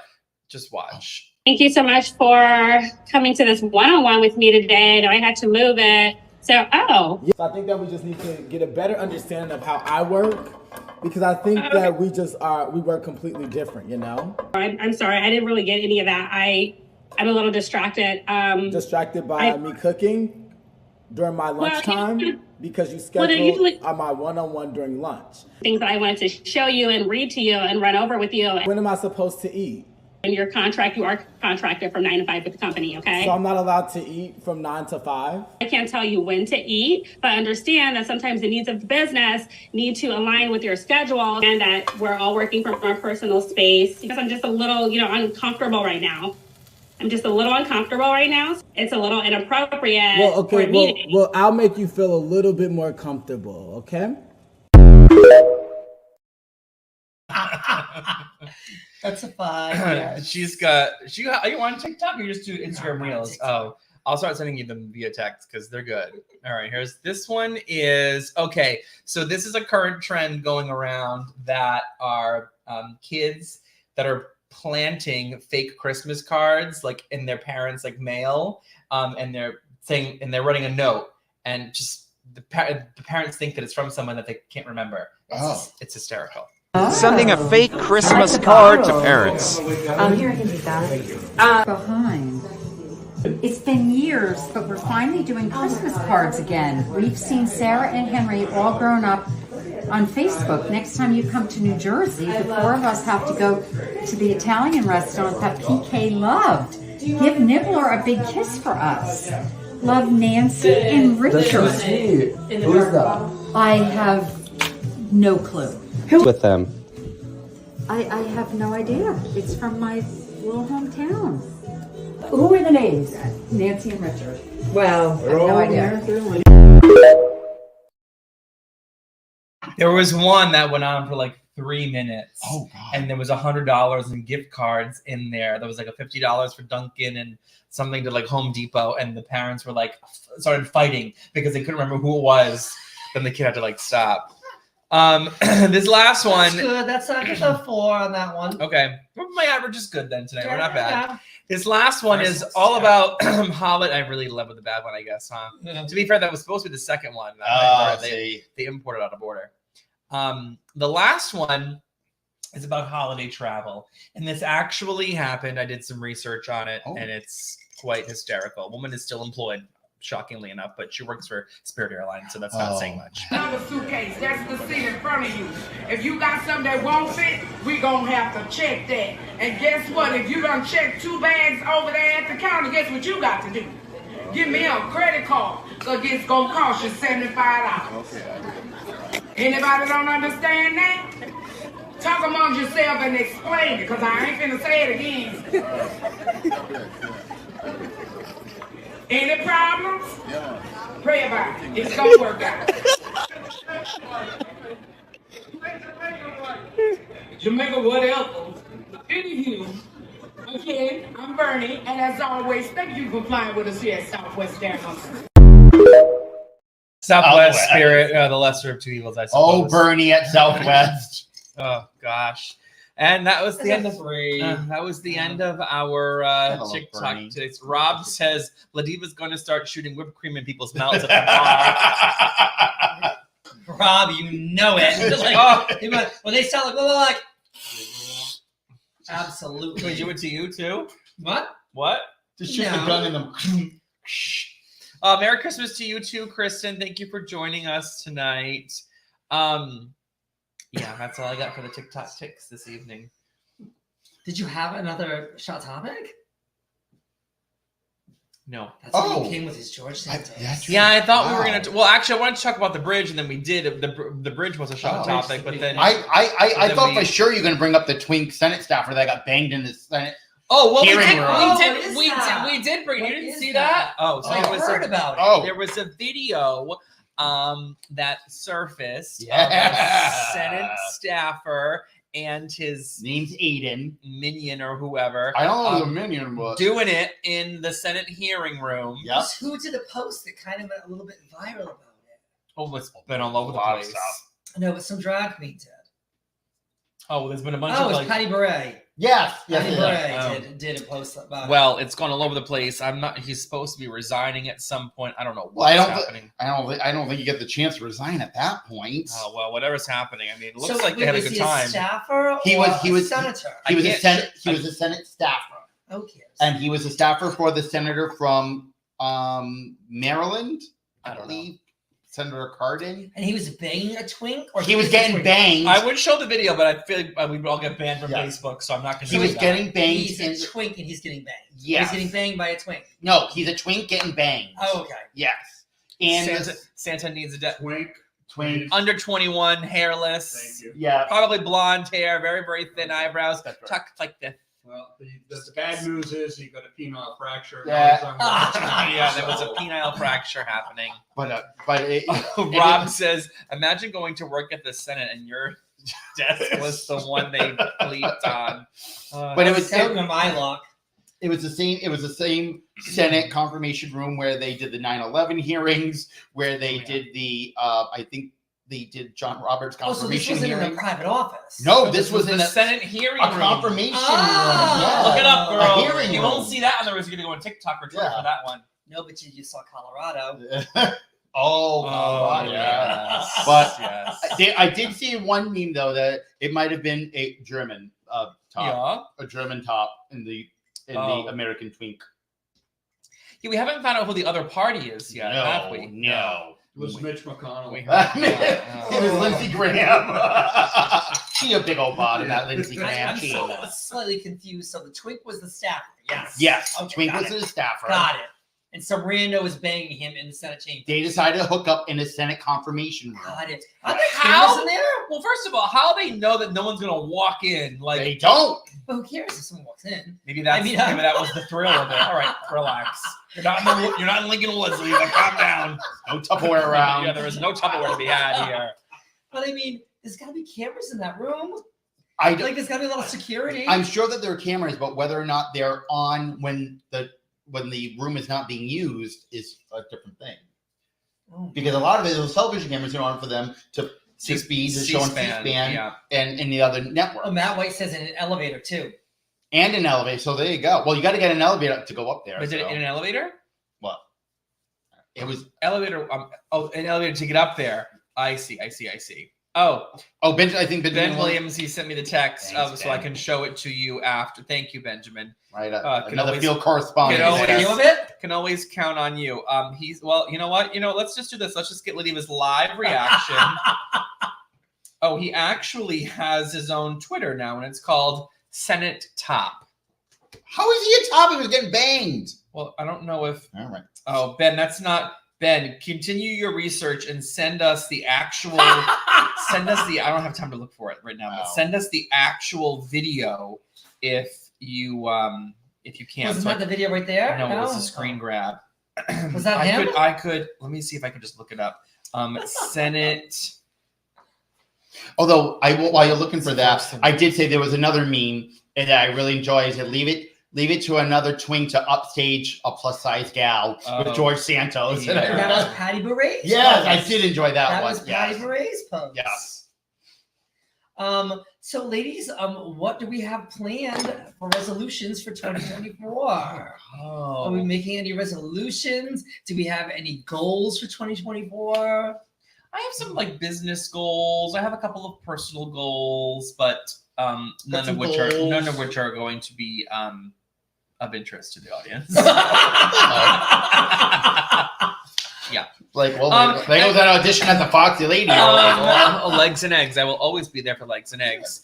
[SPEAKER 2] just watch.
[SPEAKER 10] Thank you so much for coming to this one-on-one with me today. I know I had to move it. So I
[SPEAKER 11] think that we just need to get a better understanding of how I work, because I think that we work completely different,
[SPEAKER 10] I'm sorry, I didn't really get any of that. I'm a little distracted.
[SPEAKER 11] Distracted by me cooking during my lunchtime because you scheduled my one-on-one during lunch.
[SPEAKER 10] Things that I wanted to show you and read to you and run over with you.
[SPEAKER 11] When am I supposed to eat?
[SPEAKER 10] In your contract, you are contracted from 9 to 5 with the company, okay?
[SPEAKER 11] So I'm not allowed to eat from 9 to 5?
[SPEAKER 10] I can't tell you when to eat, but understand that sometimes the needs of the business need to align with your schedule and that we're all working from our personal space. Because I'm just a little, uncomfortable right now. I'm just a little uncomfortable right now. It's a little inappropriate.
[SPEAKER 11] Well, okay,
[SPEAKER 10] for a meeting.
[SPEAKER 11] well, I'll make you feel a little bit more comfortable, okay?
[SPEAKER 3] That's a 5. Yeah.
[SPEAKER 2] Are you on TikTok or you just do Instagram Reels? Oh, I'll start sending you them via text because they're good. All right, here's this one is okay. So this is a current trend going around that are kids that are planting fake Christmas cards like in their parents' like mail, and they're writing a note, and just the parents think that it's from someone that they can't remember. It's hysterical.
[SPEAKER 1] Sending a fake Christmas card to parents.
[SPEAKER 12] Here, I can take that. Behind. It's been years, but we're finally doing Christmas cards again. We've seen Sarah and Henry all grown up on Facebook. Next time you come to New Jersey, the 4 of us have to go to the Italian restaurant that PK loved. Give Nibbler a big kiss for us. Love, Nancy and Richard.
[SPEAKER 11] That's so sweet. Who's that?
[SPEAKER 12] I have no clue.
[SPEAKER 1] With them.
[SPEAKER 12] I have no idea. It's from my little hometown.
[SPEAKER 13] Who are the names?
[SPEAKER 12] Nancy and Richard.
[SPEAKER 13] Well,
[SPEAKER 12] I have no idea.
[SPEAKER 2] There was one that went on for like 3 minutes.
[SPEAKER 4] Oh, God.
[SPEAKER 2] And there was $100 in gift cards in there. There was like a $50 for Dunkin' and something to like Home Depot. And the parents were like, started fighting because they couldn't remember who it was. Then the kid had to like stop. This last one.
[SPEAKER 3] That's good. That's just a 4 on that one.
[SPEAKER 2] Okay. My average is good then today. We're not bad.
[SPEAKER 3] Yeah.
[SPEAKER 2] This last one is all about holiday. I really led with the bad one, I guess, huh? To be fair, that was supposed to be the second one. They imported out of border. The last one is about holiday travel. And this actually happened. I did some research on it, and it's quite hysterical. A woman is still employed, shockingly enough, but she works for Spirit Airlines, so that's not saying much.
[SPEAKER 14] Another suitcase, that's the seat in front of you. If you got something that won't fit, we gonna have to check that. And guess what? If you done check 2 bags over there at the counter, guess what you got to do? Give me a credit card, so it's gonna cost you $75. Anybody don't understand that? Talk among yourself and explain it, because I ain't finna say it again. Any problems? Yeah. Pray about it. It's gonna work out. Jamaica, whatever. Anywho, again, I'm Bernie, and as always, thank you for flying with us here at Southwest Airlines.
[SPEAKER 2] Southwest Spirit, the lesser of two evils, I suppose.
[SPEAKER 4] Oh, Bernie at Southwest.
[SPEAKER 2] Oh gosh. And that was the end of that was the end of our TikTok today's. Rob says LaDiva's going to start shooting whipped cream in people's mouths at the bar.
[SPEAKER 3] Rob, you know it. When they sound like absolutely.
[SPEAKER 2] Can we do it to you too?
[SPEAKER 3] What?
[SPEAKER 4] Just shoot the gun in them.
[SPEAKER 2] Merry Christmas to you too, Kristen. Thank you for joining us tonight. Yeah, that's all I got for the TikTok ticks this evening.
[SPEAKER 3] Did you have another shot topic?
[SPEAKER 2] No.
[SPEAKER 3] That's what he came with his George Santos.
[SPEAKER 2] Yeah, I thought we were gonna. Well, actually, I wanted to talk about the bridge, and then we did. The bridge was a shot topic, but then
[SPEAKER 4] I thought for sure you were gonna bring up the twink Senate staffer that got banged in the Senate.
[SPEAKER 2] Oh well,
[SPEAKER 3] we
[SPEAKER 2] did bring. You didn't see that? Oh, so
[SPEAKER 3] I heard about it.
[SPEAKER 2] There was a video that surfaced of a Senate staffer and his
[SPEAKER 4] name's Aiden
[SPEAKER 2] minion or whoever.
[SPEAKER 4] I don't know who the minion was.
[SPEAKER 2] Doing it in the Senate hearing room.
[SPEAKER 3] Yep. Who did a post that kind of went a little bit viral about it?
[SPEAKER 2] Oh, it's been all over the place.
[SPEAKER 3] No, but some drag queen did.
[SPEAKER 2] Oh, well, there's been a bunch of
[SPEAKER 3] it was Patty Beret.
[SPEAKER 4] Yes.
[SPEAKER 3] Patty Beret did a post about it.
[SPEAKER 2] Well, it's gone all over the place. He's supposed to be resigning at some point. I don't know what's happening.
[SPEAKER 4] I don't think you get the chance to resign at that point.
[SPEAKER 2] Oh well, whatever's happening. I mean, it looks like they had a good time.
[SPEAKER 3] Was he a staffer
[SPEAKER 4] he was
[SPEAKER 3] senator?
[SPEAKER 4] He was a Senate staffer.
[SPEAKER 3] Okay.
[SPEAKER 4] And he was a staffer for the senator from Maryland, I believe. Senator Cardin.
[SPEAKER 3] And he was banging a twink?
[SPEAKER 4] Or he was getting banged.
[SPEAKER 2] I would show the video, but I feel like we'd all get banned from Facebook, so I'm not going to
[SPEAKER 4] He was getting banged.
[SPEAKER 3] He's a twink and he's getting banged.
[SPEAKER 4] Yeah.
[SPEAKER 3] He's getting banged by a twink.
[SPEAKER 4] No, he's a twink getting banged.
[SPEAKER 3] Oh, okay.
[SPEAKER 4] Yes. And
[SPEAKER 2] Santa needs a
[SPEAKER 5] twink.
[SPEAKER 2] Under 21, hairless.
[SPEAKER 5] Thank you.
[SPEAKER 4] Yeah.
[SPEAKER 2] Probably blonde hair, very, very thin eyebrows, tucked like this.
[SPEAKER 5] Well, the bad bad news is he got a penile fracture.
[SPEAKER 4] Yeah.
[SPEAKER 2] Yeah, there was a penile fracture happening.
[SPEAKER 4] But
[SPEAKER 2] Rob says, imagine going to work at the Senate and your desk was the one they bleeped on.
[SPEAKER 4] But it was
[SPEAKER 3] my luck.
[SPEAKER 4] It was the same. It was the same Senate confirmation room where they did the 9/11 hearings, where they did the. I think they did John Roberts confirmation
[SPEAKER 3] so this wasn't
[SPEAKER 4] hearing.
[SPEAKER 3] in a private office.
[SPEAKER 4] No, this was in
[SPEAKER 2] the Senate hearing
[SPEAKER 4] a
[SPEAKER 2] room.
[SPEAKER 4] confirmation room.
[SPEAKER 3] Ah.
[SPEAKER 4] Yeah.
[SPEAKER 2] Look it up, girl.
[SPEAKER 4] A hearing
[SPEAKER 2] You
[SPEAKER 4] room.
[SPEAKER 2] won't see that on the rest. You're gonna go on TikTok or Twitter for that one.
[SPEAKER 3] No, but you saw Colorado.
[SPEAKER 4] God, yeah.
[SPEAKER 2] Yes.
[SPEAKER 4] But
[SPEAKER 2] yes.
[SPEAKER 4] I did see one meme though that it might have been a German top, a German top in the American twink.
[SPEAKER 2] Yeah, we haven't found out who the other party is yet, have we?
[SPEAKER 4] No.
[SPEAKER 5] It was Mitch McConnell.
[SPEAKER 4] It was Lindsey Graham. She a big old bottom, that Lindsey Graham.
[SPEAKER 3] I'm so slightly confused. So the twink was the staffer. Yes.
[SPEAKER 4] Yes.
[SPEAKER 3] Okay,
[SPEAKER 4] Twink
[SPEAKER 3] got
[SPEAKER 4] was
[SPEAKER 3] it.
[SPEAKER 4] the staffer.
[SPEAKER 3] Got it. And some rando was banging him in the Senate chamber.
[SPEAKER 4] They decided to hook up in a Senate confirmation room.
[SPEAKER 3] Got it. Are there
[SPEAKER 2] How?
[SPEAKER 3] cameras in there?
[SPEAKER 2] Well, first of all, how they know that no one's gonna walk in? Like
[SPEAKER 4] they don't.
[SPEAKER 3] But who cares if someone walks in?
[SPEAKER 2] Maybe maybe that was the thrill of it. All right, relax. You're not in Lincoln Woods, Leva. Calm down.
[SPEAKER 4] No Tupperware around.
[SPEAKER 2] Yeah, there is no Tupperware to be had here.
[SPEAKER 3] But I mean, there's got to be cameras in that room.
[SPEAKER 4] There's
[SPEAKER 3] got to be a lot of security.
[SPEAKER 4] I'm sure that there are cameras, but whether or not they're on when the room is not being used is a different thing. Because a lot of it, those television cameras are on for them to see speed, to show on C-SPAN and any other network.
[SPEAKER 3] Oh, Matt White says in an elevator too.
[SPEAKER 4] And an elevator. So there you go. Well, you got to get an elevator to go up there.
[SPEAKER 2] Was it in an elevator?
[SPEAKER 4] What? It was
[SPEAKER 2] elevator. An elevator to get up there. I see. Ben.
[SPEAKER 4] I think
[SPEAKER 2] Ben Williams. He sent me the text,
[SPEAKER 4] Thanks,
[SPEAKER 2] so I can show it to you after. Thank you, Benjamin.
[SPEAKER 4] Right. Another field correspondent.
[SPEAKER 2] Can always count on you. He's you know what? Let's just do this. Let's just get LaDiva's live reaction. He actually has his own Twitter now, and it's called Senate Top.
[SPEAKER 4] How is he a top? He was getting banged.
[SPEAKER 2] Well, I don't know if.
[SPEAKER 4] All right.
[SPEAKER 2] Oh, Ben, that's not. Ben, continue your research and send us the actual. I don't have time to look for it right now, but send us the actual video if you can.
[SPEAKER 3] Wasn't that the video right there?
[SPEAKER 2] No, it was a screen grab.
[SPEAKER 3] Was that him?
[SPEAKER 2] I could. Let me see if I can just look it up. Senate.
[SPEAKER 4] Although while you're looking for that, I did say there was another meme that I really enjoy. Is that leave it to another twink to upstage a plus size gal with George Santos.
[SPEAKER 3] Yeah. That was Patty Barrett's.
[SPEAKER 4] Yes, I did enjoy that one.
[SPEAKER 3] That was Patty Barrett's post.
[SPEAKER 4] Yes.
[SPEAKER 3] So ladies, what do we have planned for resolutions for 2024? Are we making any resolutions? Do we have any goals for 2024?
[SPEAKER 2] I have some business goals. I have a couple of personal goals, but none of which are going to be of interest to the audience. Yeah.
[SPEAKER 4] There goes that audition at the Foxy Lady.
[SPEAKER 2] Legs and eggs. I will always be there for legs and eggs.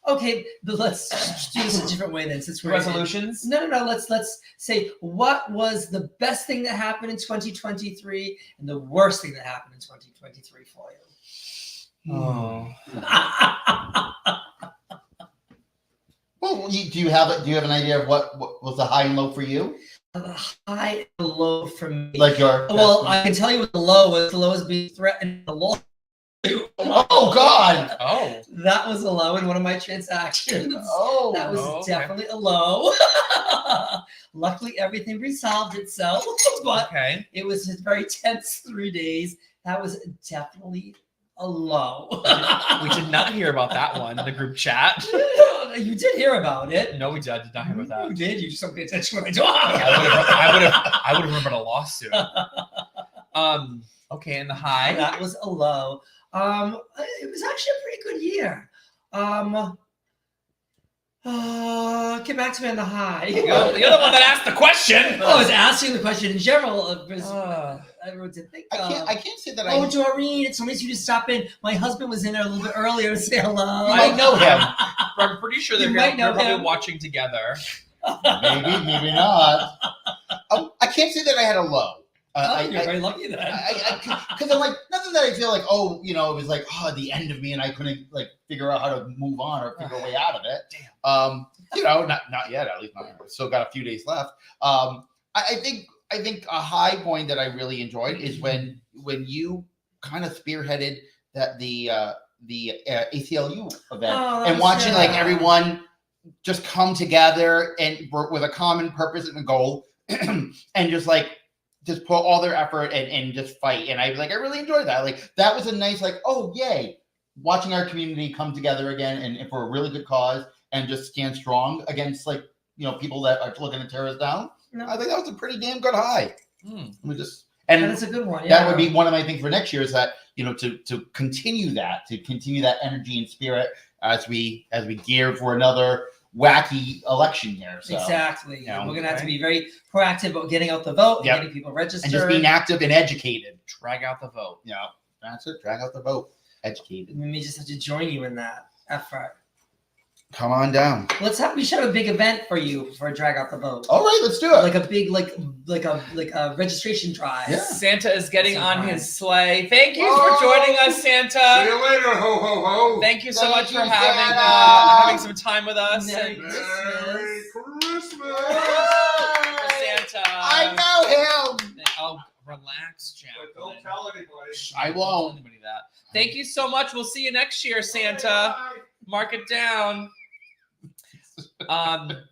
[SPEAKER 3] Okay, but let's do this a different way then. Since we're
[SPEAKER 2] resolutions.
[SPEAKER 3] No. Let's say what was the best thing that happened in 2023 and the worst thing that happened in 2023 for you.
[SPEAKER 4] Well, do you have an idea of what was the high and low for you?
[SPEAKER 3] The high and low for me.
[SPEAKER 4] I
[SPEAKER 3] can tell you what the low was. The low was being threatened. The low.
[SPEAKER 4] Oh God!
[SPEAKER 2] Oh,
[SPEAKER 3] that was a low in one of my transactions. That was definitely a low. Luckily, everything resolved itself, but it was a very tense 3 days. That was definitely a low.
[SPEAKER 2] We did not hear about that one in the group chat.
[SPEAKER 3] You did hear about it.
[SPEAKER 2] No, we did not hear about that.
[SPEAKER 3] You did. You just don't pay attention when I talk.
[SPEAKER 2] I would have remembered a lawsuit. Okay, and the high.
[SPEAKER 3] That was a low. It was actually a pretty good year. Get back to me on the high.
[SPEAKER 2] You're the one that asked the question.
[SPEAKER 3] I was asking the question in general. Everyone to think
[SPEAKER 4] I can't say that.
[SPEAKER 3] Doreen, it's so nice you to stop in. My husband was in there a little bit earlier to say hello.
[SPEAKER 4] I know him.
[SPEAKER 2] I'm pretty sure they're probably watching together.
[SPEAKER 4] Maybe not. I can't say that I had a low.
[SPEAKER 3] You're very lucky then.
[SPEAKER 4] Because I'm like, nothing that I feel like, oh, you know, it was like, oh, the end of me, and I couldn't like figure out how to move on or figure a way out of it. Damn. You know, not yet. At least not. Still got a few days left. I think a high point that I really enjoyed is when you kind of spearheaded the ACLU event and watching like everyone just come together and with a common purpose and a goal, and just put all their effort and just fight. And I really enjoyed that. Like that was a nice, like, oh yay, watching our community come together again and for a really good cause and just stand strong against like, you know, people that are looking to tear us down. No. I think that was a pretty damn good high. And
[SPEAKER 3] that's a good one. Yeah.
[SPEAKER 4] That would be one of my things for next year is that, you know, to continue that energy and spirit as we gear for another wacky election year. So,
[SPEAKER 3] exactly.
[SPEAKER 4] You know,
[SPEAKER 3] we're gonna have to be very proactive about getting out the vote, and getting people registered,
[SPEAKER 4] and just being active and educated.
[SPEAKER 2] Drag out the vote.
[SPEAKER 4] Yeah, that's it. Drag out the vote. Educated.
[SPEAKER 3] We may just have to join you in that effort.
[SPEAKER 4] Come on down.
[SPEAKER 3] We should have a big event for you for Drag Out the Vote.
[SPEAKER 4] All right, let's do it.
[SPEAKER 3] Like a big like a registration drive.
[SPEAKER 2] Yeah. Santa is getting on his sleigh. Thank you for joining us, Santa.
[SPEAKER 5] See you later, ho ho ho.
[SPEAKER 2] Thank you so much for having some time with us.
[SPEAKER 5] Merry Christmas.
[SPEAKER 2] Santa.
[SPEAKER 4] I know him.
[SPEAKER 2] Oh, relax, Jacqueline.
[SPEAKER 5] Don't tell anybody.
[SPEAKER 4] I won't.
[SPEAKER 2] Don't tell anybody that. Thank you so much. We'll see you next year, Santa. Mark it down.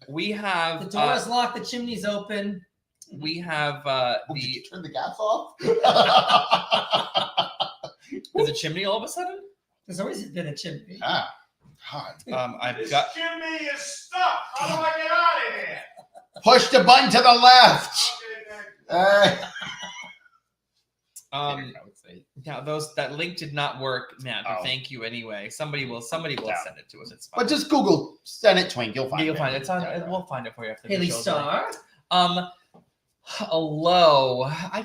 [SPEAKER 2] We have
[SPEAKER 3] the door's locked, the chimney's open.
[SPEAKER 2] We have
[SPEAKER 4] did you turn the gas off?
[SPEAKER 2] Is a chimney all of a sudden?
[SPEAKER 3] There's always been a chimney.
[SPEAKER 4] Ah, hot.
[SPEAKER 2] I've got.
[SPEAKER 5] Chimney is stuck. How do I get out of here?
[SPEAKER 4] Push the button to the left.
[SPEAKER 2] Now that link did not work, Matt. But thank you anyway. Somebody will send it to us. It's fine.
[SPEAKER 4] But just Google Senate Twink. You'll find it.
[SPEAKER 2] You'll find it. It's on. We'll find it for you after
[SPEAKER 3] Haley Star.
[SPEAKER 2] Hello. I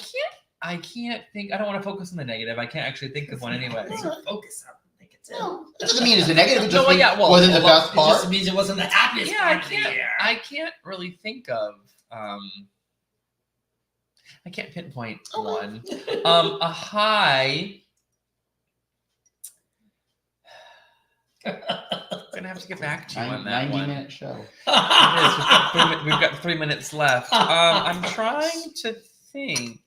[SPEAKER 2] can't think. I don't want to focus on the negative. I can't actually think of one anyway.
[SPEAKER 3] Focus on the negative.
[SPEAKER 4] No, it doesn't mean it's a negative. It just wasn't the best part.
[SPEAKER 3] It just means it wasn't the happiest part of the year.
[SPEAKER 2] I can't really think of. I can't pinpoint one. A high. I'm gonna have to get back to you on that
[SPEAKER 4] 90-minute show.
[SPEAKER 2] We've got 3 minutes left. I'm trying to think.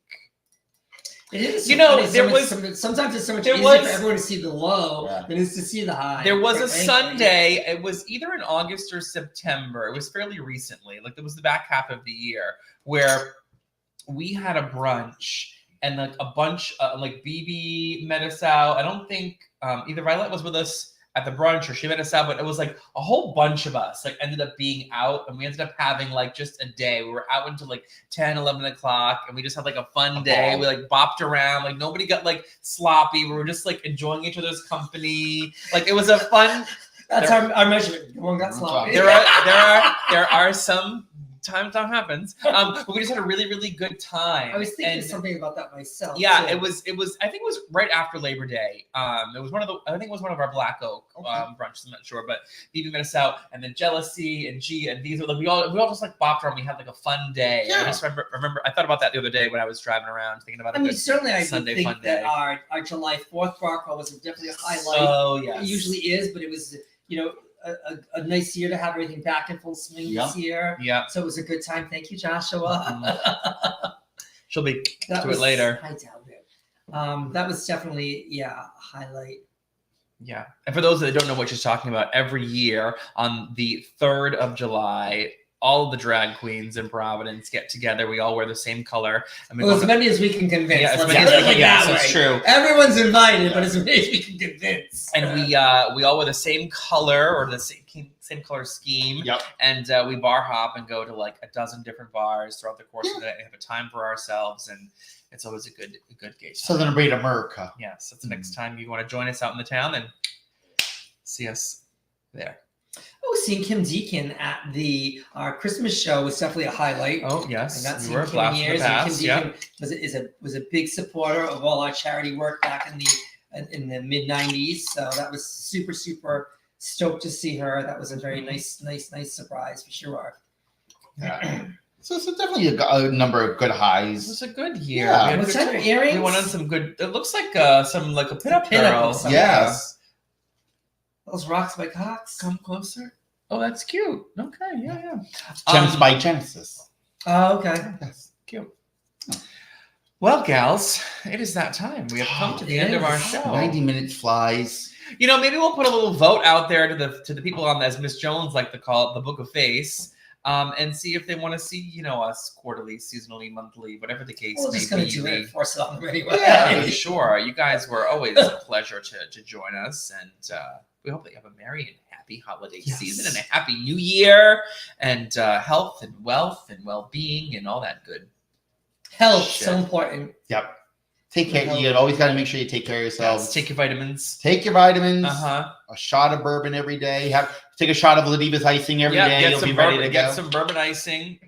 [SPEAKER 3] It is.
[SPEAKER 2] You know,
[SPEAKER 3] sometimes it's so much easier for everyone to see the low than it is to see the high.
[SPEAKER 2] There was a Sunday. It was either in August or September. It was fairly recently. Like it was the back half of the year where we had a brunch and like a bunch like BB met us out. I don't think either Violet was with us at the brunch or she met us out, but it was like a whole bunch of us like ended up being out, and we ended up having like just a day. We were out until like 10, 11 o'clock, and we just had like a fun day. We like bopped around, like nobody got like sloppy. We were just like enjoying each other's company. Like it was a fun.
[SPEAKER 3] That's our measurement. No one got sloppy.
[SPEAKER 2] There are some. Time happens. But we just had a really, really good time.
[SPEAKER 3] I was thinking something about that myself.
[SPEAKER 2] Yeah,
[SPEAKER 3] too.
[SPEAKER 2] it was. I think it was right after Labor Day. It was I think it was one of our Black Oak brunches. I'm not sure, but BB met us out, and then Jealousy and G and these were like we all just like bopped around. We had like a fun day. Yeah. I just remember. I thought about that the other day when I was driving around thinking about it.
[SPEAKER 3] I mean, certainly I
[SPEAKER 2] Sunday
[SPEAKER 3] think
[SPEAKER 2] fun
[SPEAKER 3] that
[SPEAKER 2] day.
[SPEAKER 3] our July 4th bar was definitely a highlight.
[SPEAKER 2] Oh yes,
[SPEAKER 3] it usually is, but it was a nice year to have everything back in full swing this year.
[SPEAKER 2] Yeah.
[SPEAKER 3] So it was a good time. Thank you, Joshua.
[SPEAKER 2] She'll be to it later.
[SPEAKER 3] I doubt it. That was definitely a highlight.
[SPEAKER 2] Yeah. And for those that don't know what she's talking about, every year on the 3rd of July, all of the drag queens in Providence get together. We all wear the same color.
[SPEAKER 3] As many as we can convince.
[SPEAKER 2] Yeah, as many as we can. Yes, that's true.
[SPEAKER 3] Everyone's invited, but as many as we can convince.
[SPEAKER 2] And we all wear the same color or the same color scheme.
[SPEAKER 4] Yep.
[SPEAKER 2] And we bar hop and go to like a dozen different bars throughout the course of the day and have a time for ourselves. And it's always a good gauge.
[SPEAKER 4] Celebrate America.
[SPEAKER 2] Yes. That's the next time you want to join us out in the town, then see us there.
[SPEAKER 3] Oh, seeing Kim Deacon at our Christmas show was definitely a highlight.
[SPEAKER 2] Oh yes,
[SPEAKER 3] I've not seen Kim in years. And Kim Deacon was a big supporter of all our charity work back in the mid '90s. So that was super stoked to see her. That was a very nice surprise for sure.
[SPEAKER 4] Yeah. So it's definitely a number of good highs.
[SPEAKER 2] It was a good year.
[SPEAKER 4] Yeah.
[SPEAKER 3] What's that, earrings?
[SPEAKER 2] We went on some good. It looks like some like a pin-up
[SPEAKER 3] Pin-up
[SPEAKER 2] girl.
[SPEAKER 3] or something.
[SPEAKER 4] Yes.
[SPEAKER 3] Those rocks by Cox.
[SPEAKER 2] Come closer. Oh, that's cute. Okay, yeah.
[SPEAKER 4] Gems by Genesis.
[SPEAKER 3] Oh, okay.
[SPEAKER 4] Yes.
[SPEAKER 2] Cute. Well, gals, it is that time. We have come to the end of our show.
[SPEAKER 4] 90 minutes flies.
[SPEAKER 2] You know, maybe we'll put a little vote out there to the people on, as Miss Jones like to call it, the Book of Face, and see if they want to see, us quarterly, seasonally, monthly, whatever the case
[SPEAKER 3] We're
[SPEAKER 2] may
[SPEAKER 3] just going
[SPEAKER 2] be.
[SPEAKER 3] to do it. Force it on them anyway.
[SPEAKER 2] Yeah, sure. You guys were always a pleasure to join us, and we hope that you have a merry and happy holiday season and a happy new year, and health and wealth and well-being and all that good
[SPEAKER 3] Health,
[SPEAKER 2] shit.
[SPEAKER 3] so important.
[SPEAKER 4] Yep. Take care. You always got to make sure you take care of yourselves.
[SPEAKER 2] Yes, take your vitamins.
[SPEAKER 4] Take your vitamins.
[SPEAKER 2] Uh-huh.
[SPEAKER 4] A shot of bourbon every day. Take a shot of LaDiva's icing every day. You'll be ready to go.
[SPEAKER 2] Get some bourbon icing.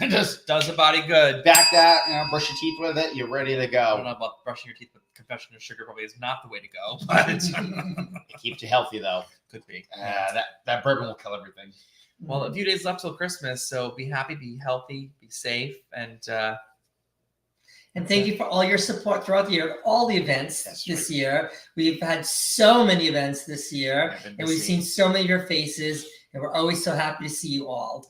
[SPEAKER 2] Just does a body good.
[SPEAKER 4] Back that, brush your teeth with it. You're ready to go.
[SPEAKER 2] I don't know about brushing your teeth with confession of sugar. Probably is not the way to go. But
[SPEAKER 4] it keeps you healthy, though.
[SPEAKER 2] Could be.
[SPEAKER 4] That bourbon will kill everything.
[SPEAKER 2] Well, a few days left till Christmas, so be happy, be healthy, be safe, and
[SPEAKER 3] thank you for all your support throughout the year, all the events this year. We've had so many events this year, and we've seen so many of your faces, and we're always so happy to see you all.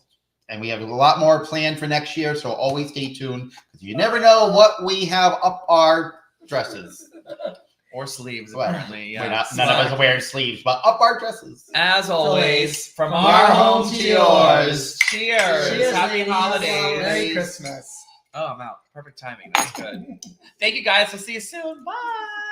[SPEAKER 4] And we have a lot more planned for next year, so always stay tuned, because you never know what we have up our dresses.
[SPEAKER 2] Or sleeves, apparently.
[SPEAKER 4] None of us are wearing sleeves, but up our dresses.
[SPEAKER 2] As always, from our home to yours. Cheers. Happy holidays.
[SPEAKER 3] Merry Christmas.
[SPEAKER 2] Oh, I'm out. Perfect timing. That's good. Thank you, guys. We'll see you soon. Bye.